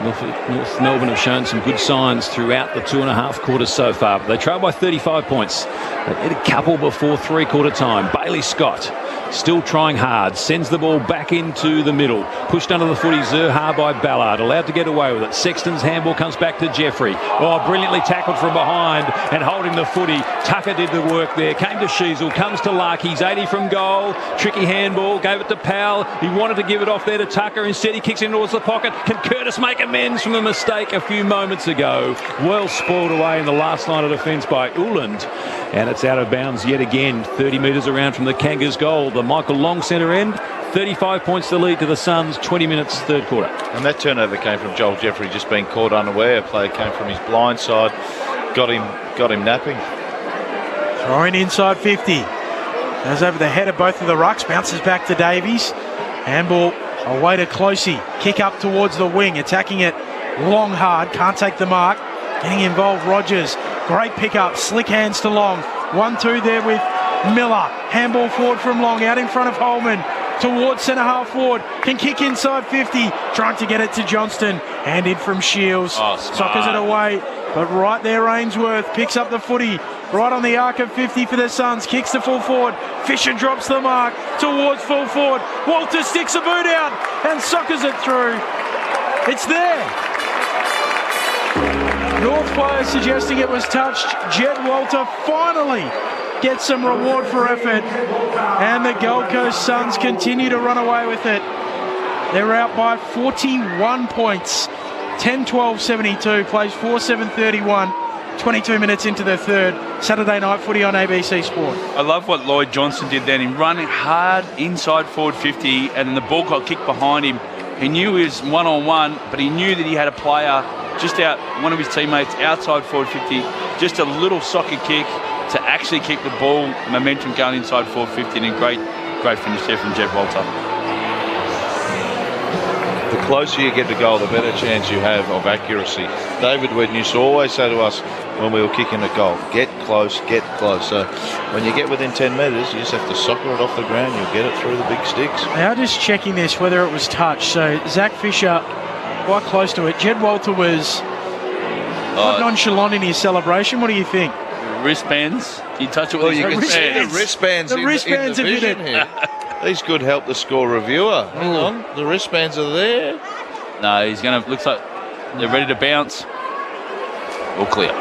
North Melbourne have shown some good signs throughout the 2.5 quarters so far. But they trail by 35 points. They hit a couple before three-quarter time. Bailey Scott still trying hard. Sends the ball back into the middle. Pushed under the footy, Zerha by Ballard. Allowed to get away with it. Sexton's handball comes back to Jeffrey. Oh, brilliantly tackled from behind and holding the footy. Tucker did the work there. Came to Sheasel. Comes to Lark. He's 80 from goal. Tricky handball. Gave it to Powell. He wanted to give it off there to Tucker. Instead, he kicks it towards the pocket. Can Curtis make amends from a mistake a few moments ago? Well spoiled away in the last line of defence by Uland. And it's out of bounds yet again. 30 metres around from the Kangas goal. The Michael Long centre end. 35 points to lead to the Suns. 20 minutes, third quarter. And that turnover came from Joel Jeffrey just being caught unaware. A player came from his blind side. Got him napping. Throwing inside 50. Goes over the head of both of the rucks. Bounces back to Davies. Handball away to Closey. Kick up towards the wing. Attacking it long hard. Can't take the mark. Getting involved Rogers. Great pick-up. Slick hands to Long. 1-2 there with Miller. Handball forward from Long. Out in front of Holman. Towards centre-half forward. Can kick inside 50. Trying to get it to Johnston. Hand in from Shields. Sockers it away. But right there, Ainsworth picks up the footy. Right on the arc of 50 for the Suns. Kicks to full forward. Fisher drops the mark towards full forward. Walter sticks a boot out and sockers it through. It's there. North player suggesting it was touched. Jed Walter finally gets some reward for effort. And the Gold Coast Suns continue to run away with it. They're out by 41 points. 10-12-72. Plays 4-7-31. 22 minutes into the third. Saturday night footy on ABC Sport. I love what Lloyd Johnson did then. He running hard inside forward 50 and then the ball got kicked behind him. He knew he was one-on-one, but he knew that he had a player just out, one of his teammates outside forward 50. Just a little soccer kick to actually keep the ball momentum going inside forward 50. And a great finish there from Jed Walter. The closer you get to goal, the better chance you have of accuracy. David Webb used to always say to us when we were kicking a goal, get close, get close. So when you get within 10 metres, you just have to soccer it off the ground. You'll get it through the big sticks. They are just checking this, whether it was touched. So Zach Fisher quite close to it. Jed Walter was quite nonchalant in his celebration. What do you think? Wristbands. You touch it with his wristbands. The wristbands in the vision here. These could help the score reviewer. Hang on, the wristbands are there. No, he's going to, looks like they're ready to bounce. All clear.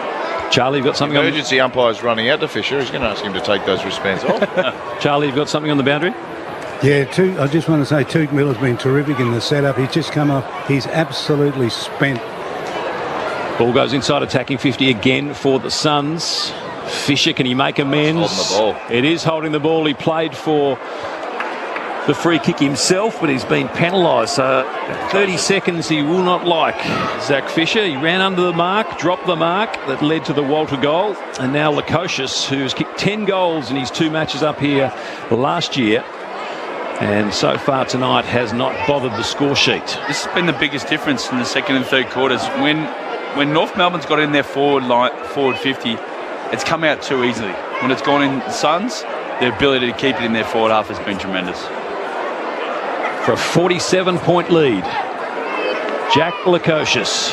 Charlie, you've got something on... Emergency umpire's running out to Fisher. He's going to ask him to take those wristbands off. Charlie, you've got something on the boundary? Yeah, I just want to say Took Miller's been terrific in the setup. He's just come off. He's absolutely spent. Ball goes inside attacking 50 again for the Suns. Fisher, can he make amends? Holding the ball. It is holding the ball. He played for the free kick himself, but he's been penalised. So 30 seconds he will not like. Zach Fisher, he ran under the mark, dropped the mark that led to the Walter goal. And now Lukosius, who's kicked 10 goals in his 2 matches up here last year, and so far tonight has not bothered the score sheet. This has been the biggest difference in the second and third quarters. When North Melbourne's got in their forward 50, it's come out too easily. When it's gone in the Suns, their ability to keep it in their forward half has been tremendous. For a 47-point lead, Jack Lukosius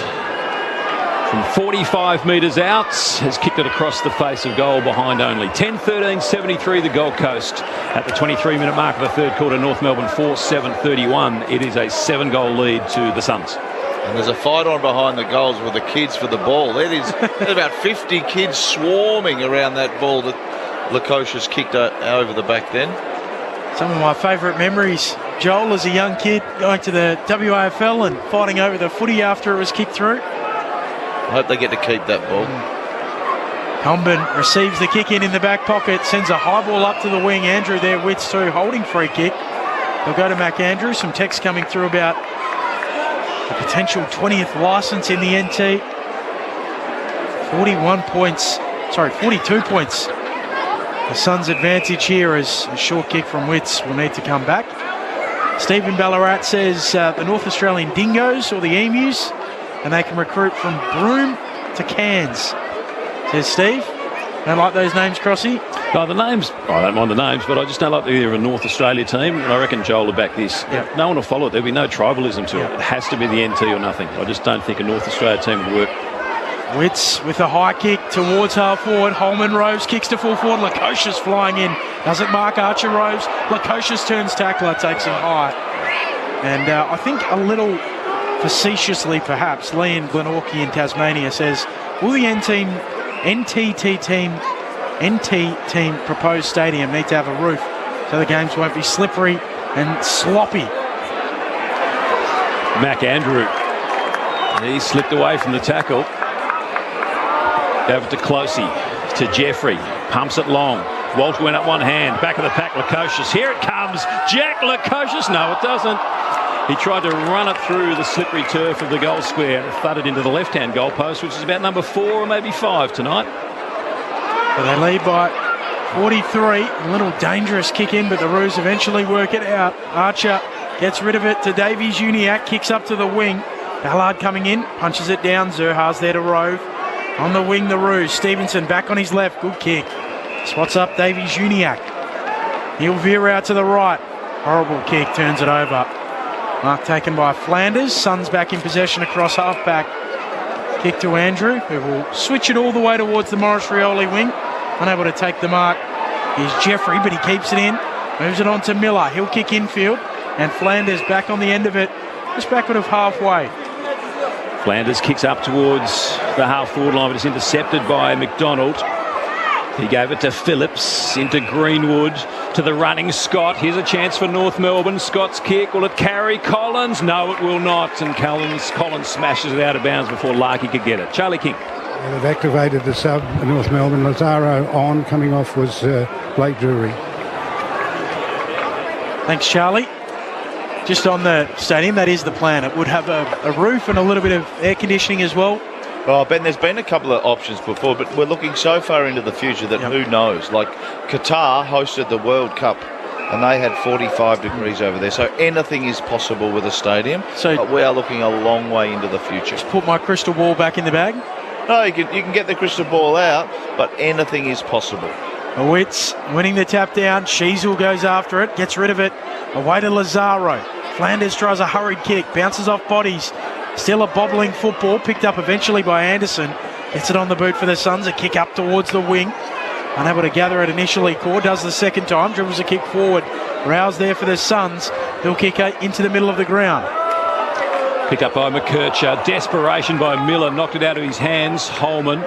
from 45 metres out has kicked it across the face of goal behind only. 10-13-73 the Gold Coast at the 23-minute mark of the third quarter. North Melbourne 4-7-31. It is a 7-goal lead to the Suns. And there's a fight on behind the goals with the kids for the ball. There's about 50 kids swarming around that ball that Lukosius kicked over the back then. Some of my favourite memories, Joel, as a young kid going to the WAFL and fighting over the footy after it was kicked through. I hope they get to keep that ball. Comben receives the kick in the back pocket, sends a high ball up to the wing. Andrew there, Wits too, holding free kick. They'll go to Mac Andrews. Some text coming through about the potential 20th licence in the NT. 42 points. The Suns' advantage here as a short kick from Wits will need to come back. Stephen Ballarat says the North Australian Dingoes or the Emus, and they can recruit from Broome to Cairns, says Steve. Don't like those names, Crossy? No, the names, I don't mind the names, but I just don't like the idea of a North Australia team, and I reckon Joel will back this. Yep. No one will follow it. There'll be no tribalism to it. It has to be the NT or nothing. I just don't think a North Australia team would work. Witts with a high kick towards half forward. Holman Roves kicks to full forward. Lukosius flying in. Doesn't mark Archer Roves. Lukosius turns tackler, takes him high. And I think a little facetiously perhaps, Lee in Glenorchy in Tasmania says, will the NT team proposed stadium need to have a roof so the games won't be slippery and sloppy? Mac Andrew. He slipped away from the tackle. Over to Closey, to Jeffrey, pumps it long. Walter went up one hand, back of the pack, Lukosius. Here it comes, Jack Lukosius. No, it doesn't. He tried to run it through the slippery turf of the goal square and thudded into the left-hand goal post, which is about number 4 or maybe 5 tonight. But they lead by 43. A little dangerous kick in, but the Roos eventually work it out. Archer gets rid of it to Davies Uniacke, kicks up to the wing. Ballard coming in, punches it down. Zerha's there to Rove. On the wing, the Roos. Stevenson back on his left. Good kick. Spots up Davies Uniacke. He'll veer out to the right. Horrible kick. Turns it over. Mark taken by Flanders. Suns back in possession across half-back. Kick to Andrew, who will switch it all the way towards the Morris Rioli wing. Unable to take the mark is Jeffrey, but he keeps it in. Moves it on to Miller. He'll kick infield. And Flanders back on the end of it. Just backward of halfway. Flanders kicks up towards the half-forward line, but it's intercepted by McDonald. He gave it to Phillips, into Greenwood, to the running Scott. Here's a chance for North Melbourne. Scott's kick, will it carry Collins? No, it will not. And Collins smashes it out of bounds before Larkey could get it. Charlie King. They've activated the sub, North Melbourne. Lazaro on, coming off was Blake Drury. Thanks, Charlie. Just on the stadium, that is the plan. It would have a roof and a little bit of air conditioning as well. Oh, Ben, there's been a couple of options before, but we're looking so far into the future that who knows? Like Qatar hosted the World Cup and they had 45 degrees over there. So anything is possible with a stadium. But we are looking a long way into the future. Just put my crystal ball back in the bag. No, you can get the crystal ball out, but anything is possible. Witts winning the tap down. Sheasel goes after it, gets rid of it. Away to Lazaro. Flanders tries a hurried kick, bounces off bodies. Still a bobbling football, picked up eventually by Anderson. Gets it on the boot for the Suns, a kick up towards the wing. Unable to gather it initially. Core does the second time, dribbles a kick forward. Rouse there for the Suns. He'll kick into the middle of the ground. Pick up by McKercher. Desperation by Miller, knocked it out of his hands. Holman.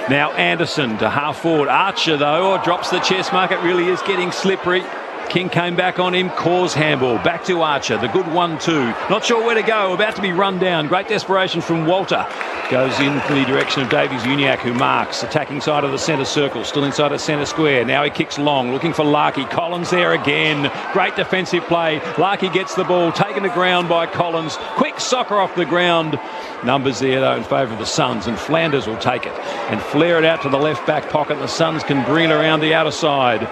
Now Anderson to half forward. Archer though, drops the chest mark. It really is getting slippery. King came back on him, Cause handball, back to Archer, the good 1-2. Not sure where to go, about to be run down. Great desperation from Walter. Goes in the direction of Davies Uniacke, who marks, attacking side of the centre circle, still inside the centre square. Now he kicks long, looking for Larkey. Collins there again. Great defensive play. Larkey gets the ball, taken to ground by Collins. Quick soccer off the ground. Numbers there, though, in favour of the Suns, and Flanders will take it and flare it out to the left back pocket. The Suns can bring it around the outer side,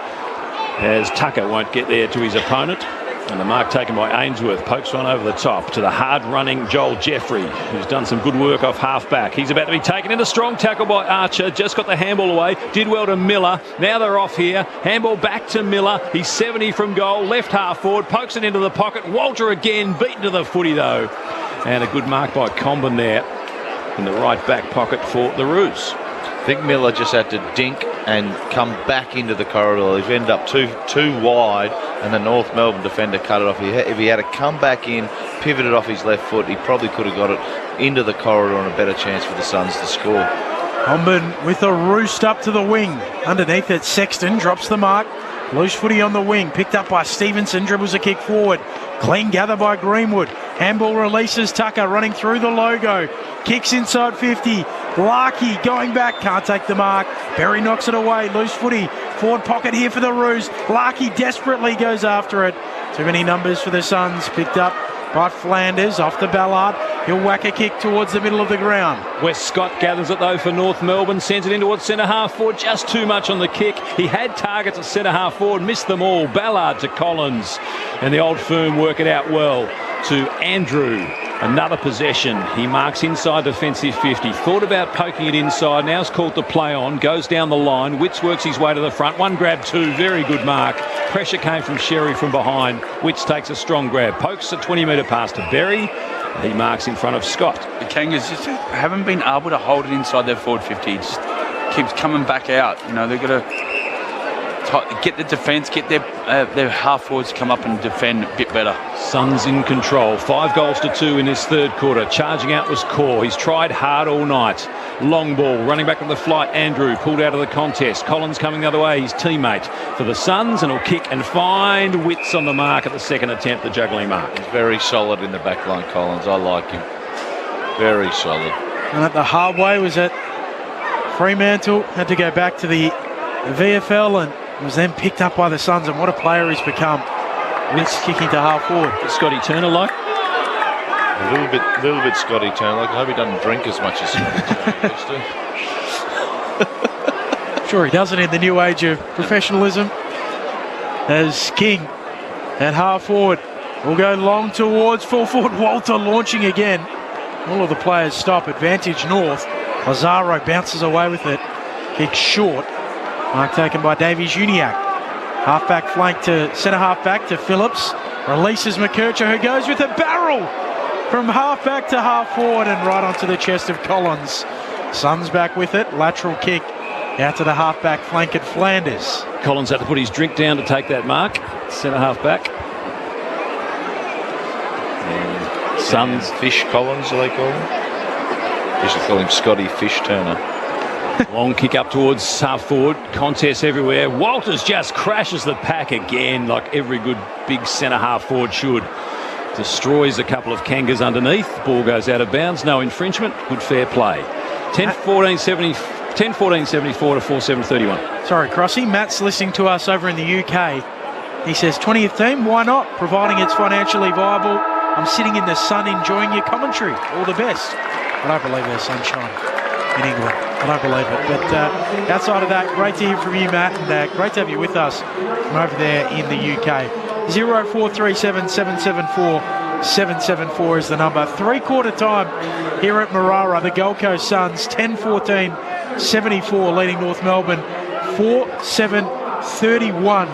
as Tucker won't get there to his opponent. And the mark taken by Ainsworth, pokes one over the top to the hard-running Joel Jeffrey, who's done some good work off half-back. He's about to be taken in. A strong tackle by Archer, just got the handball away, did well to Miller. Now they're off here. Handball back to Miller. He's 70 from goal, left half forward, pokes it into the pocket. Walter again, beaten to the footy though. And a good mark by Comben there in the right back pocket for the Roos. I think Miller just had to dink and come back into the corridor. He's ended up too wide, and the North Melbourne defender cut it off. If he had to come back in, pivoted off his left foot, he probably could have got it into the corridor and a better chance for the Suns to score. Comben with a roost up to the wing. Underneath it, Sexton drops the mark. Loose footy on the wing, picked up by Stevenson, dribbles a kick forward. Clean gather by Greenwood. Handball releases Tucker, running through the logo. Kicks inside 50. Larkey going back, can't take the mark. Berry knocks it away, loose footy. Forward pocket here for the Roos. Larkey desperately goes after it. Too many numbers for the Suns, picked up by Flanders, off the Ballard. He'll whack a kick towards the middle of the ground. Wes Scott gathers it though for North Melbourne, sends it in towards centre half forward, just too much on the kick. He had targets at centre half forward, missed them all. Ballard to Collins, and the old firm work it out well to Andrew. Another possession. He marks inside defensive 50. Thought about poking it inside. Now it's called to play on. Goes down the line. Witts works his way to the front. One grab, two. Very good mark. Pressure came from Sherry from behind. Witts takes a strong grab. Pokes a 20-metre pass to Berry. He marks in front of Scott. The Kangas just haven't been able to hold it inside their forward 50. It just keeps coming back out. You know, they've got to get the defence, get their half forwards to come up and defend a bit better. Suns in control. 5 goals to 2 in this third quarter. Charging out was Core. He's tried hard all night. Long ball. Running back on the flight. Andrew pulled out of the contest. Collins coming the other way. His teammate for the Suns, and he'll kick and find Witts on the mark at the second attempt, the juggling mark. He's very solid in the back line, Collins. I like him. Very solid. And at the halfway was at Fremantle. Had to go back to the VFL and was then picked up by the Suns, and what a player he's become. Witts kicking to half forward. Scotty Turner like? A little bit Scotty Turner like. I hope he doesn't drink as much as Scotty Turner used to. Sure he doesn't in the new age of professionalism. As King at half forward will go long towards full forward. Walter launching again. All of the players stop. Advantage North. Lazaro bounces away with it. Kick short. Mark taken by Davies Uniac. Half-back flank to centre half-back to Phillips. Releases McKercher, who goes with a barrel from half-back to half-forward and right onto the chest of Collins. Suns back with it. Lateral kick out to the half-back flank at Flanders. Collins had to put his drink down to take that mark. Centre half-back. And Suns. Fish Collins, do they call him? Used to call him Scotty Fish Turner. Long kick up towards half forward. Contest everywhere. Walters just crashes the pack again, like every good big centre half forward should. Destroys a couple of Kangas underneath. Ball goes out of bounds. No infringement. Good fair play. 10-14-74 to 4-7-31. Sorry, Crossy. Matt's listening to us over in the UK. He says, 20th team, why not? Providing it's financially viable. I'm sitting in the sun enjoying your commentary. All the best. I don't believe there's sunshine in England. I don't believe it. But outside of that, great to hear from you, Matt, and great to have you with us from over there in the UK. 0437 774 774 is the number. Three-quarter time here at Marara. The Gold Coast Suns 10-14-74 leading North Melbourne 4-7-31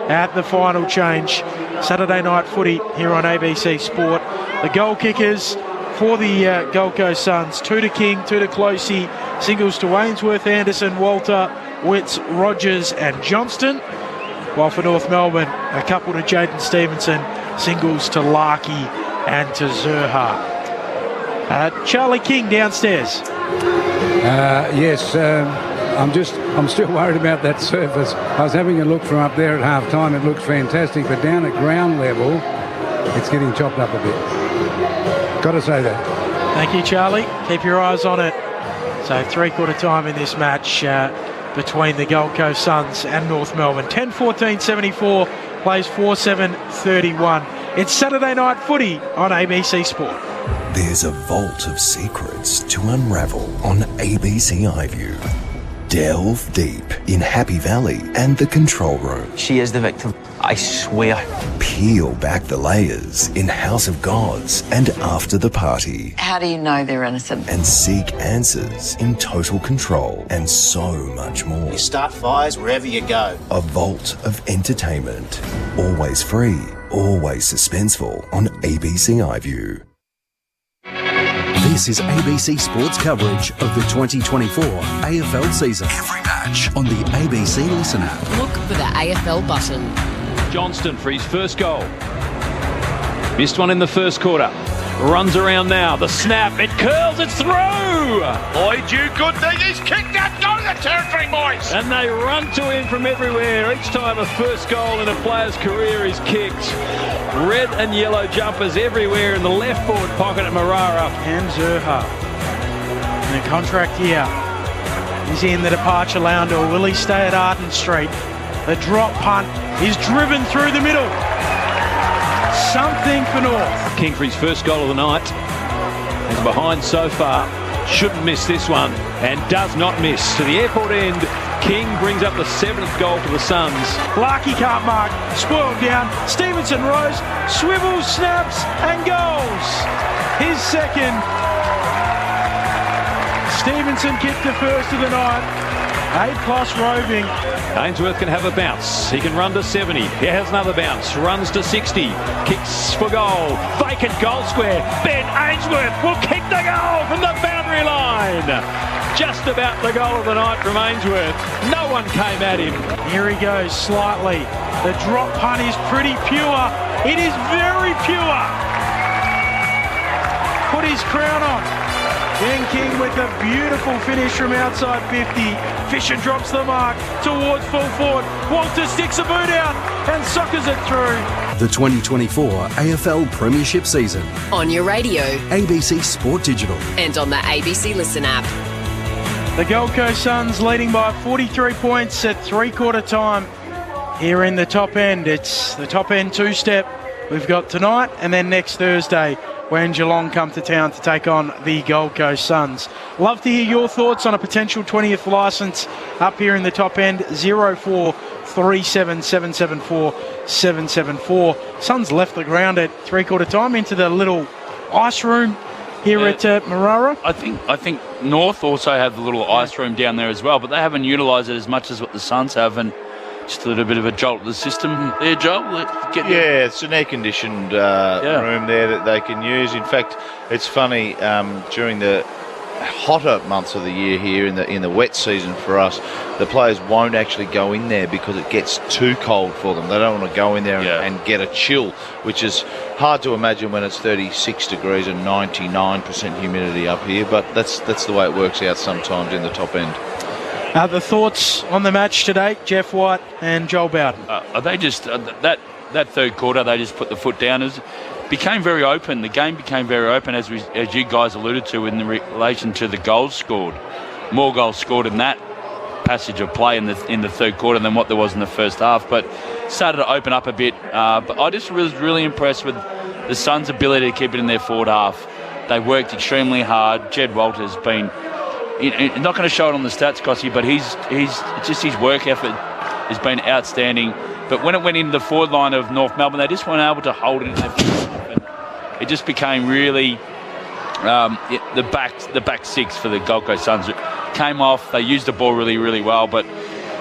at the final change. Saturday night footy here on ABC Sport. The goal kickers for the Gold Coast Suns, 2 to King, 2 to Closey, singles to Wainsworth, Anderson, Walter, Witts, Rogers and Johnston. While for North Melbourne, a couple to Jaden Stevenson, singles to Larkey and to Zerha. Charlie King downstairs. Yes, I'm still worried about that surface. I was having a look from up there at half time. It looks fantastic, but down at ground level, it's getting chopped up a bit. Got to say that. Thank you, Charlie. Keep your eyes on it. So three-quarter time in this match between the Gold Coast Suns and North Melbourne. 10-14-74 plays 4-7-31. It's Saturday night footy on ABC Sport. There's a vault of secrets to unravel on ABC iView. Delve deep in Happy Valley and the control room. She is the victim, I swear. Peel back the layers in House of Gods and After the Party. How do you know they're innocent? And seek answers in Total Control and so much more. You start fires wherever you go. A vault of entertainment. Always free, always suspenseful on ABC iView. This is ABC Sports coverage of the 2024 AFL season. Every match on the ABC Listen app. Look for the AFL button. Johnston for his first goal. Missed one in the first quarter. Runs around now. The snap. It curls. It's through. Lloyd, you good thing. He's kicked that. Go to the territory, boys. And they run to him from everywhere. Each time a first goal in a player's career is kicked. Red and yellow jumpers everywhere in the left forward pocket at Marara. Cam Zerha in a contract year. He's in the departure lounge, or will he stay at Arden Street? The drop punt is driven through the middle. Something for North. King for his first goal of the night. He's behind so far. Shouldn't miss this one. And does not miss. To the airport end. King brings up the 7th goal for the Suns. Larky can't mark, spoiled down. Stevenson rose, swivels, snaps, and goals. His second. Stevenson kicked the first of the night. A+ roving. Ainsworth can have a bounce. He can run to 70. He has another bounce. Runs to 60. Kicks for goal. Vacant goal square. Ben Ainsworth will kick the goal from the boundary line. Just about the goal of the night from Ainsworth. No one came at him. Here he goes slightly. The drop punt is pretty pure. It is very pure. Put his crown on. Ben King with a beautiful finish from outside 50. Fisher drops the mark towards full forward. Walter sticks a boot out and soccers it through. The 2024 AFL Premiership season. On your radio. ABC Sport Digital. And on the ABC Listen app. The Gold Coast Suns leading by 43 points at three-quarter time here in the top end. It's the top end two-step we've got tonight and then next Thursday when Geelong come to town to take on the Gold Coast Suns. Love to hear your thoughts on a potential 20th licence up here in the top end. 0437 774 774. Suns left the ground at three-quarter time into the little ice room here at Marara. I think North also have the little ice room down there as well, but they haven't utilised it as much as what the Suns have, and just a little bit of a jolt to the system there, Joel. It's an air-conditioned room there that they can use. In fact, it's funny, during the hotter months of the year here in the wet season for us, the players won't actually go in there because it gets too cold for them. They don't want to go in there and get a chill, which is hard to imagine when it's 36 degrees and 99% humidity up here, but that's the way it works out sometimes in the top end. The thoughts on the match today, Jeff White and Joel Bowden? They just that third quarter, they just put the foot down. It became very open. The game became very open, as you guys alluded to in relation to the goals scored. More goals scored in that passage of play in the third quarter than what there was in the first half. But started to open up a bit. But I just was really impressed with the Suns' ability to keep it in their forward half. They worked extremely hard. Jed Walter's been. Not going to show it on the stats, Gossy, but he's just his work effort has been outstanding. But when it went into the forward line of North Melbourne, they just weren't able to hold it in their and it just became really the back six for the Gold Coast Suns. It came off. They used the ball really, really well, but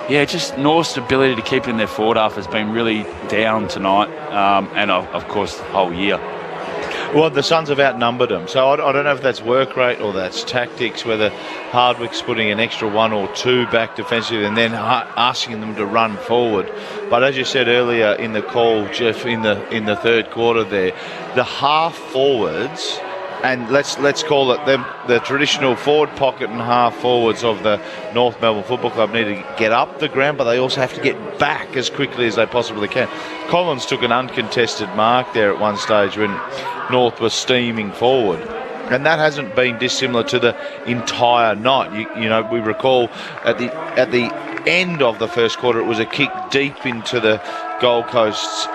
just North's ability to keep it in their forward half has been really down tonight, and of course the whole year. Well, the Suns have outnumbered them, so I don't know if that's work rate or that's tactics, whether Hardwick's putting an extra one or two back defensively and then asking them to run forward. But as you said earlier in the call, Jeff, in the third quarter there, the half forwards, and let's call it the traditional forward pocket and half forwards of the North Melbourne Football Club need to get up the ground, but they also have to get back as quickly as they possibly can. Collins took an uncontested mark there at one stage when North was steaming forward, and that hasn't been dissimilar to the entire night. You know, we recall at the end of the first quarter, it was a kick deep into the Gold Coast's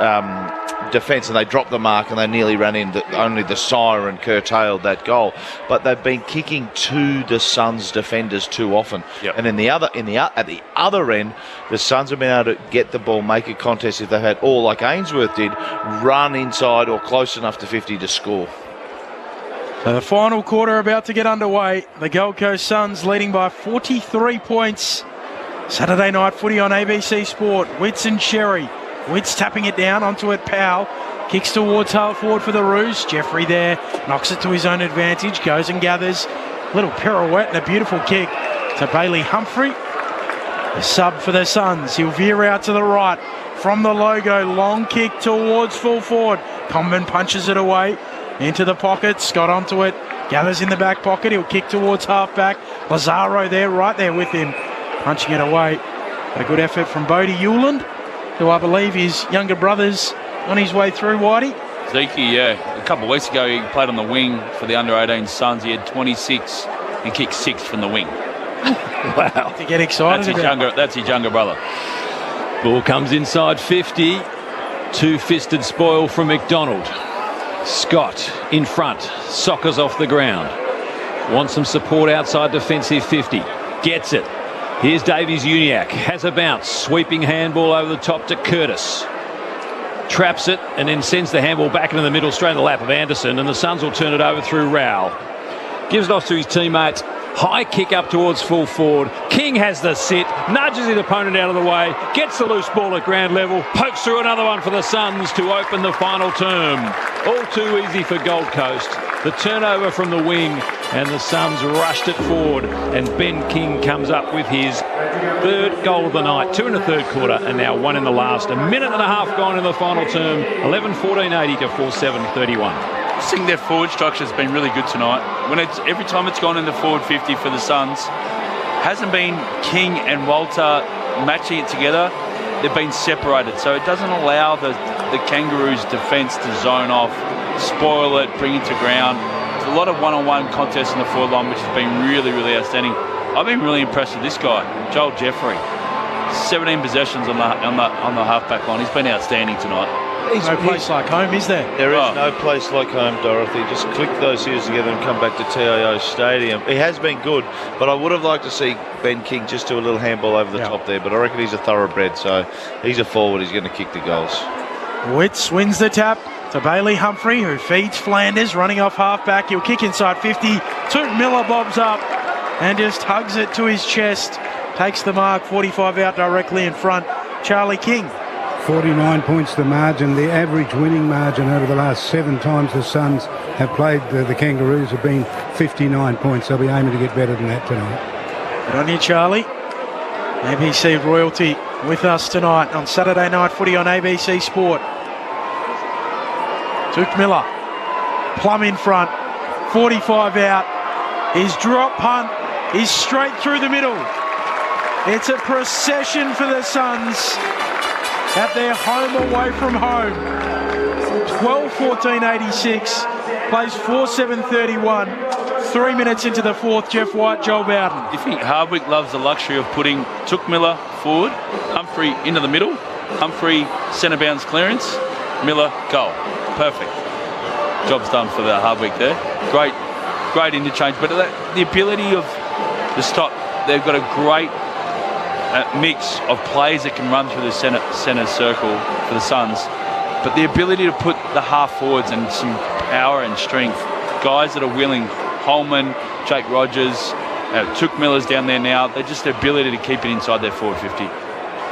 defence, and they dropped the mark and they nearly ran in. Only the siren curtailed that goal, but they've been kicking to the Suns defenders too often. And then at the other end, the Suns have been able to get the ball, make a contest if they had, or like Ainsworth did, run inside or close enough to 50 to score. So the final quarter about to get underway. The Gold Coast Suns leading by 43 points. Saturday night footy on ABC Sport. Witts and Sherry. Witts tapping it down onto it. Powell kicks towards half forward for the Roos. Jeffrey there knocks it to his own advantage. Goes and gathers. Little pirouette and a beautiful kick to Bailey Humphrey. The sub for the Suns. He'll veer out to the right from the logo. Long kick towards full forward. Comben punches it away into the pocket. Scott onto it. Gathers in the back pocket. He'll kick towards half-back. Lazaro there, right there with him. Punching it away. A good effort from Bodie Hewland, who I believe his younger brother's on his way through, Whitey. Zeke, a couple of weeks ago he played on the wing for the under-18 Suns. He had 26 and kicked 6 from the wing. Wow. To get excited that's his younger brother. Ball comes inside 50. Two-fisted spoil from McDonald. Scott in front. Soccers off the ground. Wants some support outside defensive 50. Gets it. Here's Davies Uniacke, has a bounce, sweeping handball over the top to Curtis. Traps it and then sends the handball back into the middle, straight in the lap of Anderson, and the Suns will turn it over through Rowell. Gives it off to his teammates. High kick up towards full forward. King has the sit, nudges his opponent out of the way, gets the loose ball at ground level, pokes through another one for the Suns to open the final term. All too easy for Gold Coast. The turnover from the wing, and the Suns rushed it forward, and Ben King comes up with his third goal of the night. 2 in the third quarter and now 1 in the last. A minute and a half gone in the final term. 11-14-80 to 4-7-31. I think their forward structure has been really good tonight. Every time it's gone in the forward 50 for the Suns, hasn't been King and Walter matching it together. They've been separated, so it doesn't allow the Kangaroos' defence to zone off, spoil it, bring it to ground. There's a lot of one-on-one contests in the forward line, which has been really, really outstanding. I've been really impressed with this guy, Joel Jeffrey. 17 possessions on the halfback line. He's been outstanding tonight. No place like home, is there? There is no place like home, Dorothy. Just click those heels together and come back to TIO Stadium. He has been good, but I would have liked to see Ben King just do a little handball over the top there, but I reckon he's a thoroughbred, so he's a forward. He's going to kick the goals. Witts wins the tap to Bailey Humphrey, who feeds Flanders, running off half-back. He'll kick inside 50. Toot Miller bobs up and just hugs it to his chest. Takes the mark, 45 out directly in front. Charlie King. 49 points the margin. The average winning margin over the last 7 times the Suns have played the Kangaroos have been 59 points. They'll be aiming to get better than that tonight. Good on you, Charlie. ABC royalty with us tonight on Saturday Night Footy on ABC Sport. Duke Miller, plumb in front, 45 out. His drop punt is straight through the middle. It's a procession for the Suns at their home away from home. 12-14-86, plays 4-7-31. 3 minutes into the fourth, Jeff White, Joel Bowden. I think Hardwick loves the luxury of putting Took Miller forward, Humphrey into the middle, Humphrey centre bounce clearance, Miller goal. Perfect. Job's done for the Hardwick there. Great interchange, but the ability of the stop, they've got a great mix of players that can run through the centre circle for the Suns, but the ability to put the half forwards and some power and strength, guys that are willing, Holman, Jake Rogers, Took Miller's down there now, they're just the ability to keep it inside their forward 50.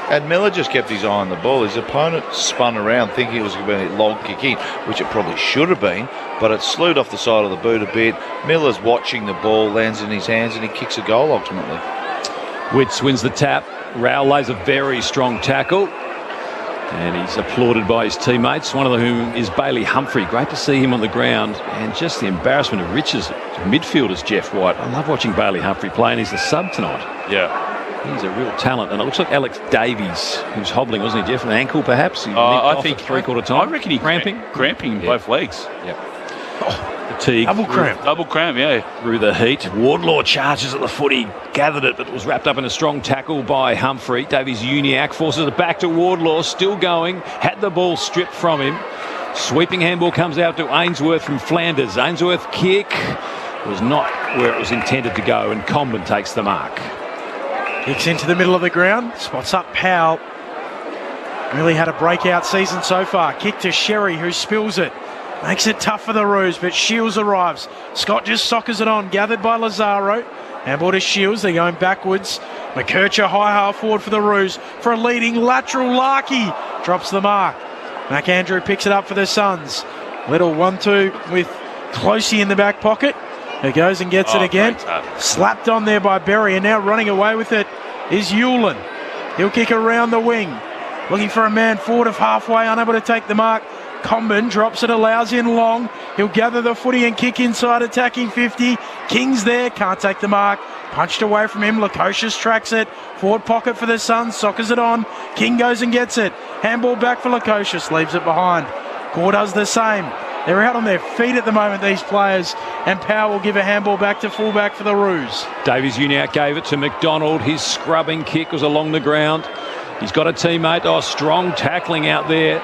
And Miller just kept his eye on the ball. His opponent spun around thinking it was going to be a long kick in, which it probably should have been, but it slewed off the side of the boot a bit. Miller's watching the ball, lands in his hands, and he kicks a goal ultimately. Witts wins the tap. Rowell lays a very strong tackle, and he's applauded by his teammates, one of whom is Bailey Humphrey. Great to see him on the ground, and just the embarrassment of riches midfielders, Jeff White. I love watching Bailey Humphrey play, and he's the sub tonight. Yeah. He's a real talent, and it looks like Alex Davies, who's hobbling, wasn't he, Jeff? An ankle, perhaps? I think three-quarter time. I reckon he's cramping in both legs. Yep. Fatigue. Double cramp, yeah. Through the heat. Wardlaw charges at the footy, gathered it, but was wrapped up in a strong tackle by Humphrey. Davies Uniacke forces it back to Wardlaw, still going, had the ball stripped from him. Sweeping handball comes out to Ainsworth from Flanders. Ainsworth kick was not where it was intended to go, and Comben takes the mark. Kicks into the middle of the ground, spots up Powell. Really had a breakout season so far. Kick to Sherry, who spills it. Makes it tough for the Roos, but Shields arrives. Scott just soccers it on, gathered by Lazaro. Handball to Shields, they're going backwards. McKercher high half forward for the Roos for a leading lateral. Larkey drops the mark. McAndrew picks it up for the Suns. Little 1-2 with Closey in the back pocket. He goes and gets it again. Slapped on there by Berry, and now running away with it is Hewlin. He'll kick around the wing. Looking for a man forward of halfway, unable to take the mark. Comben drops it, allows in Long. He'll gather the footy and kick inside, attacking 50. King's there, can't take the mark. Punched away from him. Lukosius tracks it. Forward pocket for the Suns, soccers it on. King goes and gets it. Handball back for Lukosius, leaves it behind. Gore does the same. They're out on their feet at the moment, these players, and Powell will give a handball back to fullback for the Roos. Davies Uniacke gave it to McDonald. His scrubbing kick was along the ground. He's got a teammate. Strong tackling out there.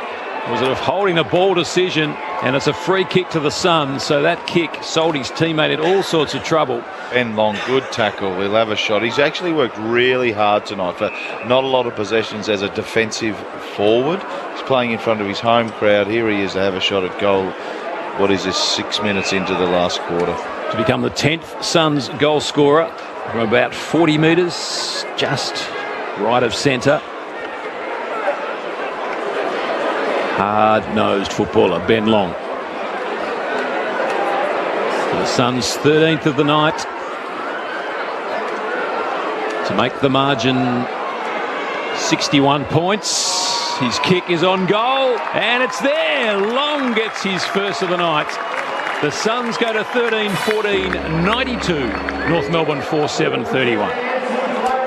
was of holding the ball decision, and it's a free kick to the Suns. So that kick sold his teammate in all sorts of trouble. Ben Long, good tackle. He'll have a shot. He's actually worked really hard tonight for not a lot of possessions as a defensive forward. He's playing in front of his home crowd. Here he is to have a shot at goal. What is this, 6 minutes into the last quarter? To become the 10th Suns goal scorer from about 40 metres, just right of centre. Hard-nosed footballer, Ben Long. For the Suns, 13th of the night. To make the margin 61 points. His kick is on goal, and it's there. Long gets his first of the night. The Suns go to 13-14, 92. North Melbourne 4-7-31.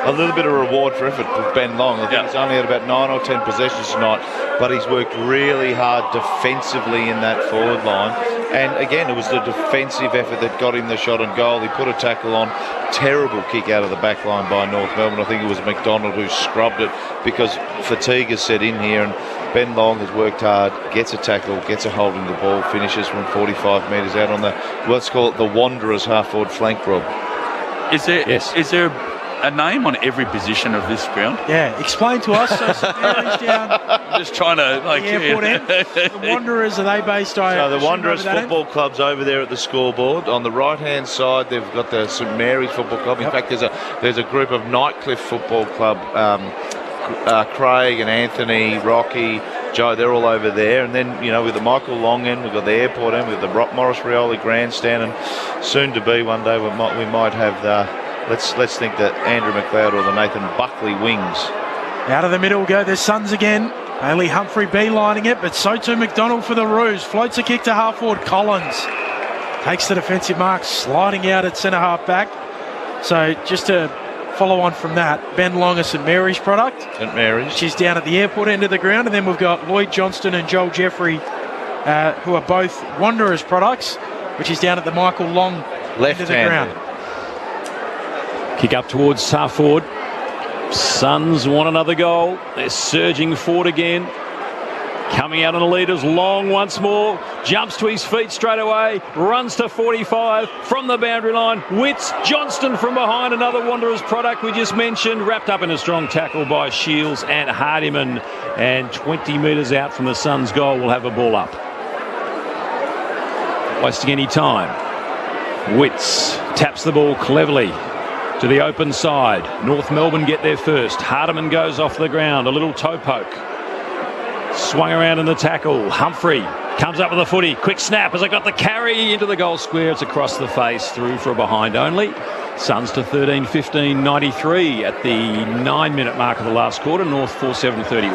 A little bit of reward for effort for Ben Long. I think he's only had about 9 or 10 possessions tonight, but he's worked really hard defensively in that forward line. And again, it was the defensive effort that got him the shot on goal. He put a tackle on. Terrible kick out of the back line by North Melbourne. I think it was McDonald who scrubbed it because fatigue has set in here. And Ben Long has worked hard, gets a tackle, gets a hold in the ball, finishes from 45 metres out on the, let's call it the Wanderers half-forward flank, Rob. Is there a name on every position of this ground? Yeah, explain to us. So St Mary's down. I'm just trying to the airport end. The Wanderers, are they based? So the Wanderers Football Club's over there at the scoreboard. On the right-hand side, they've got the St Mary's Football Club. In fact, there's a group of Nightcliff Football Club. Craig and Anthony, Rocky, Joe, they're all over there. And then, with the Michael Long end, we've got the airport end, we've got the Morris Rioli grandstand, and soon to be one day we might have the, let's think that Andrew McLeod or the Nathan Buckley wings. Out of the middle go the Suns again. Bailey Humphrey beelining it, but so too McDonald for the Roos. Floats a kick to half-forward Collins. Takes the defensive mark, sliding out at centre-half back. So just to follow on from that, Ben Long, a St Mary's product. St Mary's. She's down at the airport end of the ground. And then we've got Lloyd Johnston and Joel Jeffrey, who are both Wanderers products, which is down at the Michael Long end of the ground. Kick up towards half-forward. Suns want another goal. They're surging forward again. Coming out on the leaders, Long once more, jumps to his feet straight away, runs to 45 from the boundary line. Witts, Johnston from behind, another Wanderers product we just mentioned, wrapped up in a strong tackle by Shields and Hardiman, and 20 metres out from the Suns' goal will have a ball up. Wasting any time. Witts taps the ball cleverly to the open side. North Melbourne get there first. Hardiman goes off the ground, a little toe poke. Swung around in the tackle. Humphrey comes up with a footy. Quick snap. Has it got the carry into the goal square? It's across the face, through for a behind only. Suns to 13-15, 93 at the 9-minute mark of the last quarter. North 4-7-31.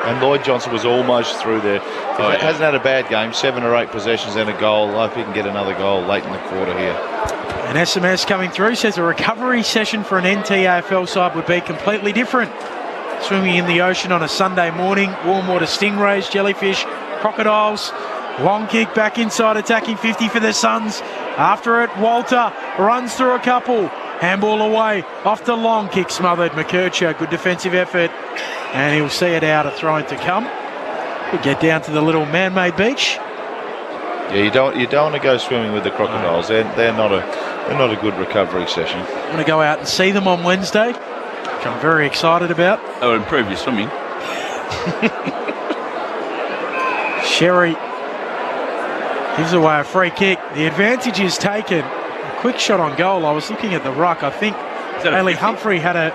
And Lloyd Johnson was almost through there. Hasn't had a bad game. 7 or 8 possessions and a goal. I hope he can get another goal late in the quarter here. An SMS coming through says a recovery session for an NT-AFL side would be completely different. Swimming in the ocean on a Sunday morning, warm water stingrays, jellyfish, crocodiles. Long kick back inside, attacking 50 for the Suns. After it, Walter runs through a couple. Handball away, off to Long, kick smothered. McKercher, good defensive effort. And he'll see it out, a throw to come. We'll get down to the little man-made beach. Yeah, you don't want to go swimming with the crocodiles. They're not a good recovery session. I'm going to go out and see them on Wednesday, which I'm very excited about. That would improve your swimming. Sherry gives away a free kick. The advantage is taken. A quick shot on goal. I was looking at the ruck. I think Bailey Humphrey had a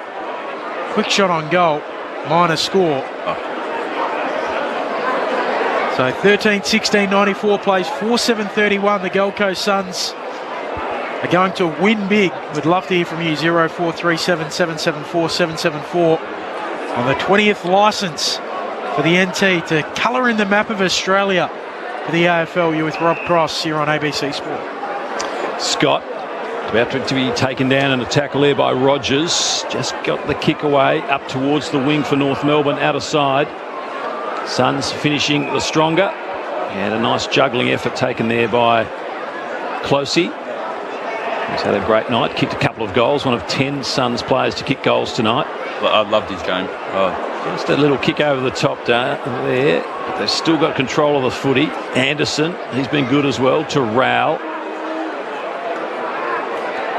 quick shot on goal, minor score. So 13-16-94 plays 4-7-31. The Gold Coast Suns are going to win big. We'd love to hear from you. 0437 774 774 on the 20th licence for the NT to colour in the map of Australia for the AFL. You're with Rob Cross here on ABC Sport. Scott about to be taken down in a tackle there by Rogers. Just got the kick away up towards the wing for North Melbourne, out of side. Suns finishing the stronger. And a nice juggling effort taken there by Closey. He's had a great night, kicked a couple of goals, one of 10 Suns players to kick goals tonight. I loved his game. Just a little kick over the top there. But they've still got control of the footy. Anderson, he's been good as well, to Rowell.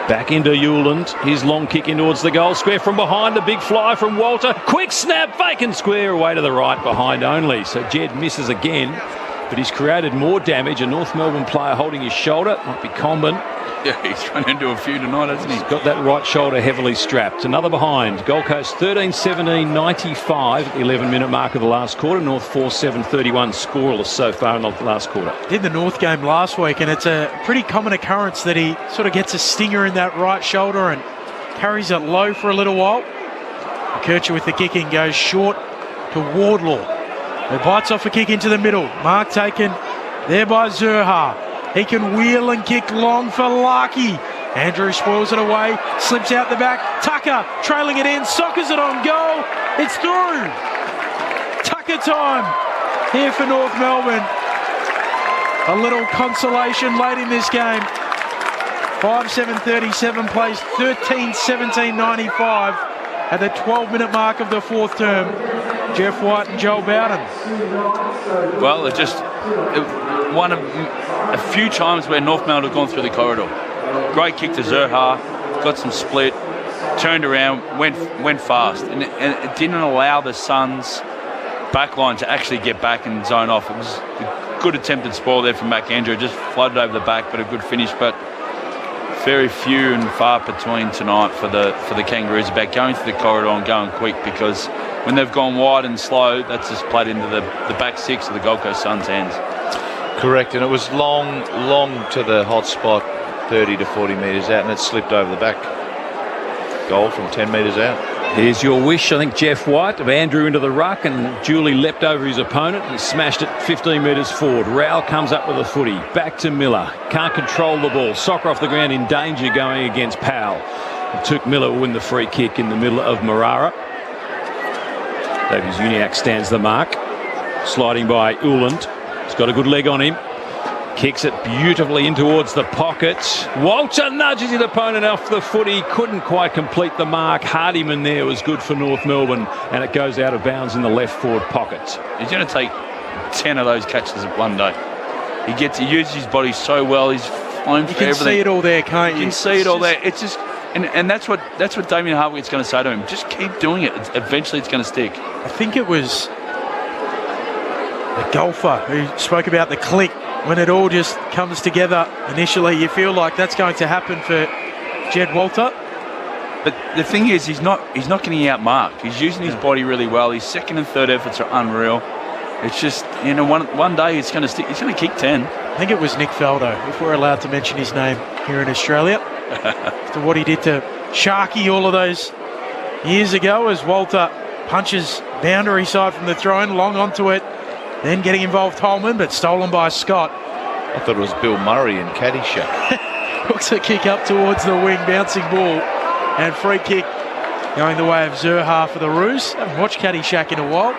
Back into Hewland. His long kick in towards the goal square from behind. The big fly from Walter. Quick snap, vacant square away to the right behind only. So Jed misses again, but he's created more damage. A North Melbourne player holding his shoulder. Might be Comben. Yeah, he's run into a few tonight, hasn't he? He's got that right shoulder heavily strapped. Another behind. Gold Coast 13-17-95 at the 11-minute mark of the last quarter. North 4-7-31 scoreless so far in the last quarter. Did the North game last week, and it's a pretty common occurrence that he sort of gets a stinger in that right shoulder and carries it low for a little while. Kircher with the kicking goes short to Wardlaw, who bites off a kick into the middle. Mark taken there by Zurha. He can wheel and kick long for Larkey. Andrew spoils it away, slips out the back. Tucker trailing it in, soccers it on goal. It's through. Tucker time here for North Melbourne. A little consolation late in this game. 5-7-37 plays 13-17-95 at the 12-minute mark of the fourth term. Jeff White and Joel Bowden. Well, it just one of a few times where North Melbourne have gone through the corridor. Great kick to Zurha, got some split, turned around, went fast, and it didn't allow the Suns' backline to actually get back and zone off. It was a good attempted spoil there from McAndrew, just floated over the back, but a good finish. But very few and far between tonight for the Kangaroos about going through the corridor and going quick, because when they've gone wide and slow, that's just played into the back six of the Gold Coast Suns' hands. Correct, and it was long to the hot spot, 30 to 40 metres out, and it slipped over the back. Goal from 10 metres out. Here's your wish, I think, Jeff White, of Andrew into the ruck, and duly leapt over his opponent and smashed it 15 metres forward. Rowell comes up with the footy. Back to Miller. Can't control the ball. Soccer off the ground, in danger going against Powell. It took Miller to win the free kick in the middle of Marara. Davies Uniacke stands the mark. Sliding by Uland. He's got a good leg on him. Kicks it beautifully in towards the pocket. Walter nudges his opponent off the footy. Couldn't quite complete the mark. Hardiman there was good for North Melbourne, and it goes out of bounds in the left forward pocket. He's going to take 10 of those catches one day. He uses his body so well. He's flying for everything. You can see it all there, can't you? You can see it all there. It's just, and that's what Damien Hardwick's going to say to him. Just keep doing it. Eventually, it's going to stick. I think it was the golfer who spoke about the click. When it all just comes together initially, you feel like that's going to happen for Jed Walter. But the thing is, he's not getting outmarked. He's using his body really well. His second and third efforts are unreal. It's just, one day it's going to stick. He's going to kick 10. I think it was Nick Faldo, if we're allowed to mention his name here in Australia, after what he did to Sharky all of those years ago, as Walter punches boundary side from the throw-in, long onto it. Then getting involved Holman, but stolen by Scott. I thought it was Bill Murray in Caddyshack. Hooks a kick up towards the wing, bouncing ball. And free kick going the way of Zurha for the Roos. Haven't watched Caddyshack in a while.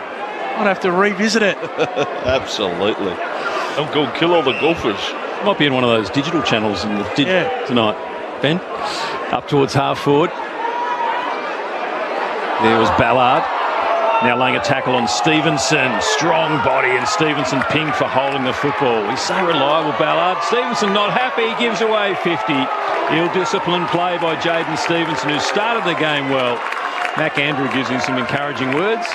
Might have to revisit it. Absolutely. I'm going to kill all the golfers. Might be in one of those digital channels in the tonight. Ben, up towards half forward. There was Ballard. Now laying a tackle on Stevenson. Strong body, and Stevenson pinged for holding the football. He's so reliable, Ballard. Stevenson not happy, gives away 50. Ill-disciplined play by Jaden Stevenson, who started the game well. McAndrew gives him some encouraging words.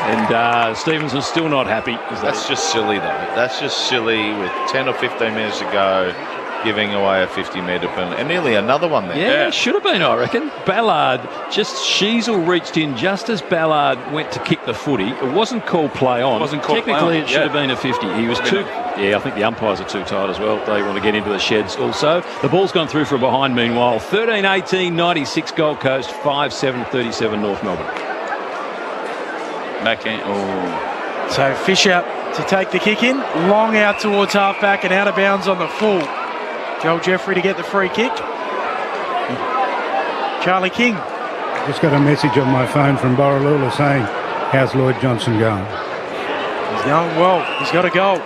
And Stevenson's still not happy. That's just silly, though. That's just silly with 10 or 15 minutes to go, giving away a 50-metre penalty. And nearly another one there. Yeah, should have been, I reckon. Ballard, Sheasel reached in just as Ballard went to kick the footy. It wasn't called play on. Technically, it should have been a 50. He was too... Yeah, I think the umpires are too tight as well. They want to get into the sheds also. The ball's gone through for a behind, meanwhile. 13-18, 96 Gold Coast, 5-7-37 North Melbourne. So Fisher to take the kick in. Long out towards half-back and out of bounds on the full. Joel Jeffrey to get the free kick. Charlie King. Just got a message on my phone from Borroloola saying, how's Lloyd Johnson going? He's going well. He's got a goal.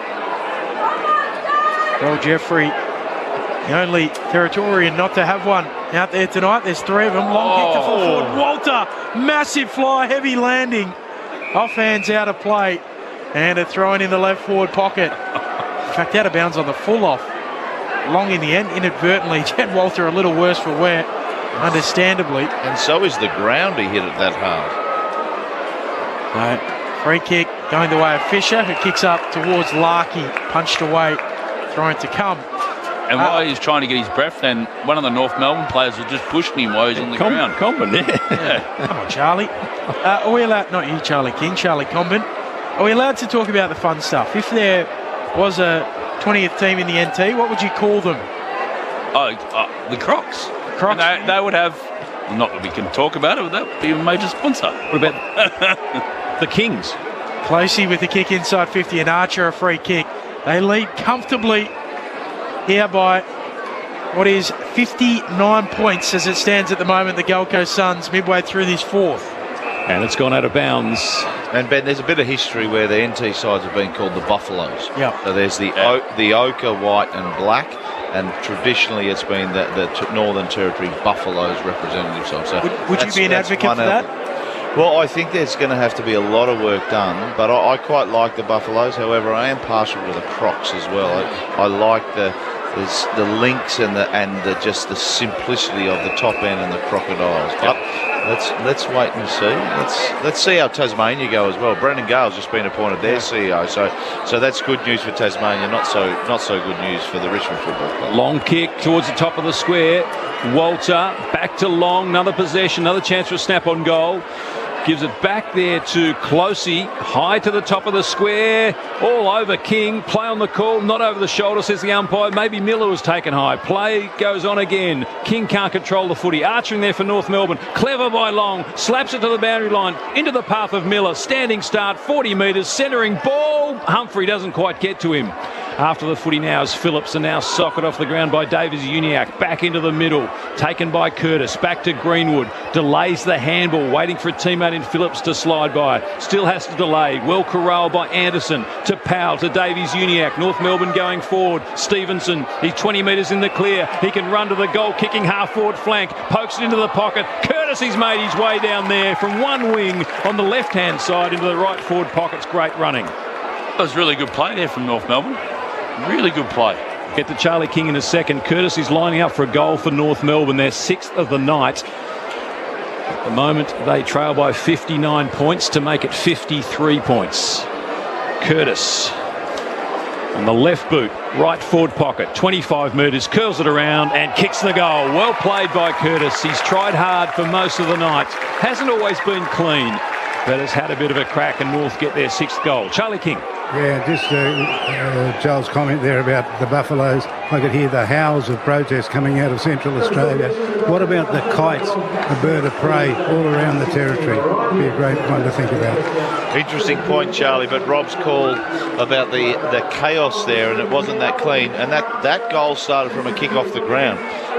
Joel Jeffrey, the only Territorian not to have one out there tonight. There's three of them. Long kick to full forward. Walter, massive fly, heavy landing. Off hands, out of play. And a throw in the left forward pocket. In fact, out of bounds on the full off. Long in the end, inadvertently. Chad Walter a little worse for wear, understandably. And so is the ground he hit it that hard. Free kick going the way of Fisher, who kicks up towards Larkey. Punched away, thrown to come. And while he's trying to get his breath, then one of the North Melbourne players was just pushing him while he's on the ground. Comben, yeah. Come on, Charlie. Are we allowed, not you, Charlie King, Charlie Comben, are we allowed to talk about the fun stuff? If there was a 20th team in the NT, what would you call them? The Crocs. Crocs. And they would have, not that we can talk about it, but that would be a major sponsor. What about the Kings? Closey with the kick inside 50 and Archer a free kick. They lead comfortably here by what is 59 points as it stands at the moment. The Gold Coast Suns midway through this fourth. And it's gone out of bounds. And Ben, there's a bit of history where the NT sides have been called the Buffaloes. Yeah. So there's the ochre, white and black, and traditionally it's been the Northern Territory Buffaloes representative side. So would you be an advocate for that? Well, I think there's going to have to be a lot of work done, but I quite like the Buffaloes. However, I am partial to the Crocs as well. I like the links and just the simplicity of the top end and the crocodiles. But let's wait and see. Let's see how Tasmania go as well. Brendan Gale's just been appointed their CEO, so that's good news for Tasmania. Not so good news for the Richmond Football Club. Long kick towards the top of the square. Walter back to Long. Another possession. Another chance for a snap on goal. Gives it back there to Closey. High to the top of the square. All over King. Play on the call. Not over the shoulder, says the umpire. Maybe Miller was taken high. Play goes on again. King can't control the footy. Archering there for North Melbourne. Clever by Long. Slaps it to the boundary line. Into the path of Miller. Standing start. 40 metres. Centering ball. Humphrey doesn't quite get to him. After the footy now is Phillips, and now socket off the ground by Davies-Uniacke. Back into the middle. Taken by Curtis. Back to Greenwood. Delays the handball. Waiting for a teammate in Phillips to slide by. Still has to delay. Well corralled by Anderson. To Powell. To Davies-Uniacke. North Melbourne going forward. Stevenson. He's 20 metres in the clear. He can run to the goal. Kicking half-forward flank. Pokes it into the pocket. Curtis, he's made his way down there from one wing on the left-hand side into the right forward pocket's great running. That was really good play there from North Melbourne. Really good play. Get to Charlie King in a second. Curtis is lining up for a goal for North Melbourne, their sixth of the night. At the moment, they trail by 59 points to make it 53 points. Curtis on the left boot, right forward pocket, 25 metres, curls it around and kicks the goal. Well played by Curtis. He's tried hard for most of the night. Hasn't always been clean, but has had a bit of a crack, and North get their sixth goal. Charlie King. Yeah, just Joel's comment there about the Buffaloes. I could hear the howls of protest coming out of Central Australia. What about the kites, a bird of prey, all around the territory? It'd be a great one to think about. Interesting point, Charlie, but Rob's call about the chaos there, and it wasn't that clean. And that goal started from a kick off the ground.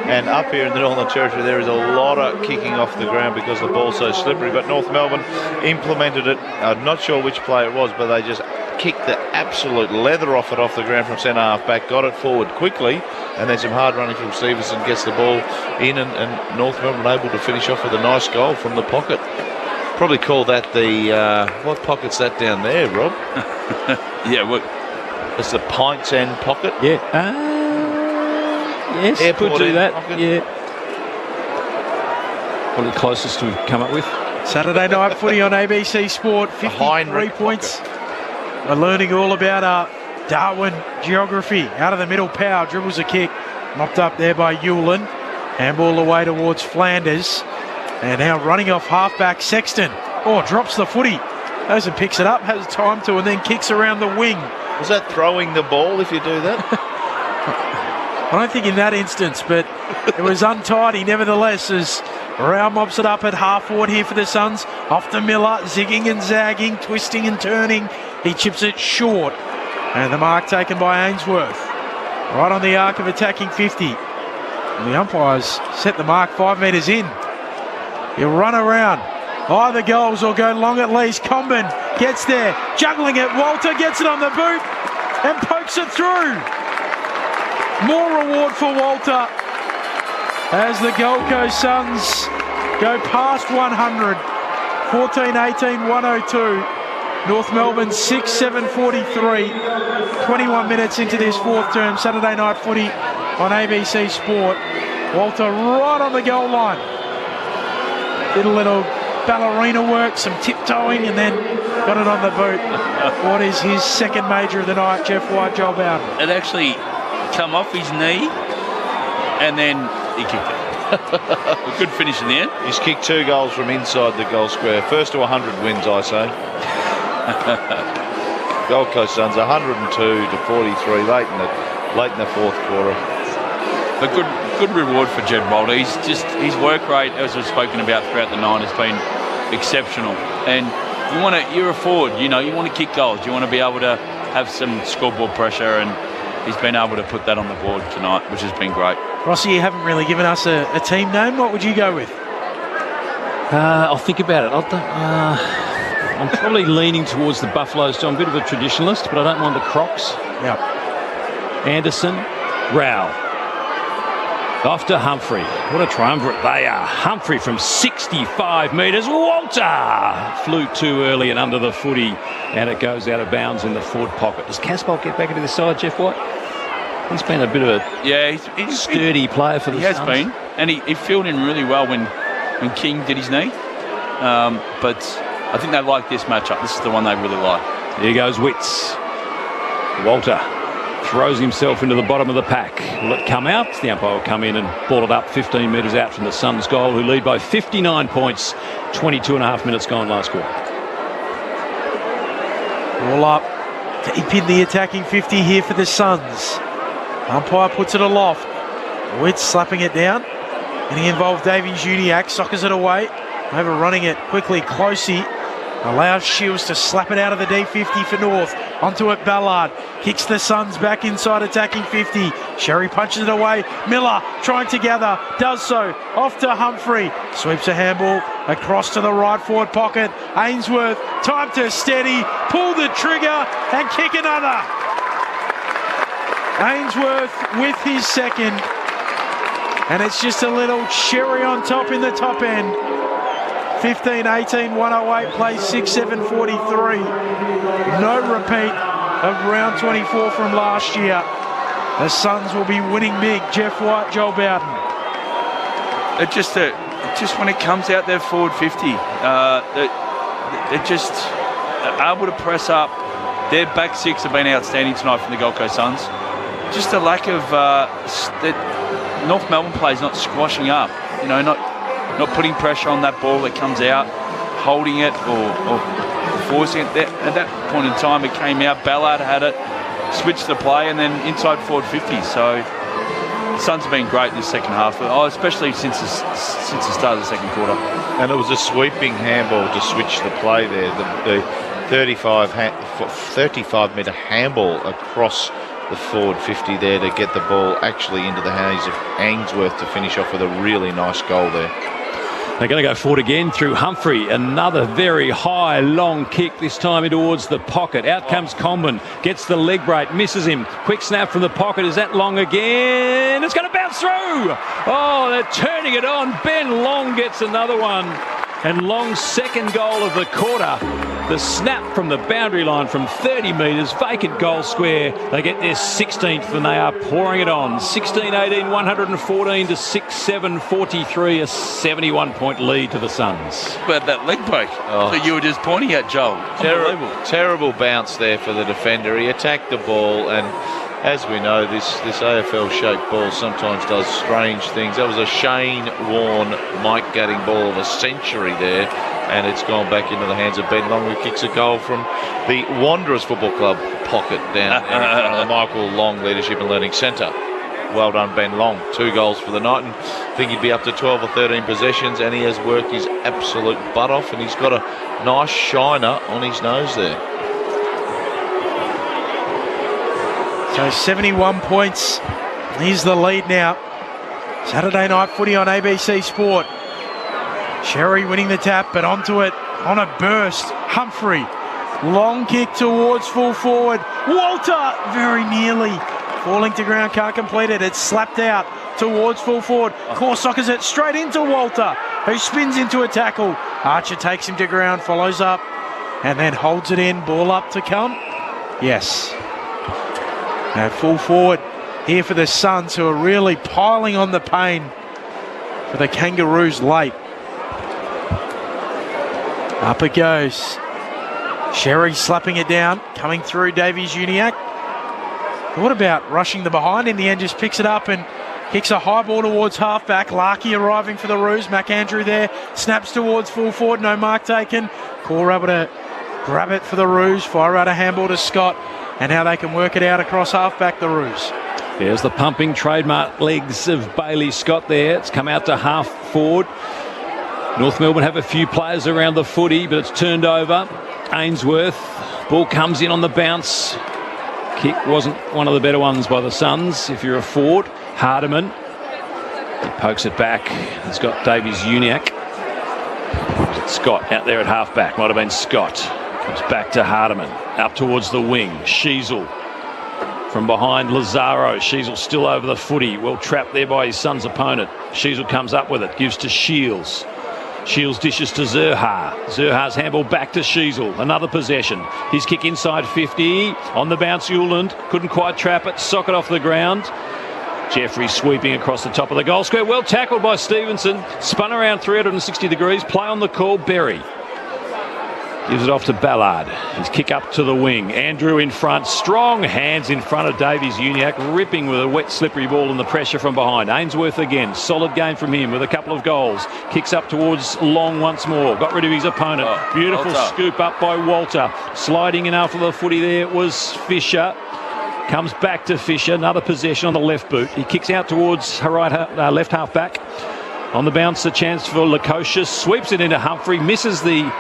And up here in the Northern Territory, there is a lot of kicking off the ground because the ball's so slippery. But North Melbourne implemented it. I'm not sure which player it was, but they just kicked the absolute leather off the ground from centre half back, got it forward quickly, and then some hard running from Stevenson gets the ball in, and North Melbourne able to finish off with a nice goal from the pocket. Probably call that the what pocket's that down there, Rob? Yeah, what? It's the Pints End pocket. Yeah. Yes, Airport could do that. pocket. Yeah. Probably the closest we've come up with. Saturday night footy on ABC Sport. 53 points. We're learning all about Darwin geography. Out of the middle, Powell dribbles a kick. Mopped up there by Hewlin. Handball away towards Flanders. And now running off halfback Sexton. Oh, drops the footy. Goes and picks it up, has time to, and then kicks around the wing. Was that throwing the ball if you do that? I don't think in that instance, but it was untidy nevertheless as Rao mops it up at half forward here for the Suns. Off to Miller, zigging and zagging, twisting and turning. He chips it short. And the mark taken by Ainsworth. Right on the arc of attacking 50. And the umpires set the mark 5 metres in. He'll run around. Either goals or go long at least. Comben gets there, juggling it. Walter gets it on the boot and pokes it through. More reward for Walter as the Gold Coast Suns go past 100. 14-18, 102. North Melbourne 6-7-43. 21 minutes into this fourth term. Saturday night footy on ABC Sport. Walter right on the goal line. Did a little ballerina work, some tiptoeing, and then got it on the boot. What is his second major of the night, Jeff White, Joel Bowden? It actually come off his knee, and then he kicked it. A good finish in the end. He's kicked 2 goals from inside the goal square. First to 100 wins, I say. Gold Coast Suns 102-43 late in the fourth quarter. A good reward for Jed Walter. His work rate, as we've spoken about throughout the night, has been exceptional. And you're a forward. You want to kick goals. You want to be able to have some scoreboard pressure, and he's been able to put that on the board tonight, which has been great. Rossi, you haven't really given us a team name. What would you go with? I'll think about it. I'm probably leaning towards the Buffaloes, so I'm a bit of a traditionalist, but I don't mind the Crocs. Yeah. Anderson, Rao. Off to Humphrey. What a triumvirate they are. Humphrey from 65 metres. Walter flew too early and under the footy, and it goes out of bounds in the forward pocket. Does Casbolt get back into the side, Jeff White? He's been a bit of a he's sturdy player for the Suns. He has been, and he filled in really well when King did his knee. But I think they like this matchup. This is the one they really like. Here goes Witts. Walter throws himself into the bottom of the pack. Will it come out? The umpire will come in and ball it up 15 metres out from the Suns goal, who lead by 59 points. 22.5 minutes gone last quarter. All up. Deep in the attacking 50 here for the Suns. Umpire puts it aloft. Witts slapping it down. Getting involved, Davies Uniacke soccers it away. Overrunning it quickly, Closey allows Shields to slap it out of the D50 for North. Onto it, Ballard kicks the Suns back inside attacking 50. Sherry punches it away. Miller trying to gather, does so. Off to Humphrey, sweeps a handball across to the right forward pocket. Ainsworth, time to steady, pull the trigger and kick another. Ainsworth with his second, and it's just a little cherry on top in the top end. 15-18, 108, play 6-7-43. No repeat of round 24 from last year. The Suns will be winning big. Jeff White, Joel Bowden. Just when it comes out their forward 50, they're just able to press up. Their back six have been outstanding tonight from the Gold Coast Suns. Just a lack of North Melbourne players not squashing up, not putting pressure on that ball that comes out, holding it or forcing it. At that point in time, it came out. Ballard had it, switched the play, and then inside forward 50. So the Suns have been great in the second half, especially since the start of the second quarter. And it was a sweeping handball to switch the play there. The 35-metre handball across the forward 50 there to get the ball actually into the hands of Ainsworth to finish off with a really nice goal there. They're going to go forward again through Humphrey. Another very high, long kick, this time in towards the pocket. Out comes Comben, gets the leg break, misses him. Quick snap from the pocket. Is that Long again? It's going to bounce through. Oh, they're turning it on. Ben Long gets another one. And Long's second goal of the quarter. The snap from the boundary line from 30 metres, vacant goal square. They get their 16th and they are pouring it on. 16-18, 114 to 6-7-43, a 71-point lead to the Suns. But that leg break that you were just pointing at, Joel. Terrible bounce there for the defender. He attacked the ball, and as we know, this AFL-shaped ball sometimes does strange things. That was a Shane Warne, Mike Gatting ball of a century there, and it's gone back into the hands of Ben Long, who kicks a goal from the Wanderers Football Club pocket down in front of the Michael Long Leadership and Learning Centre. Well done, Ben Long. 2 goals for the night, and I think he'd be up to 12 or 13 possessions, and he has worked his absolute butt off, and he's got a nice shiner on his nose there. So 71 points. Here's the lead now. Saturday night footy on ABC Sport. Sherry winning the tap, but onto it on a burst. Humphrey. Long kick towards full forward. Walter very nearly falling to ground, can't complete it. It's slapped out towards full forward. Corsockers it straight into Walter, who spins into a tackle. Archer takes him to ground, follows up. and then holds it in. Ball up to come. Yes. Now full forward here for the Suns, who are really piling on the pain for the Kangaroos late. Up it goes. Sherry slapping it down, coming through Davies-Uniacke. What about rushing the behind? In the end, just picks it up and kicks a high ball towards halfback. Larkey arriving for the Roos. McAndrew there, snaps towards full forward. No mark taken. Core able to grab it for the Roos. Fire out a handball to Scott. And how they can work it out across halfback, the Roos. There's the pumping trademark legs of Bailey Scott there. It's come out to half forward. North Melbourne have a few players around the footy, but it's turned over. Ainsworth, ball comes in on the bounce. Kick wasn't one of the better ones by the Suns. If you're a forward, Hardiman, he pokes it back. He's got Davies-Uniacke. Scott out there at halfback. Might have been Scott. Comes back to Hardiman. Up towards the wing. Sheasel from behind Lazaro. Sheasel still over the footy. Well trapped there by his son's opponent. Sheasel comes up with it. Gives to Shields. Shields dishes to Zerha. Zerha's handball back to Sheasel. Another possession. His kick inside 50. On the bounce, Uland. Couldn't quite trap it. Socket off the ground. Jeffrey sweeping across the top of the goal square. Well tackled by Stevenson. Spun around 360 degrees. Play on the call. Berry. Gives it off to Ballard. His kick up to the wing. Andrew in front. Strong hands in front of Davies-Uniacke. Ripping with a wet, slippery ball and the pressure from behind. Ainsworth again. Solid game from him with a couple of goals. Kicks up towards Long once more. Got rid of his opponent. Beautiful Walter. Scoop up by Walter. Sliding in after the footy there was Fisher. Comes back to Fisher. Another possession on the left boot. He kicks out towards her left half back. On the bounce, a chance for Lukosius. Sweeps it into Humphrey. Misses the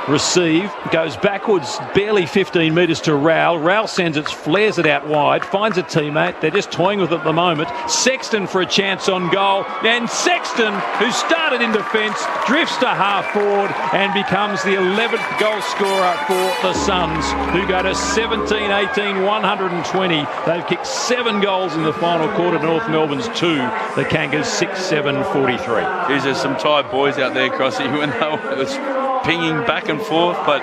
receive, goes backwards barely 15 metres to Rowell. Rowell sends it, flares it out wide, finds a teammate. They're just toying with it at the moment. Sexton for a chance on goal, and Sexton, who started in defence, drifts to half forward and becomes the 11th goal scorer for the Suns, who go to 17-18, 120. They've kicked 7 goals in the final quarter. North Melbourne's 2, the Kangas 6-7, 43. There's some tired boys out there, Crossy, when it was pinging back and forth, but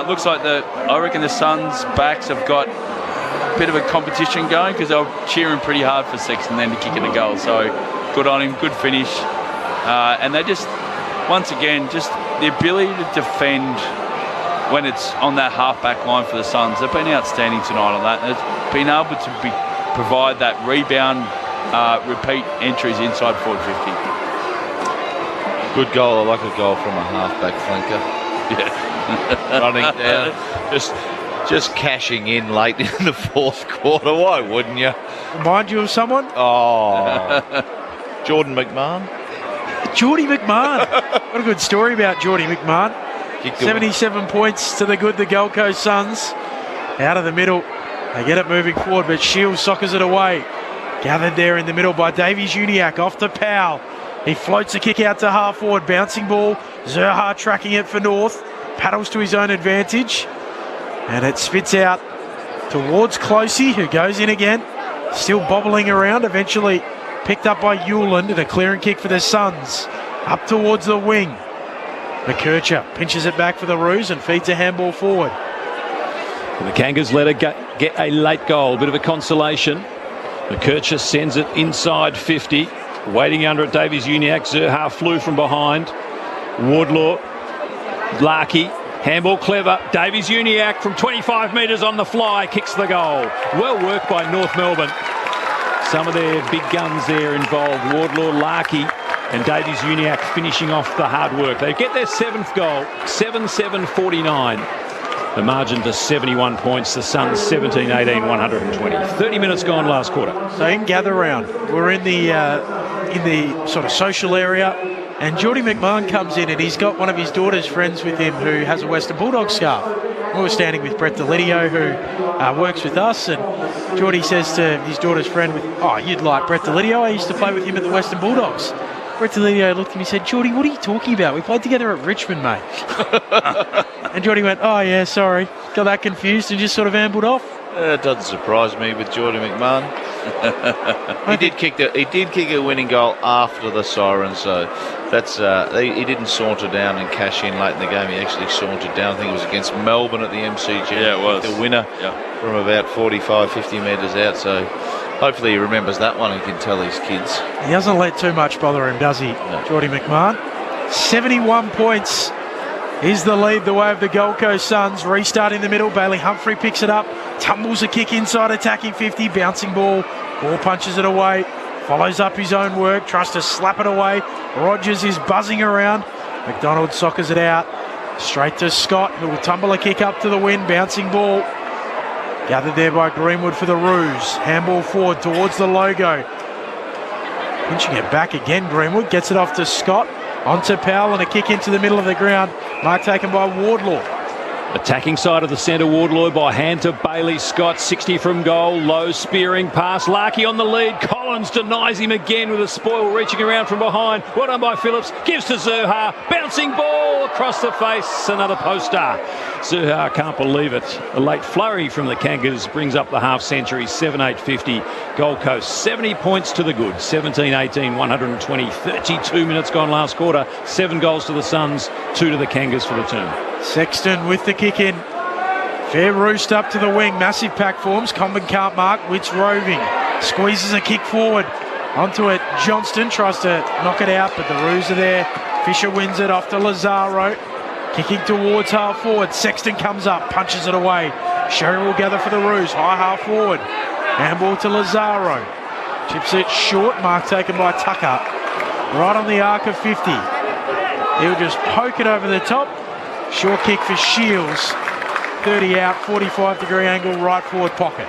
looks like I reckon the Suns' backs have got a bit of a competition going, because they were cheering pretty hard for Sexton then to kick in a goal. So good on him, good finish, and they just, once again, just the ability to defend when it's on that half-back line for the Suns. They've been outstanding tonight on that. They've been able to provide that rebound, repeat entries inside forward 50. Good goal. I like a goal from a half-back flanker. Yeah. Running down. Just cashing in late in the fourth quarter. Why wouldn't you? Remind you of someone? Oh. Jordan McMahon. Geordie McMahon. What a good story about Geordie McMahon. 77 points to the good, the Gold Coast Suns. Out of the middle. They get it moving forward, but Shields soccers it away. Gathered there in the middle by Davies-Uniacke. Off to Powell. He floats the kick out to half forward. Bouncing ball. Zerha tracking it for North. Paddles to his own advantage. And it spits out towards Closey, who goes in again. Still bobbling around. Eventually picked up by Uland, and a clearing kick for the Suns. Up towards the wing. McKercher pinches it back for the Roos and feeds a handball forward. And the Kangas let her get a late goal. Bit of a consolation. McKercher sends it inside 50. Waiting under at Davies-Uniacke. Zerha flew from behind. Wardlaw. Larkey. Handball clever. Davies-Uniacke from 25 metres on the fly kicks the goal. Well worked by North Melbourne. Some of their big guns there involved. Wardlaw, Larkey and Davies-Uniacke finishing off the hard work. They get their 7th goal. 7-7-49. The margin to 71 points. The Suns 17-18, 120. 30 minutes gone last quarter. So in gather round, we're in the sort of social area, and Geordie McMahon comes in, and he's got one of his daughter's friends with him who has a Western Bulldog scarf. We were standing with Brett Delidio, who works with us, and Geordie says to his daughter's friend, "Oh, you'd like Brett Delidio? I used to play with him at the Western Bulldogs." Brett Delidio looked at me and said, "Geordie, what are you talking about? We played together at Richmond, mate." And Geordie went, "Oh yeah, sorry." Got that confused and just sort of ambled off. It doesn't surprise me with Geordie McMahon. He did kick a winning goal after the siren, so he didn't saunter down and cash in late in the game. He actually sauntered down. I think it was against Melbourne at the MCG. Yeah, it was. The winner from about 45, 50 metres out. So hopefully he remembers that one and can tell his kids. He doesn't let too much bother him, does he, No. Geordie McMahon? 71 points is the lead the way of the Gold Coast Suns. Restart in the middle. Bailey Humphrey picks it up. Tumbles a kick inside, attacking 50. Bouncing ball. Ball punches it away. Follows up his own work. Tries to slap it away. Rogers is buzzing around. McDonald soccers it out. Straight to Scott, who will tumble a kick up to the wind. Bouncing ball. Gathered there by Greenwood for the Roos. Handball forward towards the logo. Pinching it back again, Greenwood. Gets it off to Scott. Onto Powell and a kick into the middle of the ground. Mark taken by Wardlaw. Attacking side of the centre, Wardlaw by hand to Bailey Scott, 60 from goal, low spearing pass, Larkey on the lead, Collins denies him again with a spoil reaching around from behind, well done by Phillips, gives to Zurhaar, bouncing ball across the face, another poster. Zurhaar can't believe it. A late flurry from the Kangas brings up the half century, 7-8-50, Gold Coast 70 points to the good, 17-18, 120, 32 minutes gone last quarter, 7 goals to the Suns, 2 to the Kangas for the turn. Sexton with the kick in. Fair roost up to the wing. Massive pack forms. Comben can't mark. Witts roving. Squeezes a kick forward. Onto it. Johnston tries to knock it out, but the Roos are there. Fisher wins it off to Lazaro. Kicking towards half forward. Sexton comes up. Punches it away. Sherry will gather for the Roos. High half forward. Handball to Lazaro. Chips it short. Mark taken by Tucker. Right on the arc of 50. He'll just poke it over the top. Short kick for Shields. 30 out, 45-degree angle, right forward pocket.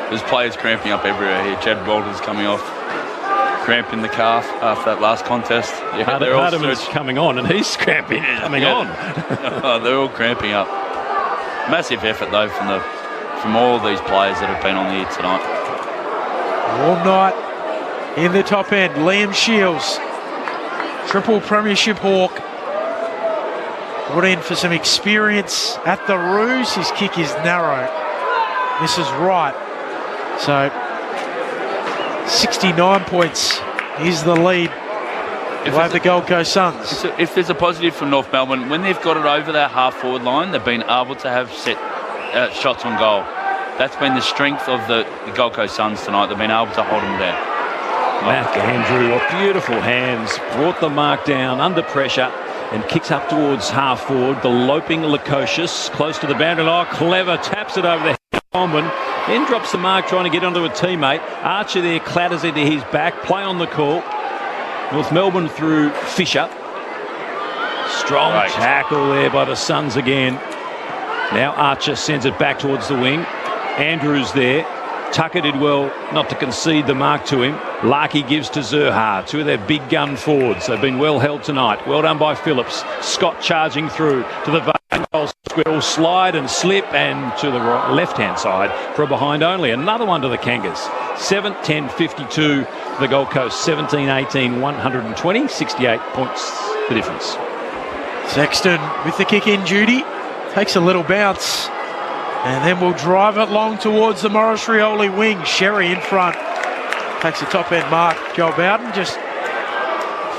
There's players cramping up everywhere here. Chad Walters coming off, cramping the calf after that last contest. Yeah, Hardeman's coming on and he's cramping coming on. Oh, they're all cramping up. Massive effort though from all these players that have been on here tonight. Warm night in the top end. Liam Shields, triple premiership Hawk. Brought in for some experience at the Roos. His kick is narrow. Misses right. So 69 points is the lead. Of the Gold Coast Suns. If there's a positive from North Melbourne, when they've got it over that half-forward line, they've been able to have set shots on goal. That's been the strength of the Gold Coast Suns tonight. They've been able to hold them there. Mac Andrew, beautiful hands, brought the mark down under pressure and kicks up towards half forward. The loping Lukosius close to the boundary line. Clever taps it over the head of Coleman. Then drops the mark trying to get onto a teammate. Archer there clatters into his back. Play on the call. North Melbourne through Fisher. Strong tackle there by the Suns again. Now Archer sends it back towards the wing. Andrews there. Tucker did well not to concede the mark to him. Larkey gives to Zurhaar, two of their big gun forwards. They've been well held tonight. Well done by Phillips. Scott charging through to the goal square. Slide and slip and to the left-hand side for a behind only. Another one to the Kangas. 7-10-52 the Gold Coast. 17-18, 120, 68 points the difference. Sexton with the kick in duty. Takes a little bounce. And then we'll drive it long towards the Morris Rioli wing. Sherry in front. Takes the top end mark. Joel Bowden just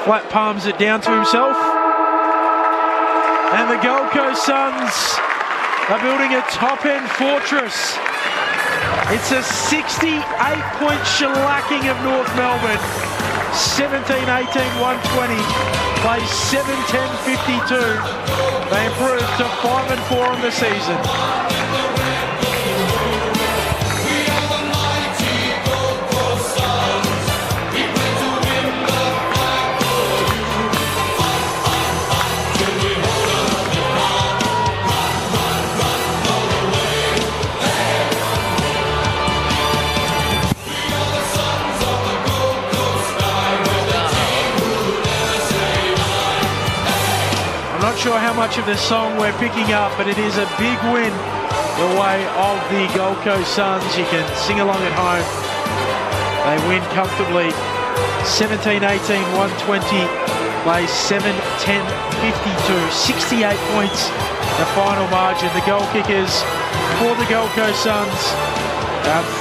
flat palms it down to himself. And the Gold Coast Suns are building a top end fortress. It's a 68-point shellacking of North Melbourne. 17-18, 120. Play 7-10-52. They improved to 5-4 on the season. Not sure how much of the song we're picking up, but it is a big win the way of the Gold Coast Suns. You can sing along at home. They win comfortably. 17-18, 120. Play 7-10-52. 68 points, the final margin. The goal kickers for the Gold Coast Suns.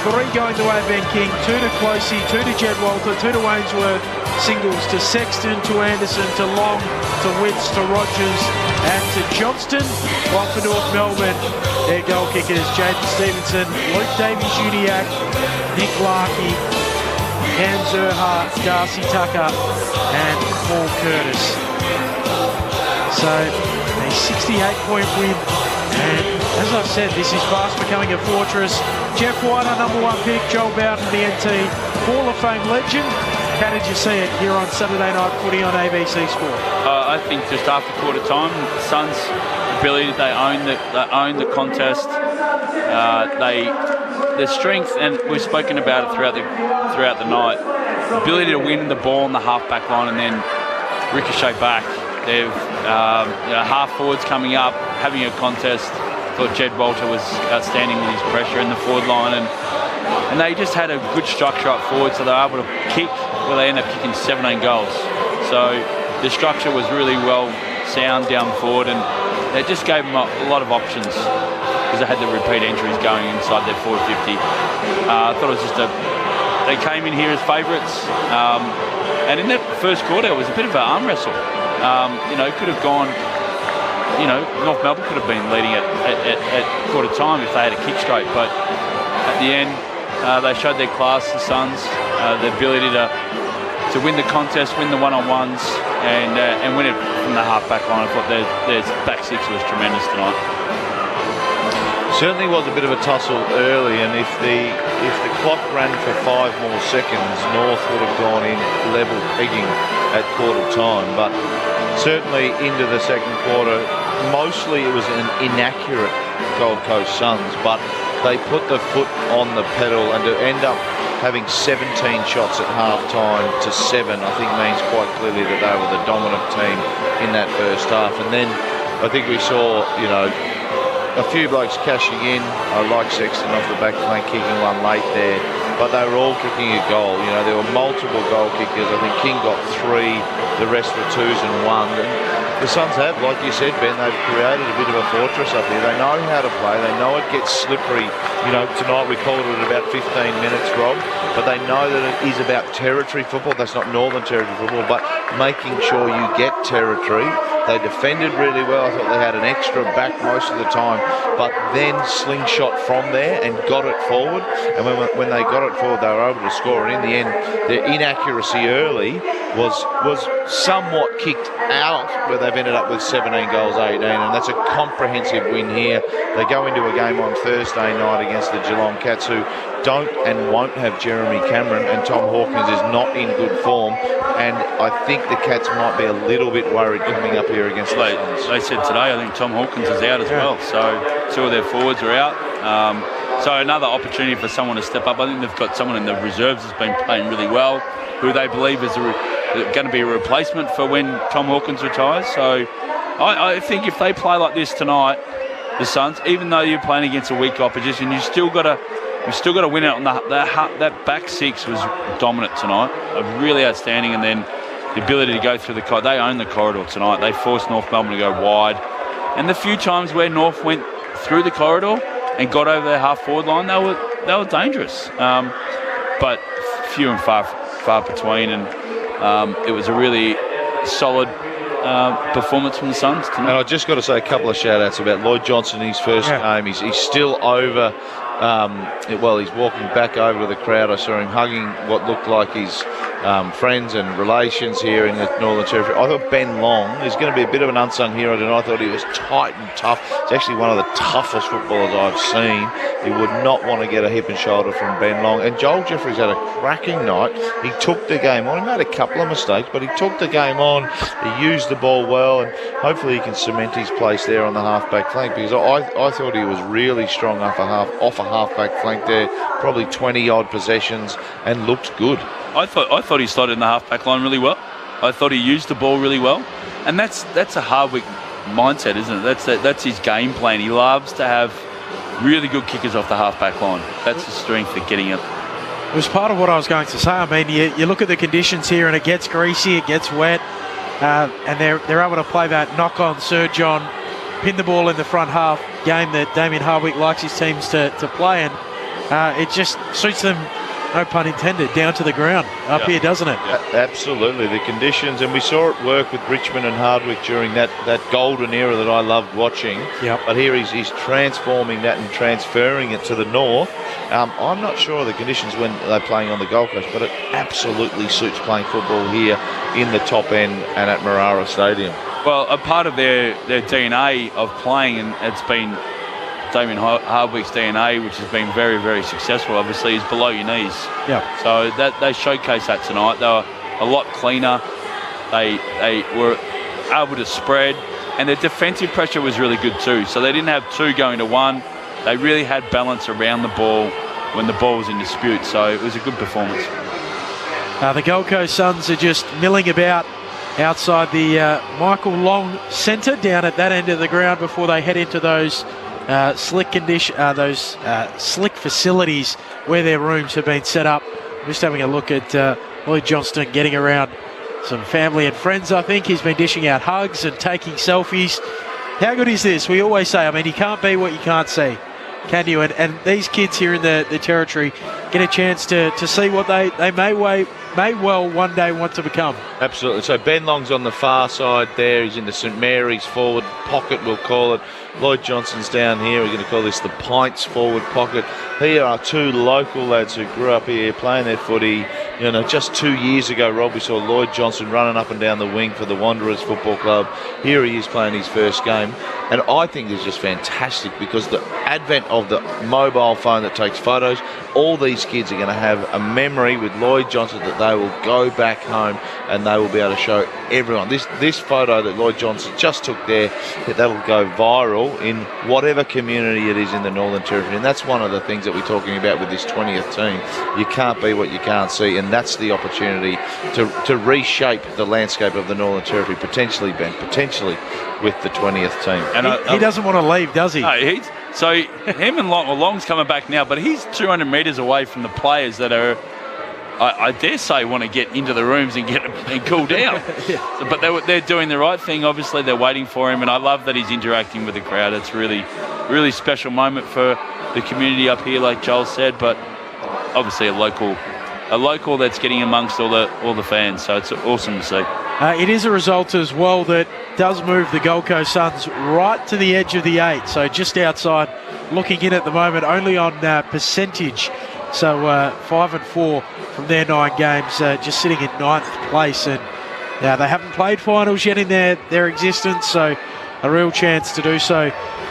3 going the way of Ben King, 2 to Closey, 2 to Jed Walter, 2 to Wainsworth, Singles to Sexton, to Anderson, to Long, to Witts, to Rogers, and to Johnston. While for North Melbourne, their goal kickers, Jaden Stevenson, Luke Davies-Uniacke, Nick Larkey, Cam Zerha, Darcy Tucker, and Paul Curtis. So, a 68-point win. And as I've said, this is fast becoming a fortress. Jeff White, our number 1 pick, Joel Bowden, the NT Hall of Fame legend. How did you see it here on Saturday Night Footy on ABC Sport? I think just after quarter time, the Suns' ability, they own the contest. Their strength, and we've spoken about it throughout the night, ability to win the ball in the half-back line and then ricochet back. They've half forwards coming up, having a contest. Thought Jed Walter was outstanding with his pressure in the forward line, and they just had a good structure up forward, so they were able to kick. Well, they ended up kicking 17 goals. So the structure was really well sound down forward, and it just gave them a lot of options because they had the repeat entries going inside their forward 50. I thought it was just they came in here as favourites, and in that first quarter it was a bit of an arm wrestle. Could have gone. North Melbourne could have been leading at quarter time if they had a kick straight, but at the end they showed their class, the Suns, the ability to win the contest, win the one-on-ones, and win it from the half-back line. I thought their back six was tremendous tonight. Certainly was a bit of a tussle early, and if the clock ran for 5 more seconds, North would have gone in level pegging at quarter time. But certainly into the second quarter, mostly it was an inaccurate Gold Coast Suns, but they put the foot on the pedal, and to end up having 17 shots at half-time to 7, I think means quite clearly that they were the dominant team in that first half. And then I think we saw, a few blokes cashing in. I like Sexton off the back flank kicking one late there, but they were all kicking a goal. There were multiple goal kickers. I think King got 3, the rest were 2s and 1. And the Suns have, like you said, Ben, they've created a bit of a fortress up here. They know how to play. They know it gets slippery. Tonight we called it about 15 minutes, Rob, but they know that it is about territory football. That's not Northern Territory football, but making sure you get territory. They defended really well. I thought they had an extra back most of the time, but then slingshot from there and got it forward. And when they got it forward, they were able to score. And in the end, their inaccuracy early was somewhat kicked out, where they've ended up with 17 goals, 18. And that's a comprehensive win here. They go into a game on Thursday night against the Geelong Cats, who don't and won't have Jeremy Cameron, and Tom Hawkins is not in good form. And I think the Cats might be a little bit worried coming up here against the Suns. They said today, I think Tom Hawkins is out as well. So 2 of their forwards are out. So another opportunity for someone to step up. I think they've got someone in the reserves who's been playing really well, who they believe is going to be a replacement for when Tom Hawkins retires. So I think if they play like this tonight, the Suns, even though you're playing against a weak opposition, you still got to win it. On that back six was dominant tonight, really outstanding. And then the ability to go through they own the corridor tonight. They forced North Melbourne to go wide, and the few times where North went through the corridor and got over their half forward line, they were dangerous, but few and far between. And it was a really solid performance from the Suns tonight. And I just got to say a couple of shout-outs about Lloyd Johnson in his first game. He's still over. He's walking back over to the crowd. I saw him hugging what looked like his friends and relations here in the Northern Territory. I thought Ben Long is going to be a bit of an unsung hero tonight. I thought he was tight and tough. He's actually one of the toughest footballers I've seen. He would not want to get a hip and shoulder from Ben Long. And Joel Jeffries had a cracking night. He took the game on. He made a couple of mistakes, but he took the game on. He used the ball well, and hopefully he can cement his place there on the half-back flank, because I thought he was really strong off a half-back flank there, probably 20-odd possessions, and looked good. I thought he slotted in the half-back line really well. I thought he used the ball really well, and that's a Hardwick mindset, isn't it? That's his game plan. He loves to have really good kickers off the half-back line. That's his strength at getting it. It was part of what I was going to say. I mean, you look at the conditions here, and it gets greasy, it gets wet, and they're able to play that knock-on, surge on, pin the ball in the front half game that Damien Hardwick likes his teams to play, and it just suits them no pun intended, down to the ground up here, doesn't it? Absolutely, the conditions, and we saw it work with Richmond and Hardwick during that golden era that I loved watching. Yep. But here he's transforming that and transferring it to the north. I'm not sure of the conditions when they're playing on the Gold Coast, but it absolutely suits playing football here in the top end and at Marara Stadium. Well, a part of their DNA of playing, and it's been Damien Hardwick's DNA, which has been very, very successful, obviously, is below your knees. Yeah. So that they showcased that tonight. They were a lot cleaner. They were able to spread, and their defensive pressure was really good too. So they didn't have two going to one. They really had balance around the ball when the ball was in dispute. So it was a good performance. The Gold Coast Suns are just milling about outside the Michael Long Centre down at that end of the ground before they head into those slick facilities where their rooms have been set up. Just having a look at Lloyd Johnston getting around some family and friends, I think. He's been dishing out hugs and taking selfies. How good is this? We always say, I mean, you can't be what you can't see, can you? And these kids here in the Territory get a chance to see what they may well one day want to become. Absolutely. So Ben Long's on the far side there. He's in the St Mary's forward pocket, we'll call it. Lloyd Johnston's down here. We're going to call this the Pints forward pocket. Here are two local lads who grew up here playing their footy. You know, just 2 years ago, Rob, we saw Lloyd Johnston running up and down the wing for the Wanderers Football Club. Here he is playing his first game. And I think it's just fantastic because the advent of the mobile phone that takes photos, all these kids are going to have a memory with Lloyd Johnston that they will go back home and they will be able to show everyone. This photo that Lloyd Johnston just took there, that'll go viral in whatever community it is in the Northern Territory. And that's one of the things that we're talking about with this 20th team. You can't be what you can't see, and that's the opportunity to reshape the landscape of the Northern Territory, potentially, Ben, with the 20th team. And he doesn't want to leave, does he? No, so him and Long's coming back now, but he's 200 metres away from the players that are, I dare say, want to get into the rooms and cool down. Yeah. But they're doing the right thing. Obviously, they're waiting for him, and I love that he's interacting with the crowd. It's really, really special moment for the community up here, like Joel said. But obviously, a local that's getting amongst all the fans. So it's awesome to see. It is a result as well that does move the Gold Coast Suns right to the edge of the 8. So just outside, looking in at the moment, only on percentage. So 5-4 from their 9 games, just sitting in 9th place. And they haven't played finals yet in their existence. So a real chance to do so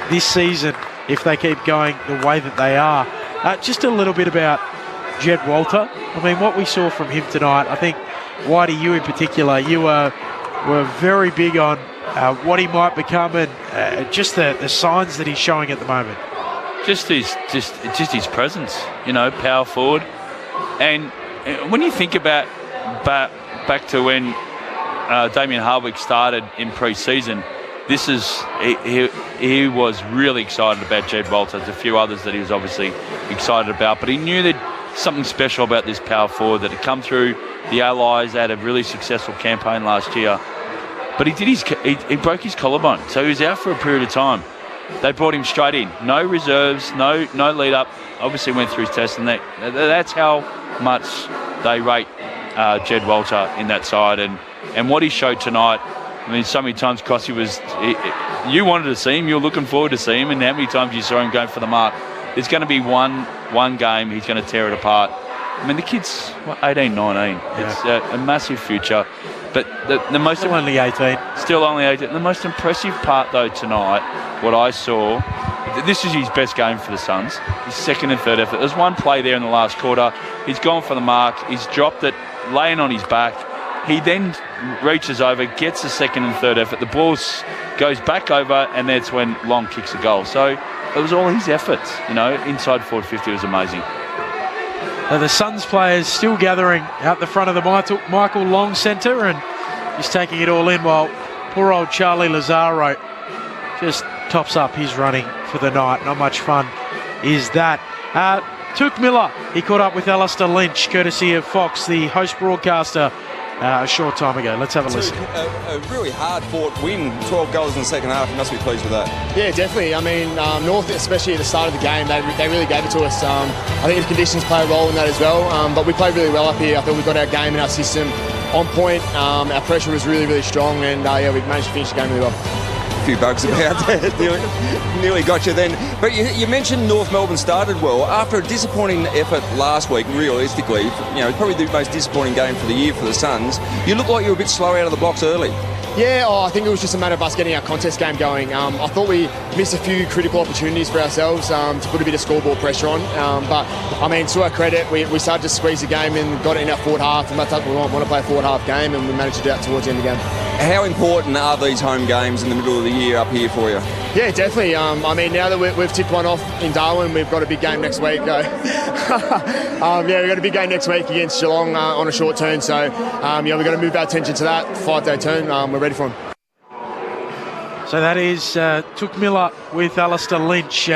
this season if they keep going the way that they are. Just a little bit about Jed Walter. I mean, what we saw from him tonight, I think, Whitey, you in particular, you were very big on what he might become and just the signs that he's showing at the moment. Just his presence, power forward. And when you think about back to when Damien Hardwick started in pre-season, he was really excited about Jed Walter. There's a few others that he was obviously excited about, but he knew that something special about this power forward that had come through the Allies. They had a really successful campaign last year, but he broke his collarbone, so he was out for a period of time. They brought him straight in, no reserves, no lead up. Obviously went through his test, and that's how much they rate Jed Walter in that side, and what he showed tonight. I mean, so many times, Crossy you wanted to see him, you were looking forward to see him, and how many times you saw him going for the mark. There's going to be one game he's going to tear it apart. I mean, the kid's 18, 19. Yeah. It's a massive future. But the most... Still only 18. Still only 18. The most impressive part, though, tonight, what I saw, this is his best game for the Suns. His second and third effort. There's one play there in the last quarter. He's gone for the mark. He's dropped it, laying on his back. He then reaches over, gets the second and third effort. The ball goes back over, and that's when Long kicks a goal. So it was all his efforts, inside forward 50 was amazing. The Suns players still gathering out the front of the Michael Long Centre and just taking it all in while poor old Charlie Lazaro just tops up his running for the night. Not much fun is that. Took Miller, he caught up with Alistair Lynch, courtesy of Fox, the host broadcaster a short time ago. Let's have a listen. A really hard-fought win, 12 goals in the second half. You must be pleased with that. Yeah, definitely. I mean, North, especially at the start of the game, they really gave it to us. I think the conditions play a role in that as well, but we played really well up here. I thought we got our game and our system on point. Our pressure was really, really strong, and we managed to finish the game really well. Few bugs about nearly got you then. But you mentioned North Melbourne started well after a disappointing effort last week. Realistically, probably the most disappointing game for the year for the Suns. You look like you were a bit slow out of the blocks early. Yeah, I think it was just a matter of us getting our contest game going. I thought we missed a few critical opportunities for ourselves to put a bit of scoreboard pressure on. But, I mean, to our credit, we started to squeeze the game and got it in our forward half. And that's what we want to play a forward half game, and we managed to do that towards the end of the game. How important are these home games in the middle of the year up here for you? Yeah, definitely. I mean, now that we've tipped one off in Darwin, we've got a big game next week. We've got a big game next week against Geelong on a short turn. So, we've got to move our attention to that 5-day turn. We're ready for them. So that is Took Miller with Alistair Lynch.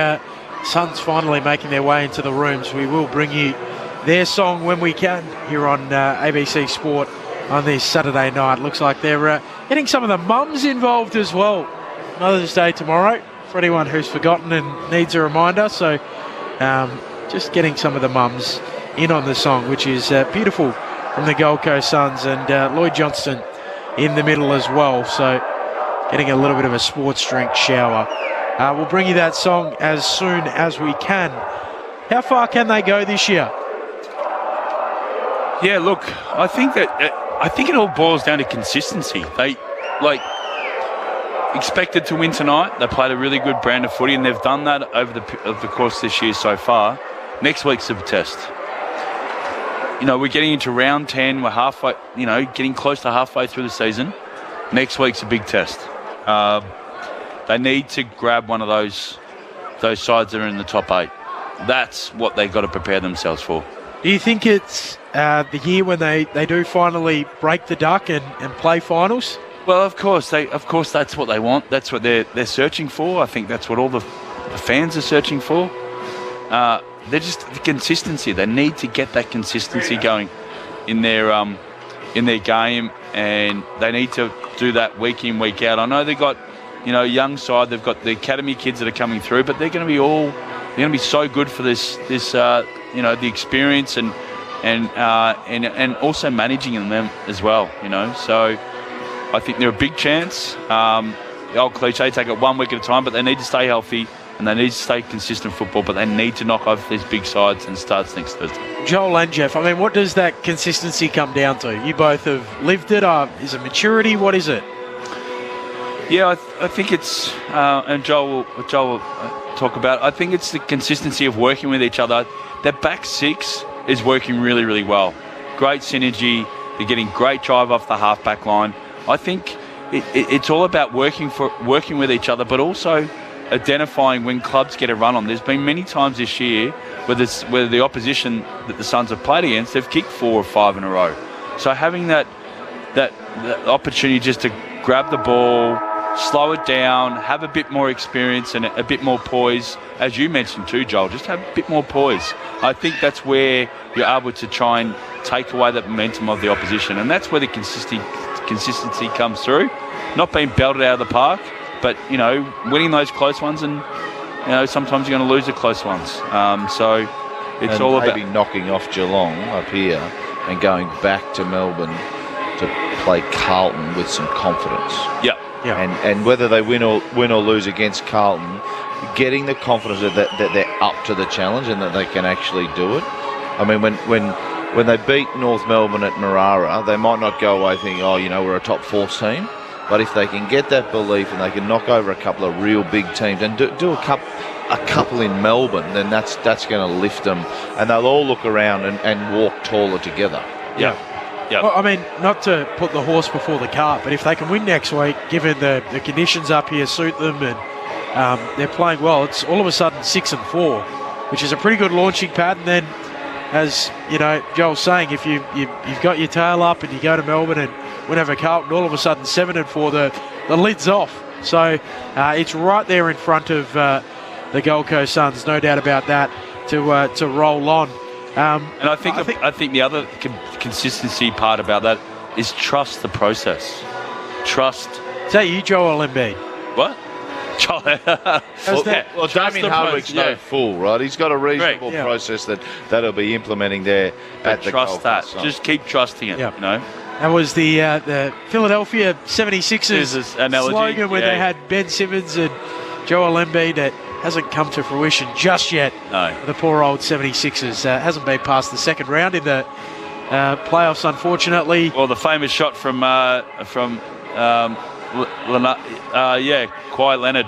Suns finally making their way into the rooms. We will bring you their song when we can here on ABC Sport on this Saturday night. Looks like they're getting some of the mums involved as well. Mother's Day tomorrow for anyone who's forgotten and needs a reminder. So just getting some of the mums in on the song, which is beautiful from the Gold Coast Suns, and Lloyd Johnston in the middle as well. So getting a little bit of a sports drink shower. We'll bring you that song as soon as we can. How far can they go this year? Yeah, look, I think it all boils down to consistency. They expected to win tonight. They played a really good brand of footy, and they've done that over the course of this year so far. Next week's a test. We're getting into round 10. We're halfway, getting close to halfway through the season. Next week's a big test. They need to grab one of those sides that are in the top 8. That's what they've got to prepare themselves for. Do you think it's the year when they do finally break the duck and play finals? Well, of course that's what they want. That's what they're searching for. I think that's what all the fans are searching for. They're just the consistency. They need to get that consistency going in their game, and they need to do that week in, week out. I know they've got young side. They've got the academy kids that are coming through, but they're going to be so good for this the experience and also managing them as well. So I think they're a big chance. The old cliche, take it 1 week at a time, but they need to stay healthy and they need to stay consistent football, but they need to knock off these big sides, and starts next Thursday. Joel and Jeff, I mean, what does that consistency come down to? You both have lived it. Is it maturity? What is it? Yeah, I think it's, and Joel will talk about it, I think it's the consistency of working with each other. Their back six is working really, really well. Great synergy. They're getting great drive off the half-back line. I think it's all about working with each other, but also identifying when clubs get a run on. There's been many times this year where the opposition that the Suns have played against, they've kicked 4 or 5 in a row. So having that opportunity just to grab the ball, slow it down, have a bit more experience and a bit more poise, as you mentioned too, Joel, just have a bit more poise. I think that's where you're able to try and take away that momentum of the opposition, and that's where the consistency comes through. Not being belted out of the park, but winning those close ones, and sometimes you're going to lose the close ones. So it's all about maybe knocking off Geelong up here and going back to Melbourne to play Carlton with some confidence. Yeah. And whether they win or lose against Carlton, getting the confidence that they're up to the challenge and that they can actually do it. I mean, when they beat North Melbourne at Marara, they might not go away thinking, we're a top 4 team. But if they can get that belief and they can knock over a couple of real big teams and do a couple in Melbourne, then that's going to lift them, and they'll all look around and walk taller together. Yeah. Well, I mean, not to put the horse before the cart, but if they can win next week, given the conditions up here suit them and they're playing well, it's all of a sudden 6-4, which is a pretty good launching pad. And then, as Joel's saying, if you've got your tail up and you go to Melbourne and win over Carlton, all of a sudden 7-4, the lid's off. So it's right there in front of the Gold Coast Suns, no doubt about that, to roll on. And I think the other consistency part about that is trust the process. Trust. Is that you, Joel Embiid? What? Well, Damien Hardwick's no fool, right? He's got a reasonable process that'll be implementing there at the trust that. So. Just keep trusting it, you know. That was the Philadelphia 76ers analogy, slogan when they had Ben Simmons and Joel Embiid. That hasn't come to fruition just yet. No. The poor old 76ers hasn't been past the second round in the playoffs, unfortunately. Well, the famous shot from Kawhi Leonard.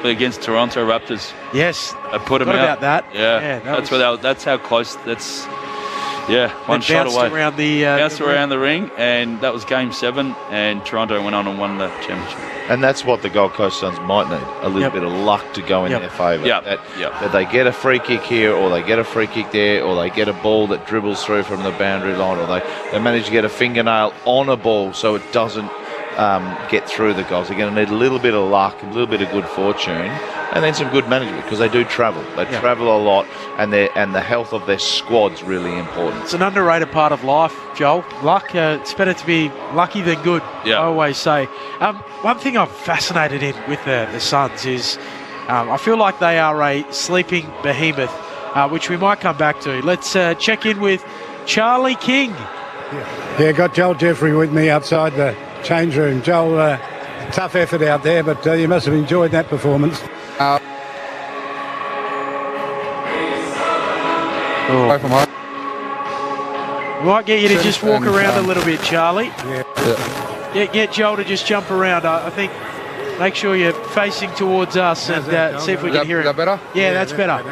Against Toronto Raptors. Yes. They put him out. About that. Yeah. That's how close. That's one shot away. Bounced around the ring, and that was Game 7. And Toronto went on and won the championship. And that's what the Gold Coast Suns might need, a little bit of luck to go in their favour. That they get a free kick here, or they get a free kick there, or they get a ball that dribbles through from the boundary line, or they manage to get a fingernail on a ball so it doesn't get through the goals. They're going to need a little bit of luck, a little bit of good fortune, and then some good management, because they do travel. They travel a lot, and the health of their squad's really important. It's an underrated part of life, Joel. Luck. It's better to be lucky than good. I always say. One thing I'm fascinated in with the Suns is I feel like they are a sleeping behemoth, which we might come back to. Let's check in with Charlie King. Yeah, got Joel Jeffrey with me outside the change room. Joel, tough effort out there, but you must have enjoyed that performance. We might get you to just walk around a little bit, Charlie. Get Joel to just jump around. I think make sure you're facing towards us and see if we can hear it. Is that better? Yeah, that's better.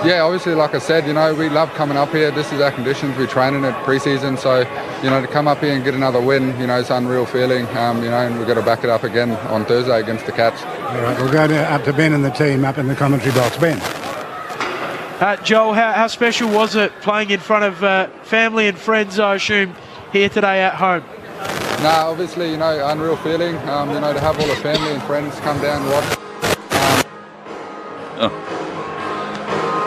Yeah, obviously, like I said, we love coming up here. This is our conditions. We train in it pre-season, so to come up here and get another win, it's an unreal feeling. And we've got to back it up again on Thursday against the Cats. All right, we'll go up to Ben and the team up in the commentary box. Ben. Joel, how special was it playing in front of family and friends, I assume, here today at home? No, obviously, unreal feeling. To have all the family and friends come down and watch.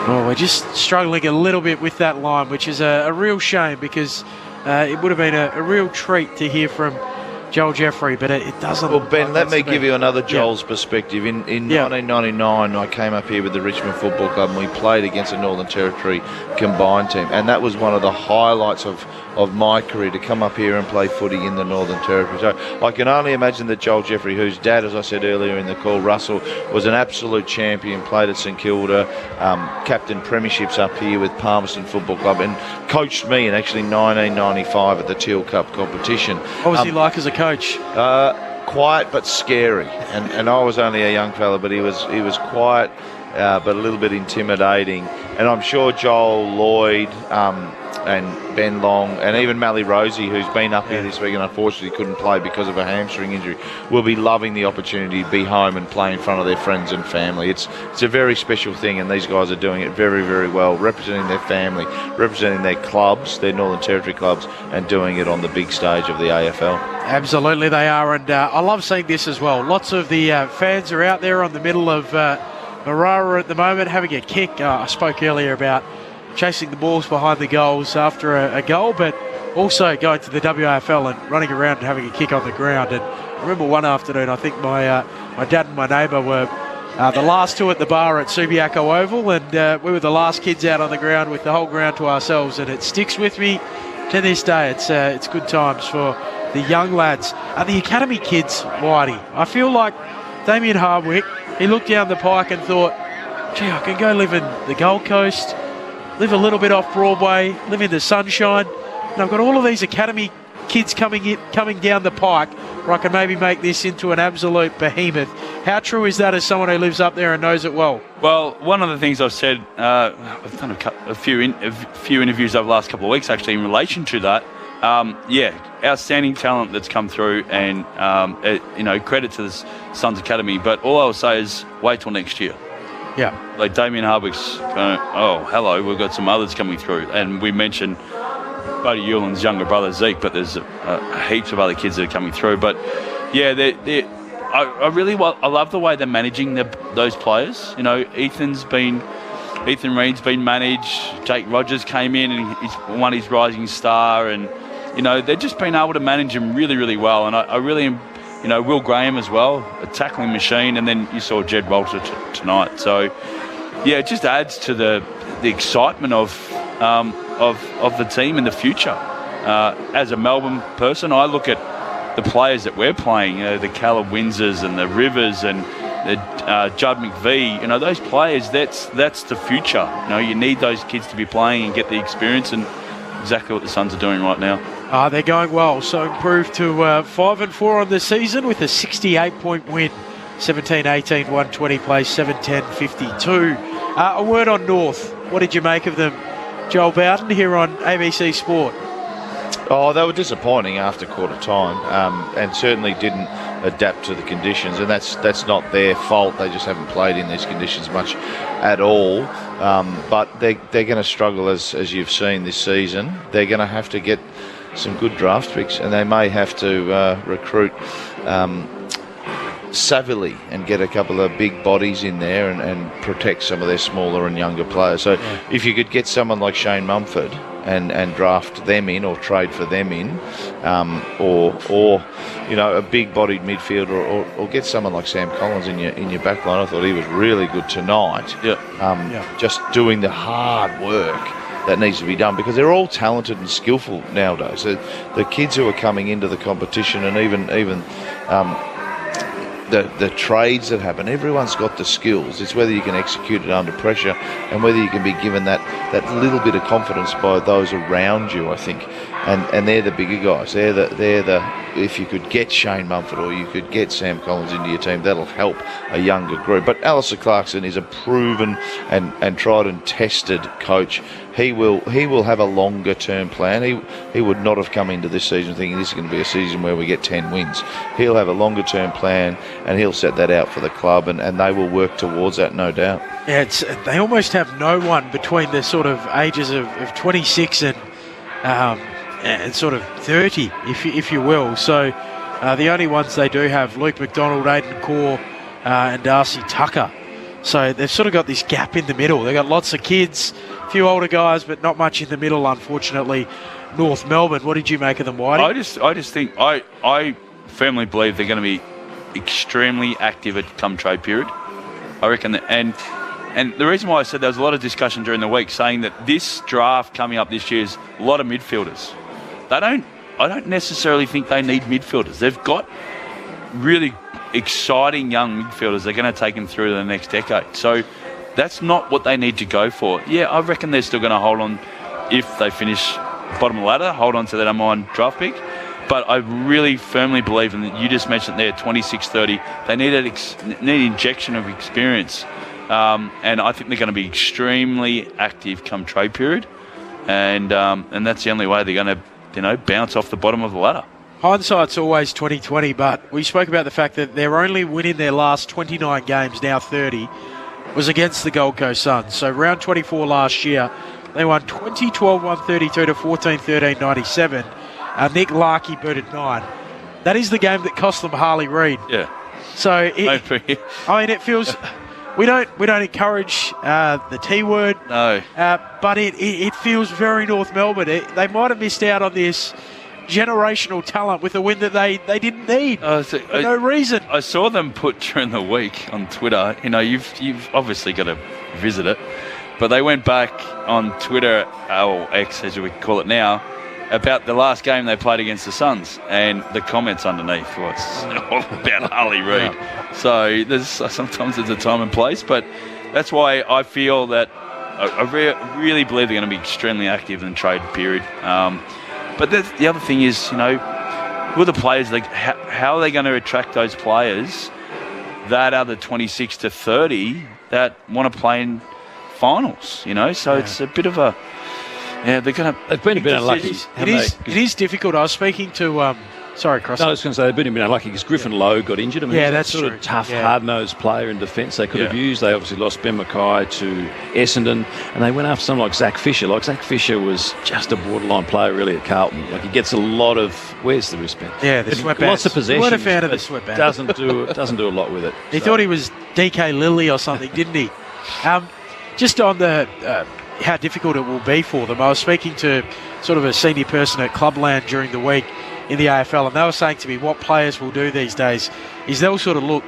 Well, we're just struggling a little bit with that line, which is a real shame, because it would have been a real treat to hear from Joel Jeffrey, but it doesn't. Well, Ben, let me give you another Joel's perspective. In 1999, I came up here with the Richmond Football Club, and we played against a Northern Territory combined team, and that was one of the highlights of my career, to come up here and play footy in the Northern Territory. So I can only imagine that Joel Jeffrey, whose dad, as I said earlier in the call, Russell, was an absolute champion, played at St Kilda, captained premierships up here with Palmerston Football Club, and coached me in actually 1995 at the Teal Cup competition. What was he like as a coach? Quiet but scary, and I was only a young fella, but he was quiet but a little bit intimidating. And I'm sure Joel, Lloyd, and Ben Long, and even Mally Rosie, who's been up here this week and unfortunately couldn't play because of a hamstring injury, will be loving the opportunity to be home and play in front of their friends and family. It's a very special thing, and these guys are doing it very, very well, representing their family, representing their clubs, their Northern Territory clubs, and doing it on the big stage of the AFL. Absolutely they are, and I love seeing this as well. Lots of the fans are out there on the middle of Marara at the moment having a kick. I spoke earlier about chasing the balls behind the goals after a goal, but also going to the WAFL and running around and having a kick on the ground. And I remember one afternoon, I think my dad and my neighbour were the last two at the bar at Subiaco Oval, and we were the last kids out on the ground with the whole ground to ourselves, and it sticks with me to this day. It's good times for the young lads. The academy kids, Whitey, I feel like Damien Hardwick, he looked down the pike and thought, gee, I can go live in the Gold Coast, live a little bit off Broadway, live in the sunshine, and I've got all of these academy kids coming down the pike where I can maybe make this into an absolute behemoth. How true is that as someone who lives up there and knows it well? Well, one of the things I've said, I've done a few interviews over the last couple of weeks actually in relation to that. Outstanding talent that's come through, and credit to the Suns Academy. But all I will say is wait till next year. Yeah. Like Damien Hardwick's going, oh, hello, we've got some others coming through. And we mentioned Buddy Euland's younger brother, Zeke, but there's heaps of other kids that are coming through. But, yeah, I love the way they're managing those players. Ethan Reid's been managed. Jake Rogers came in and he's won his Rising Star. And they've just been able to manage him really, really well. And I really am, Will Graham as well, a tackling machine, and then you saw Jed Walter tonight. So, yeah, it just adds to the excitement of the team in the future. As a Melbourne person, I look at the players that we're playing, the Calla Windsors and the Rivers and the Judd McVie, those players, that's the future. You need those kids to be playing and get the experience, and exactly what the Suns are doing right now. They're going well, so improved to 5-4 on the season with a 68-point win, 17-18, 120 play, 7-10-52. A word on North. What did you make of them, Joel Bowden, here on ABC Sport? Oh, they were disappointing after quarter time, and certainly didn't adapt to the conditions, and that's not their fault. They just haven't played in these conditions much at all. But they're going to struggle, as you've seen this season. They're going to have to get some good draft picks, and they may have to recruit savvily and get a couple of big bodies in there and protect some of their smaller and younger players. So if you could get someone like Shane Mumford and draft them in or trade for them in, or a big-bodied midfielder, or get someone like Sam Collins in your back line. I thought he was really good tonight. Just doing the hard work that needs to be done, because they're all talented and skillful nowadays. The kids who are coming into the competition, and even the trades that happen, everyone's got the skills. It's whether you can execute it under pressure and whether you can be given that little bit of confidence by those around you, I think. And they're the bigger guys. They're the if you could get Shane Mumford or you could get Sam Collins into your team, that'll help a younger group. But Alistair Clarkson is a proven and tried and tested coach. He will have a longer term plan. He would not have come into this season thinking this is going to be a season where we get 10 wins. He'll have a longer term plan, and he'll set that out for the club, and they will work towards that, no doubt. Yeah, they almost have no one between the sort of ages of 26 and sort of 30, if you will. So the only ones they do have, Luke McDonald, Aidan Corr, and Darcy Tucker. So they've sort of got this gap in the middle. They've got lots of kids, a few older guys, but not much in the middle, unfortunately. North Melbourne, what did you make of them, Whitey? I just think I firmly believe they're going to be extremely active at come trade period. I reckon that, and the reason why I said there was a lot of discussion during the week saying that this draft coming up this year is a lot of midfielders. I don't necessarily think they need midfielders. They've got really exciting young midfielders. They're going to take them through the next decade. So that's not what they need to go for. Yeah, I reckon they're still going to hold on, if they finish bottom of the ladder, hold on to that number one draft pick. But I really firmly believe, and you just mentioned there, 26-30, they need an injection of experience. And I think they're going to be extremely active come trade period. And that's the only way they're going to bounce off the bottom of the ladder. Hindsight's always 20/20, but we spoke about the fact that their only win in their last 29 games, now 30, was against the Gold Coast Suns. So round 24 last year, they won 20-12-132 to 14-13-97. Nick Larkey booted 9. That is the game that cost them Harley Reid. Yeah. So it feels. We don't encourage the T word. No. But it feels very North Melbourne. They might have missed out on this generational talent with a win that they didn't need for no reason. I saw them put during the week on Twitter. You've obviously got to visit it, but they went back on Twitter, or X as we call it now, about the last game they played against the Suns, and the comments underneath was all about Harley Reid. Yeah. So sometimes there's a time and place, but that's why I feel that I really believe they're going to be extremely active in the trade period. But the other thing is, who are the players? Like, how are they going to attract those players that are the 26 to 30 that want to play in finals? So it's a bit of a. Yeah, they've been a bit unlucky. It is difficult. I was speaking to. Sorry, Cross. No, I was going to say they've been a bit unlucky because Griffin Lowe got injured. I mean, that's sort true. of tough, hard-nosed player in defence they could have used. They obviously lost Ben Mackay to Essendon, and they went after someone like Zach Fisher. Like, Zach Fisher was just a borderline player, really, at Carlton. Like, he gets a lot of where's the wristband? Yeah, the sweatbands. Lots of possessions. What a fan of the sweatband. Doesn't do a lot with it. He thought he was DK Lilly or something, didn't he? Just on the how difficult it will be for them. I was speaking to sort of a senior person at Clubland during the week in the AFL, and they were saying to me what players will do these days is they'll sort of look,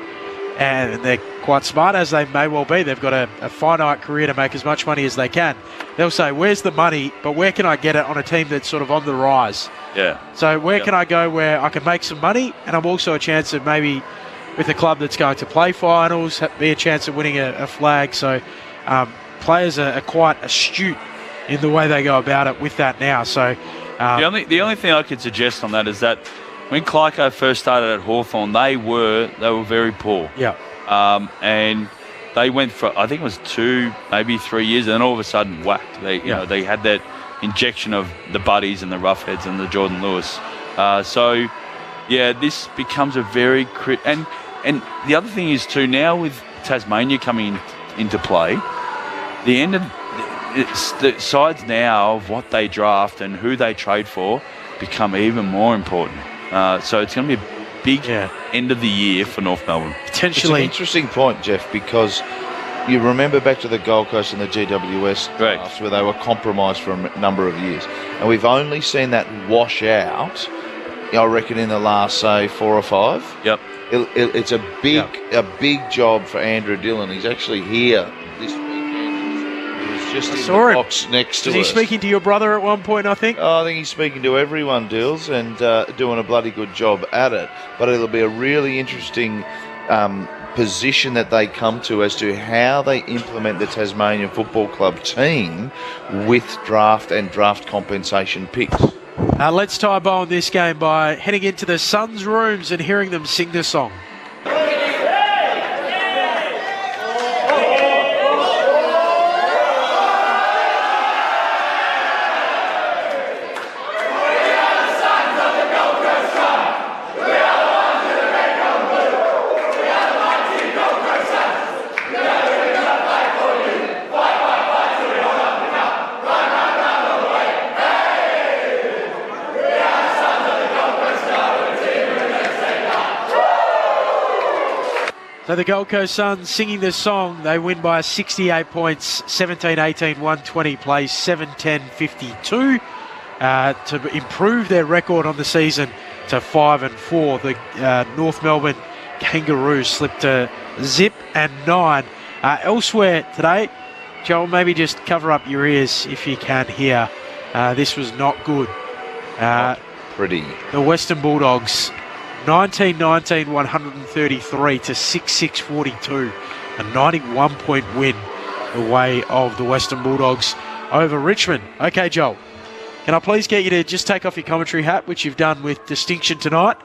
and they're quite smart as they may well be. They've got a finite career to make as much money as they can. They'll say, where's the money, but where can I get it on a team that's sort of on the rise? Yeah. So where can I go where I can make some money, and I'm also a chance of maybe with a club that's going to play finals, be a chance of winning a flag. So players are quite astute in the way they go about it with that now. So the only thing I could suggest on that is that when Clyco first started at Hawthorn, they were very poor. Yeah. And they went for, I think it was 2, maybe 3 years, and then all of a sudden whacked. They they had that injection of the Buddies and the Roughheads and the Jordan Lewis. So this becomes a very and the other thing is too, now with Tasmania coming into play, the end of the sides now of what they draft and who they trade for become even more important. So it's going to be a big end of the year for North Melbourne. Potentially. It's an interesting point, Jeff, because you remember back to the Gold Coast and the GWS drafts where they were compromised for a number of years. And we've only seen that wash out, I reckon, in the last, say, 4 or 5. Yep. It's a big job for Andrew Dillon. He's actually here this weekend. He was just in the box next to us. Was he speaking to your brother at one point, I think? Oh, I think he's speaking to everyone, Dills, and doing a bloody good job at it. But it'll be a really interesting position that they come to as to how they implement the Tasmanian Football Club team with draft and draft compensation picks. Let's tie a bow on this game by heading into the Suns' rooms and hearing them sing the song. So the Gold Coast Suns singing this song, they win by 68 points, 17-18, 120 plays, 7-10, 52 to improve their record on the season to 5-4. The North Melbourne Kangaroos slipped to zip and 9. Elsewhere today, Joel, maybe just cover up your ears if you can hear. This was not good. Not pretty. The Western Bulldogs 19-19, 133 to 6-6-42. A 91-point win the way of the Western Bulldogs over Richmond. Okay, Joel, can I please get you to just take off your commentary hat, which you've done with distinction tonight,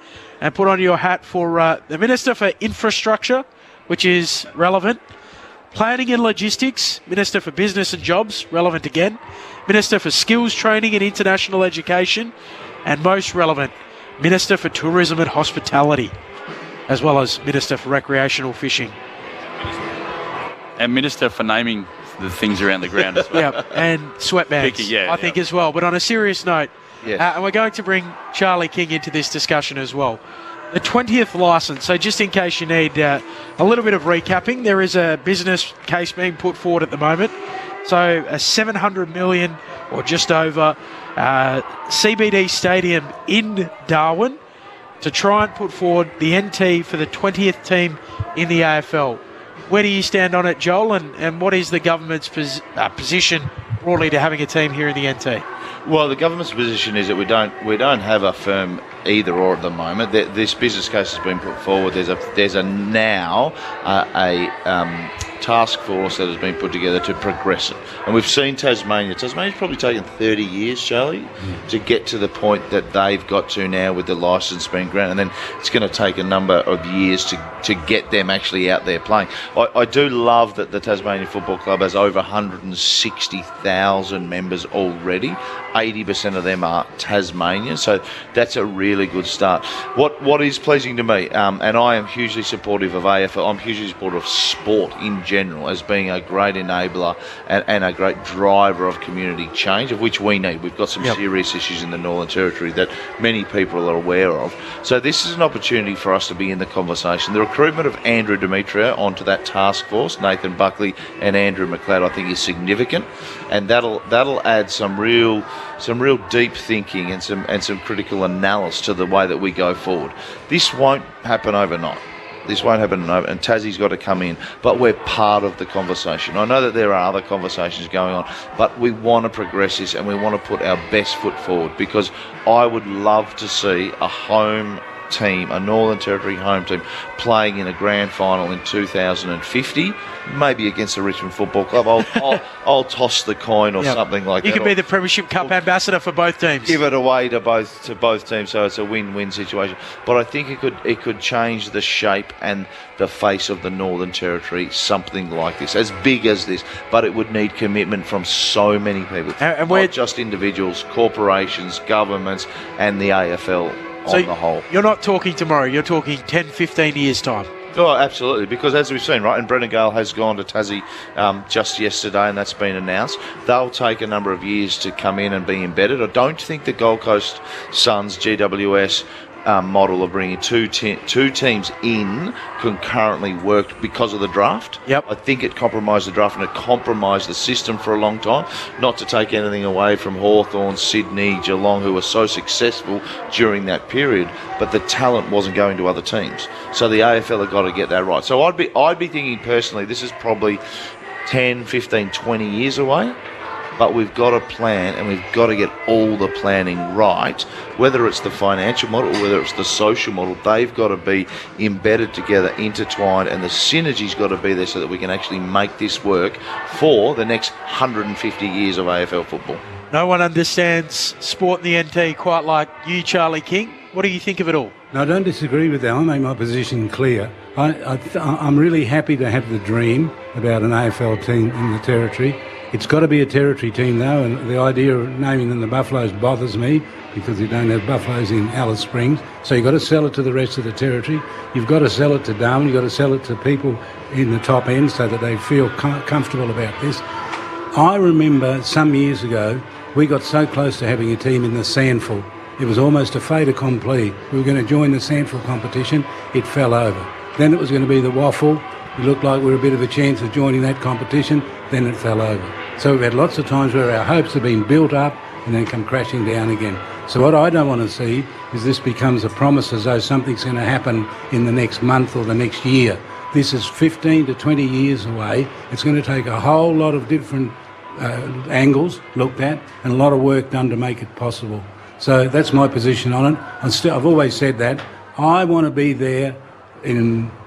and put on your hat for the Minister for Infrastructure, which is relevant. Planning and Logistics, Minister for Business and Jobs, relevant again. Minister for Skills Training and International Education, and most relevant, Minister for Tourism and Hospitality, as well as Minister for Recreational Fishing. And Minister for naming the things around the ground as well. Yeah, and sweatbands, I think as well. But on a serious note, and we're going to bring Charlie King into this discussion as well. The 20th licence, so just in case you need a little bit of recapping, there is a business case being put forward at the moment. So a $700 million or just over CBD stadium in Darwin to try and put forward the NT for the 20th team in the AFL. Where do you stand on it, Joel, and what is the government's position broadly to having a team here in the NT? Well, the government's position is that we don't have a firm either or at the moment. This business case has been put forward. There's a task force that has been put together to progress it. And we've seen Tasmania. Tasmania's probably taken 30 years, Charlie, to get to the point that they've got to now with the licence being granted. And then it's going to take a number of years to get them actually out there playing. I do love that the Tasmanian Football Club has over 160,000 members already. 80% of them are Tasmanian, so that's a really good start. What is pleasing to me, and I am hugely supportive of AFL, I'm hugely supportive of sport in general as being a great enabler and a great driver of community change, of which we need. We've got some serious issues in the Northern Territory that many people are aware of. So this is an opportunity for us to be in the conversation. The recruitment of Andrew Demetrio onto that task force, Nathan Buckley and Andrew McLeod, I think is significant, and that'll add some real deep thinking and some critical analysis to the way that we go forward. This won't happen overnight. And Tassie's got to come in, but we're part of the conversation. I know that there are other conversations going on, but we want to progress this and we want to put our best foot forward, because I would love to see a home team, a Northern Territory home team, playing in a grand final in 2050, maybe against the Richmond Football Club. I'll toss the coin or something like that. You could be the Premiership Cup ambassador for both teams. Give it away to both teams, so it's a win-win situation. But I think it could change the shape and the face of the Northern Territory, something like this, as big as this. But it would need commitment from so many people, and not just individuals, corporations, governments, and the AFL. On the whole. You're not talking tomorrow, you're talking 10, 15 years' time. Oh, absolutely, because as we've seen, right, and Brendan Gale has gone to Tassie just yesterday, and that's been announced. They'll take a number of years to come in and be embedded. I don't think the Gold Coast Suns GWS model of bringing two teams in concurrently worked because of the draft. I think it compromised the draft and it compromised the system for a long time. Not to take anything away from Hawthorn, Sydney, Geelong, who were so successful during that period, but the talent wasn't going to other teams. So the AFL have got to get that right. So I'd be thinking personally, this is probably 10, 15, 20 years away. But we've got to plan, and we've got to get all the planning right. Whether it's the financial model or whether it's the social model, they've got to be embedded together, intertwined, and the synergy's got to be there so that we can actually make this work for the next 150 years of AFL football. No one understands sport in the NT quite like you, Charlie King. What do you think of it all? No, I don't disagree with that. I'll make my position clear. I'm really happy to have the dream about an AFL team in the Territory. It's got to be a Territory team, though, and the idea of naming them the Buffaloes bothers me because you don't have Buffaloes in Alice Springs. So you've got to sell it to the rest of the Territory. You've got to sell it to Darwin. You've got to sell it to people in the top end so that they feel comfortable about this. I remember some years ago, we got so close to having a team in the Sandful. It was almost a fait accompli. We were going to join the Sandful competition. It fell over. Then it was going to be the Waffle. It looked like we were a bit of a chance of joining that competition. Then it fell over. So we've had lots of times where our hopes have been built up and then come crashing down again. So what I don't want to see is this becomes a promise as though something's going to happen in the next month or the next year. This is 15 to 20 years away. It's going to take a whole lot of different angles looked at and a lot of work done to make it possible. So that's my position on it. I've always said that. I want to be there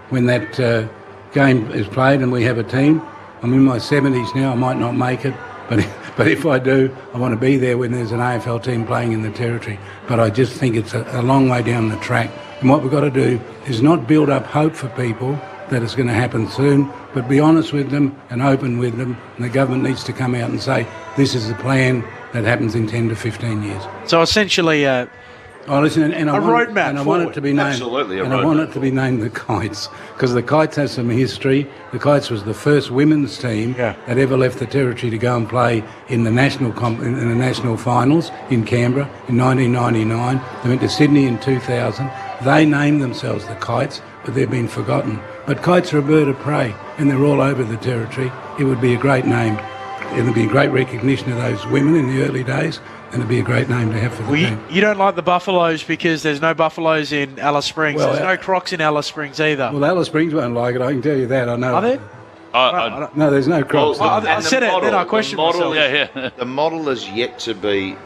when that game is played and we have a team. I'm in my 70s now, I might not make it, but if I do, I want to be there when there's an AFL team playing in the Territory. But I just think it's a long way down the track. And what we've got to do is not build up hope for people that it's going to happen soon, but be honest with them and open with them. And the government needs to come out and say, this is the plan that happens in 10 to 15 years. So essentially I want it to be named. Absolutely, and I want it to be named the Kites, because the Kites has some history. The Kites was the first women's team that ever left the Territory to go and play in the national finals in Canberra in 1999. They went to Sydney in 2000. They named themselves the Kites, but they've been forgotten. But Kites are a bird of prey, and they're all over the Territory. It would be a great name. It would be a great recognition of those women in the early days. And it'd be a great name to have for the team. You don't like the Buffaloes because there's no Buffaloes in Alice Springs. Well, there's no Crocs in Alice Springs either. Well, Alice Springs won't like it, I can tell you that. I know. Are there? No, there's no Crocs. I said it, then I questioned myself. The model is yet to be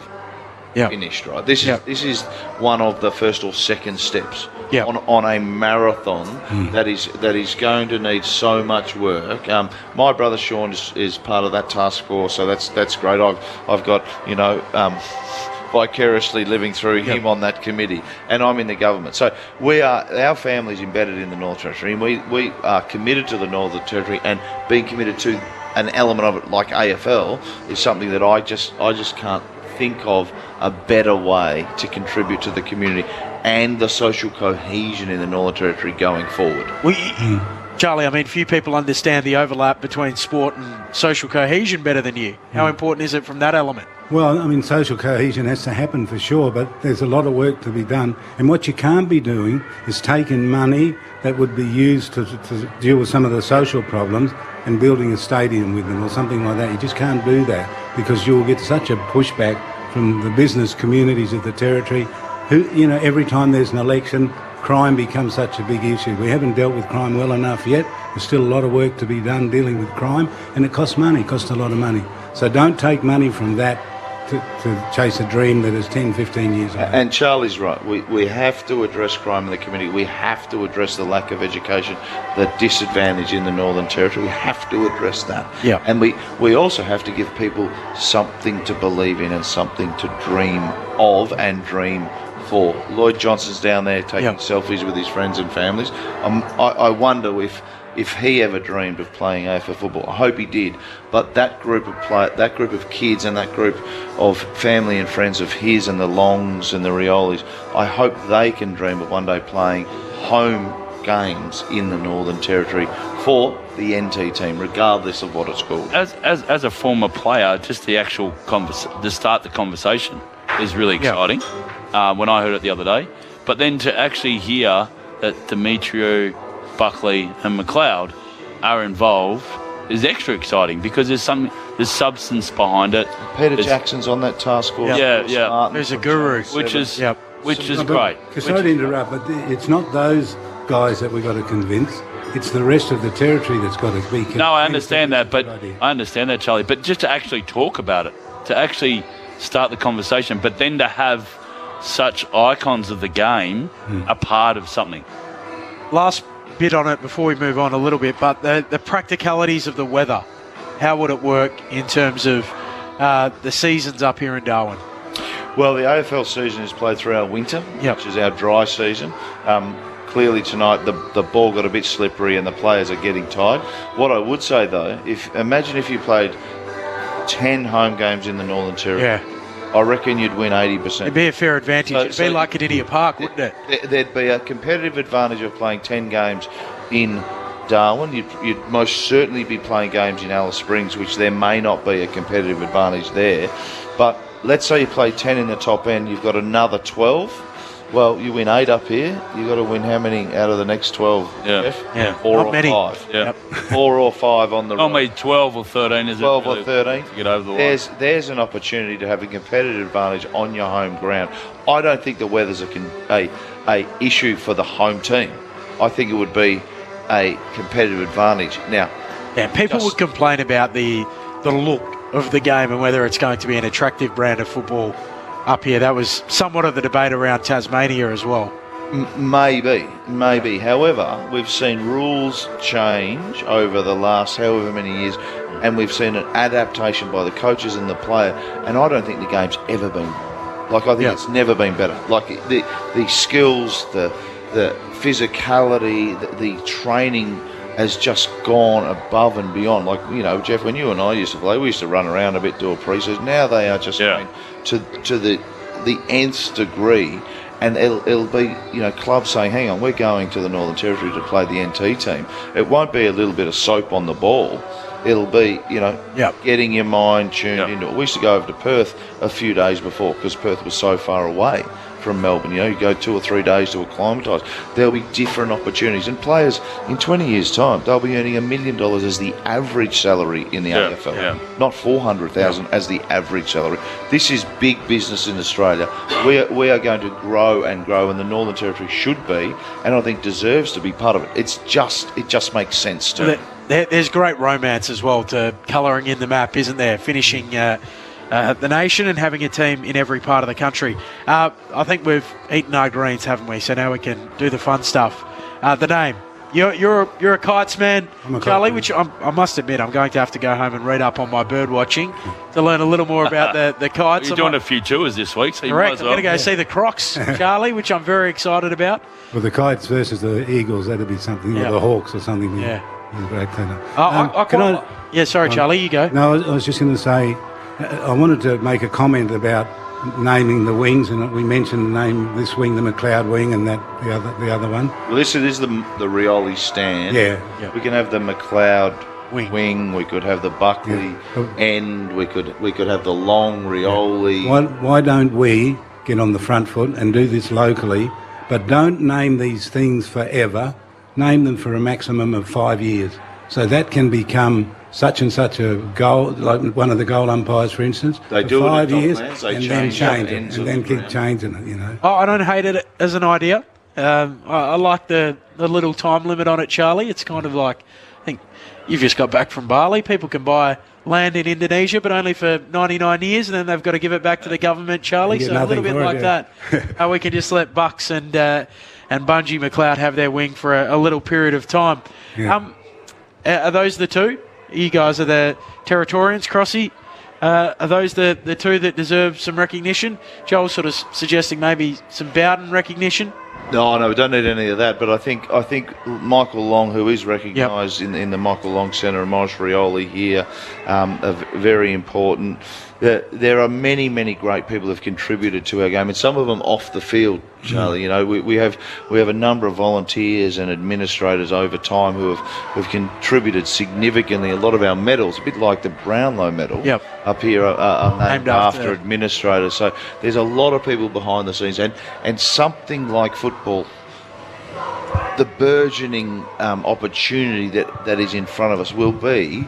finished, right? This is one of the first or second steps on a marathon that is going to need so much work. My brother Sean is part of that task force, so that's great. I've got vicariously living through him on that committee, and I'm in the government. So our family's embedded in the Northern Territory, and we are committed to the Northern Territory, and being committed to an element of it like AFL is something that I just can't think of a better way to contribute to the community and the social cohesion in the Northern Territory going forward. Charlie, I mean, few people understand the overlap between sport and social cohesion better than you. How important is it from that element? Well, I mean, social cohesion has to happen for sure, but there's a lot of work to be done. And what you can't be doing is taking money that would be used to deal with some of the social problems and building a stadium with them or something like that. You just can't do that because you'll get such a pushback from the business communities of the territory who, you know, every time there's an election, crime becomes such a big issue. We haven't dealt with crime well enough yet. There's still a lot of work to be done dealing with crime, and it costs money, costs a lot of money. So don't take money from that to chase a dream that is 10, 15 years old. And Charlie's right. We have to address crime in the community. We have to address the lack of education, the disadvantage in the Northern Territory. We have to address that. Yeah. And we also have to give people something to believe in and something to dream of and dream for. Lloyd Johnson's down there taking selfies with his friends and families. I wonder if he ever dreamed of playing AFL football. I hope he did. But that group of kids and that group of family and friends of his and the Longs and the Riolis, I hope they can dream of one day playing home games in the Northern Territory for the NT team, regardless of what it's called. As a former player, just the actual to start the conversation is really exciting. When I heard it the other day, but then to actually hear that Demetrio, Buckley and McLeod are involved is extra exciting because there's substance behind it. Peter Jackson's on that task force. Yeah. There's a guru, which is great. Sorry to interrupt, but it's not those guys that we've got to convince. It's the rest of the territory that's got to be convinced. No, I understand that, but I understand that, Charlie. But just to actually talk about it, to actually start the conversation, but then to have such icons of the game a part of something. Last bit on it before we move on a little bit, but the practicalities of the weather. How would it work in terms of the seasons up here in Darwin? Well, the AFL season is played through our winter, which is our dry season. Clearly tonight the ball got a bit slippery and the players are getting tired. What I would say though, imagine if you played 10 home games in the Northern Territory. I reckon you'd win 80%. It'd be a fair advantage. It'd be like at Idiot Park, wouldn't it? There'd be a competitive advantage of playing 10 games in Darwin. You'd most certainly be playing games in Alice Springs, which there may not be a competitive advantage there. But let's say you play 10 in the top end, you've got another 12. Well, you win 8 up here. You've got to win how many out of the next 12? Jeff? 4 not or many. 5. Yeah. 4 or 5 on the Normally 12 or 13 is 12 it? or 13. To get over the line. There's an opportunity to have a competitive advantage on your home ground. I don't think the weather's a issue for the home team. I think it would be a competitive advantage. Now, people would complain about the look of the game and whether it's going to be an attractive brand of football up here. That was somewhat of the debate around Tasmania as well. Maybe. However, we've seen rules change over the last however many years, and we've seen an adaptation by the coaches and the player, and I don't think the game's ever been like. I think it's never been better. Like the skills, the physicality, the training has just gone above and beyond. Like, you know, Jeff, when you and I used to play, we used to run around a bit, do a pre-season. Now they are just going to the nth degree, and it'll be, you know, clubs saying, hang on, we're going to the Northern Territory to play the NT team. It won't be a little bit of soap on the ball. It'll be, you know, getting your mind tuned into it. We used to go over to Perth a few days before because Perth was so far away from Melbourne. You know, you go 2 or 3 days to acclimatise. There'll be different opportunities, and players in 20 years' time, they'll be earning $1 million as the average salary in the AFL, not $400,000 as the average salary. This is big business in Australia. We are going to grow and grow, and the Northern Territory should be, and I think deserves to be part of it. It just makes sense to me. There's great romance as well to colouring in the map, isn't there? Finishing the nation and having a team in every part of the country. I think we've eaten our greens, haven't we? So now we can do the fun stuff. The name. You're a kites man, Charlie, which I must admit I'm going to have to go home and read up on my bird watching to learn a little more about the kites. You're doing a few tours this week, so you might as well. I'm going to go see the Crocs, Charlie, which I'm very excited about. Well, the kites versus the eagles, that'd be something, or the hawks or something. Great Sorry, Charlie, you go. No, I was just going to say, I wanted to make a comment about naming the wings, and we mentioned the name this wing, the McLeod wing, and that the other one. Well, this is the Rioli stand. Yeah. We can have the McLeod wing. We could have the Buckley end. We could have the long Rioli. Why don't we get on the front foot and do this locally, but don't name these things forever. Name them for a maximum of 5 years. So that can become such and such a goal, like one of the goal umpires, for instance. They for do 5 it years plans. They and then change it, ends and of then the keep ground. changing it, you know. Oh, I don't hate it as an idea. I like the little time limit on it, Charlie. It's kind of like, I think you've just got back from Bali. People can buy land in Indonesia, but only for 99 years, and then they've got to give it back to the government, Charlie. So a little bit like that. We can just let Bucks and Bungie McLeod have their wing for a little period of time. Yeah. Are those the two? You guys are the Territorians, Crossy. Are those the two that deserve some recognition? Joel's sort of suggesting maybe some Bowden recognition. No, we don't need any of that. But I think Michael Long, who is recognised in the Michael Long Centre, and Morris Rioli here, are very important. There are many great people who have contributed to our game, and some of them off the field, Charlie. You know, we have a number of volunteers and administrators over time who have contributed significantly. A lot of our medals, a bit like the Brownlow medal, up here are named after administrators. So there's a lot of people behind the scenes, and something like football, the burgeoning opportunity that is in front of us will be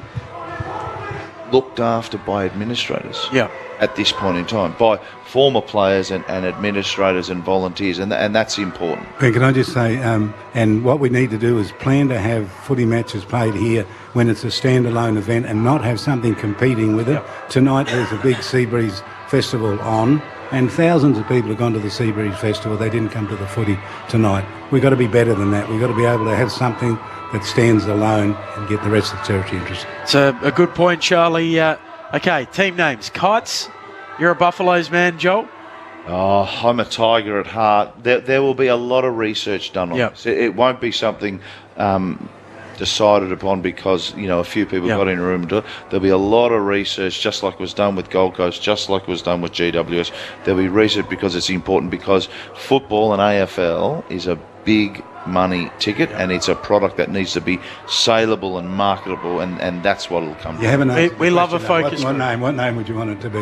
looked after by administrators at this point in time, by former players and administrators and volunteers, and that's important. And can I just say, and what we need to do is plan to have footy matches played here when it's a standalone event and not have something competing with it. Tonight there's a big Seabreeze Festival on, and thousands of people have gone to the Seabreeze Festival. They didn't come to the footy tonight. We've got to be better than that. We've got to be able to have something that stands alone and get the rest of the territory interested. It's a good point, Charlie. Okay, team names. Kites, you're a Buffaloes man, Joel? Oh, I'm a Tiger at heart. There will be a lot of research done on this. It won't be something decided upon because, you know, a few people got in a room and do it. There'll be a lot of research, just like was done with Gold Coast, just like was done with GWS. There'll be research because it's important, because football and AFL is a big money ticket, and it's a product that needs to be saleable and marketable, and that's what it'll come to. We love a focus. What name would you want it to be?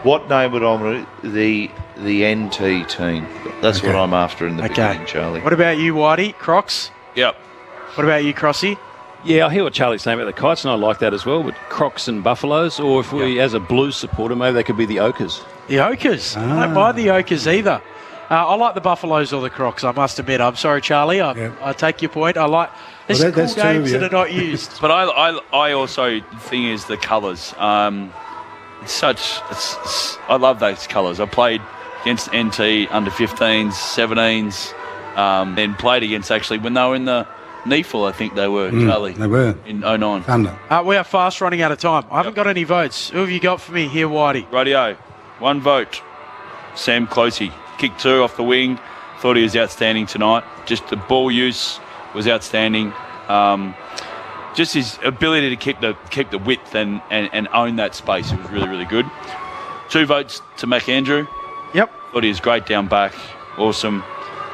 What name would I want it? The NT team. That's what I'm after in the beginning, Charlie. What about you, Whitey? Crocs? Yep. What about you, Crossy? Yeah, I hear what Charlie's saying about the Kites, and I like that as well, with Crocs and Buffaloes, or if we, as a Blues supporter, maybe they could be the Ochres. The Ochres? I don't mind the Ochres either. I like the Buffaloes or the Crocs, I must admit. I'm sorry, Charlie. I take your point. I like... There's cool games that are not used. But I also think is the colours. I love those colours. I played against NT under 15s, 17s, then played against actually when they were in the NEFL, I think they were, Charlie. They were. In 09. Thunder. We are fast running out of time. I haven't got any votes. Who have you got for me here, Whitey? Radio. One vote. Sam Closey. Kick 2 off the wing. Thought he was outstanding tonight. Just the ball use was outstanding. Just his ability to keep the width and own that space. It was really, really good. 2 votes to McAndrew. Yep. Thought he was great down back. Awesome.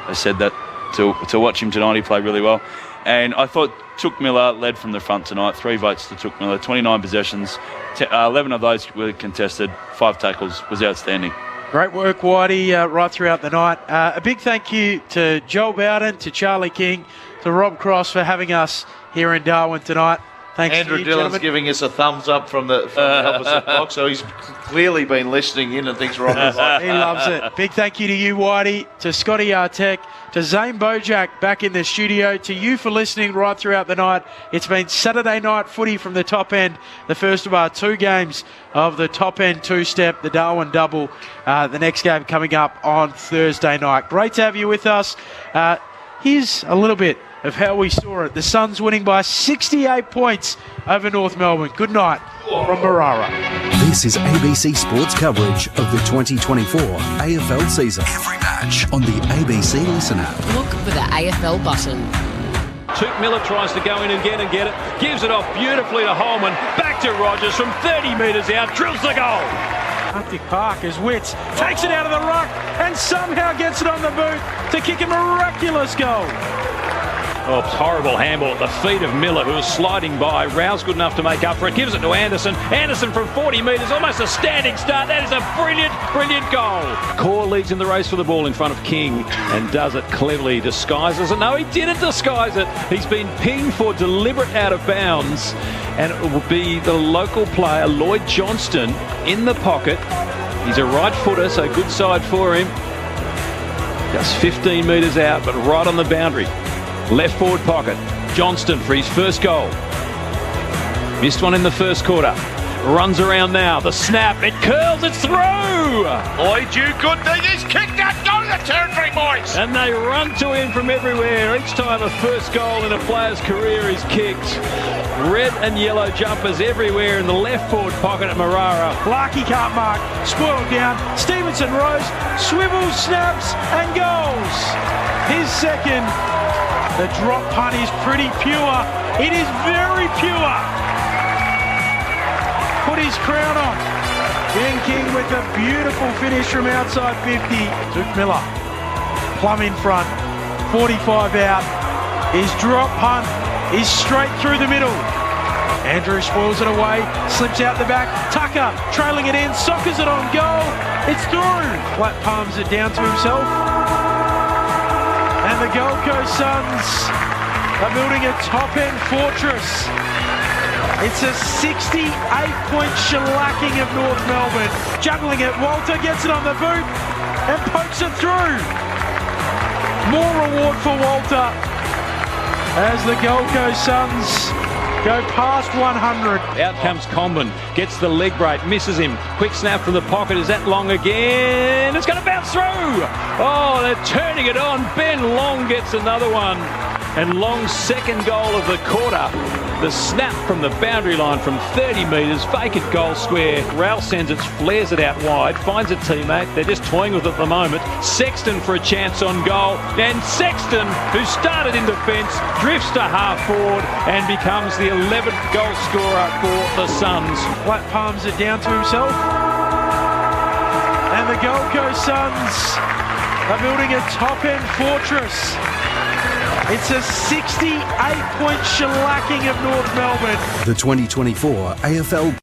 I said that to watch him tonight. He played really well. And I thought Took Miller led from the front tonight. 3 votes to Took Miller. 29 possessions. 11 of those were contested. 5 tackles. Was outstanding. Great work, Whitey, right throughout the night. A big thank you to Joel Bowden, to Charlie King, to Rob Cross for having us here in Darwin tonight. Thanks Andrew to you, Dillon's gentlemen. giving us a thumbs up from the opposite box, so he's clearly been listening in and thinks we're on the line. He loves it. Big thank you to you, Whitey, to Scotty Artek, to Zane Bojack back in the studio, to you for listening right throughout the night. It's been Saturday night footy from the top end, the first of our 2 games of the top end 2-step, the Darwin Double. The next game coming up on Thursday night. Great to have you with us. Here's a little bit of how we saw it. The Suns winning by 68 points over North Melbourne. Good night from Marara. This is ABC Sports coverage of the 2024 AFL season. Every match on the ABC Listen app. Look for the AFL button. Took Miller tries to go in again and get it. Gives it off beautifully to Holman. Back to Rogers from 30 metres out. Drills the goal. Arctic Park as Witts takes it out of the ruck and somehow gets it on the boot to kick a miraculous goal. Oh, it's horrible handball at the feet of Miller, who was sliding by. Row's good enough to make up for it. Gives it to Anderson. Anderson from 40 metres, almost a standing start. That is a brilliant, brilliant goal. Core leads in the race for the ball in front of King and does it cleverly. Disguises it. No, he didn't disguise it. He's been pinged for deliberate out of bounds. And it will be the local player, Lloyd Johnston, in the pocket. He's a right footer, so good side for him. Just 15 metres out, but right on the boundary. Left forward pocket. Johnston for his first goal. Missed one in the first quarter. Runs around now. The snap. It curls. It's through. Lloyd, you good thing. He's kicked that. Go to the territory, boys. And they run to him from everywhere. Each time a first goal in a player's career is kicked. Red and yellow jumpers everywhere in the left forward pocket at Marara. Larky can't mark. Spoiled down. Stevenson rose. Swivels, snaps and goals. His second. The drop punt is pretty pure. It is very pure. Put his crown on. Ben King with a beautiful finish from outside 50. Took Miller. Plum in front. 45 out. His drop punt is straight through the middle. Andrew spoils it away. Slips out the back. Tucker trailing it in. Sockers it on goal. It's through. Flat palms it down to himself. And the Gold Coast Suns are building a top-end fortress. It's a 68-point shellacking of North Melbourne. Juggling it, Walter gets it on the boot and pokes it through. More reward for Walter as the Gold Coast Suns go past 100. Out comes Comben, gets the leg break, misses him. Quick snap from the pocket. Is that Long again? It's going to bounce through. Oh, they're turning it on. Ben Long gets another one. And Long's second goal of the quarter. The snap from the boundary line from 30 metres, vacant goal square. Ralph sends it, flares it out wide, finds a teammate. They're just toying with it at the moment. Sexton for a chance on goal. And Sexton, who started in defence, drifts to half forward and becomes the 11th goal scorer for the Suns. Flat palms it down to himself. And the Gold Coast Suns are building a top-end fortress. It's a 68-point shellacking of North Melbourne. The 2024 AFL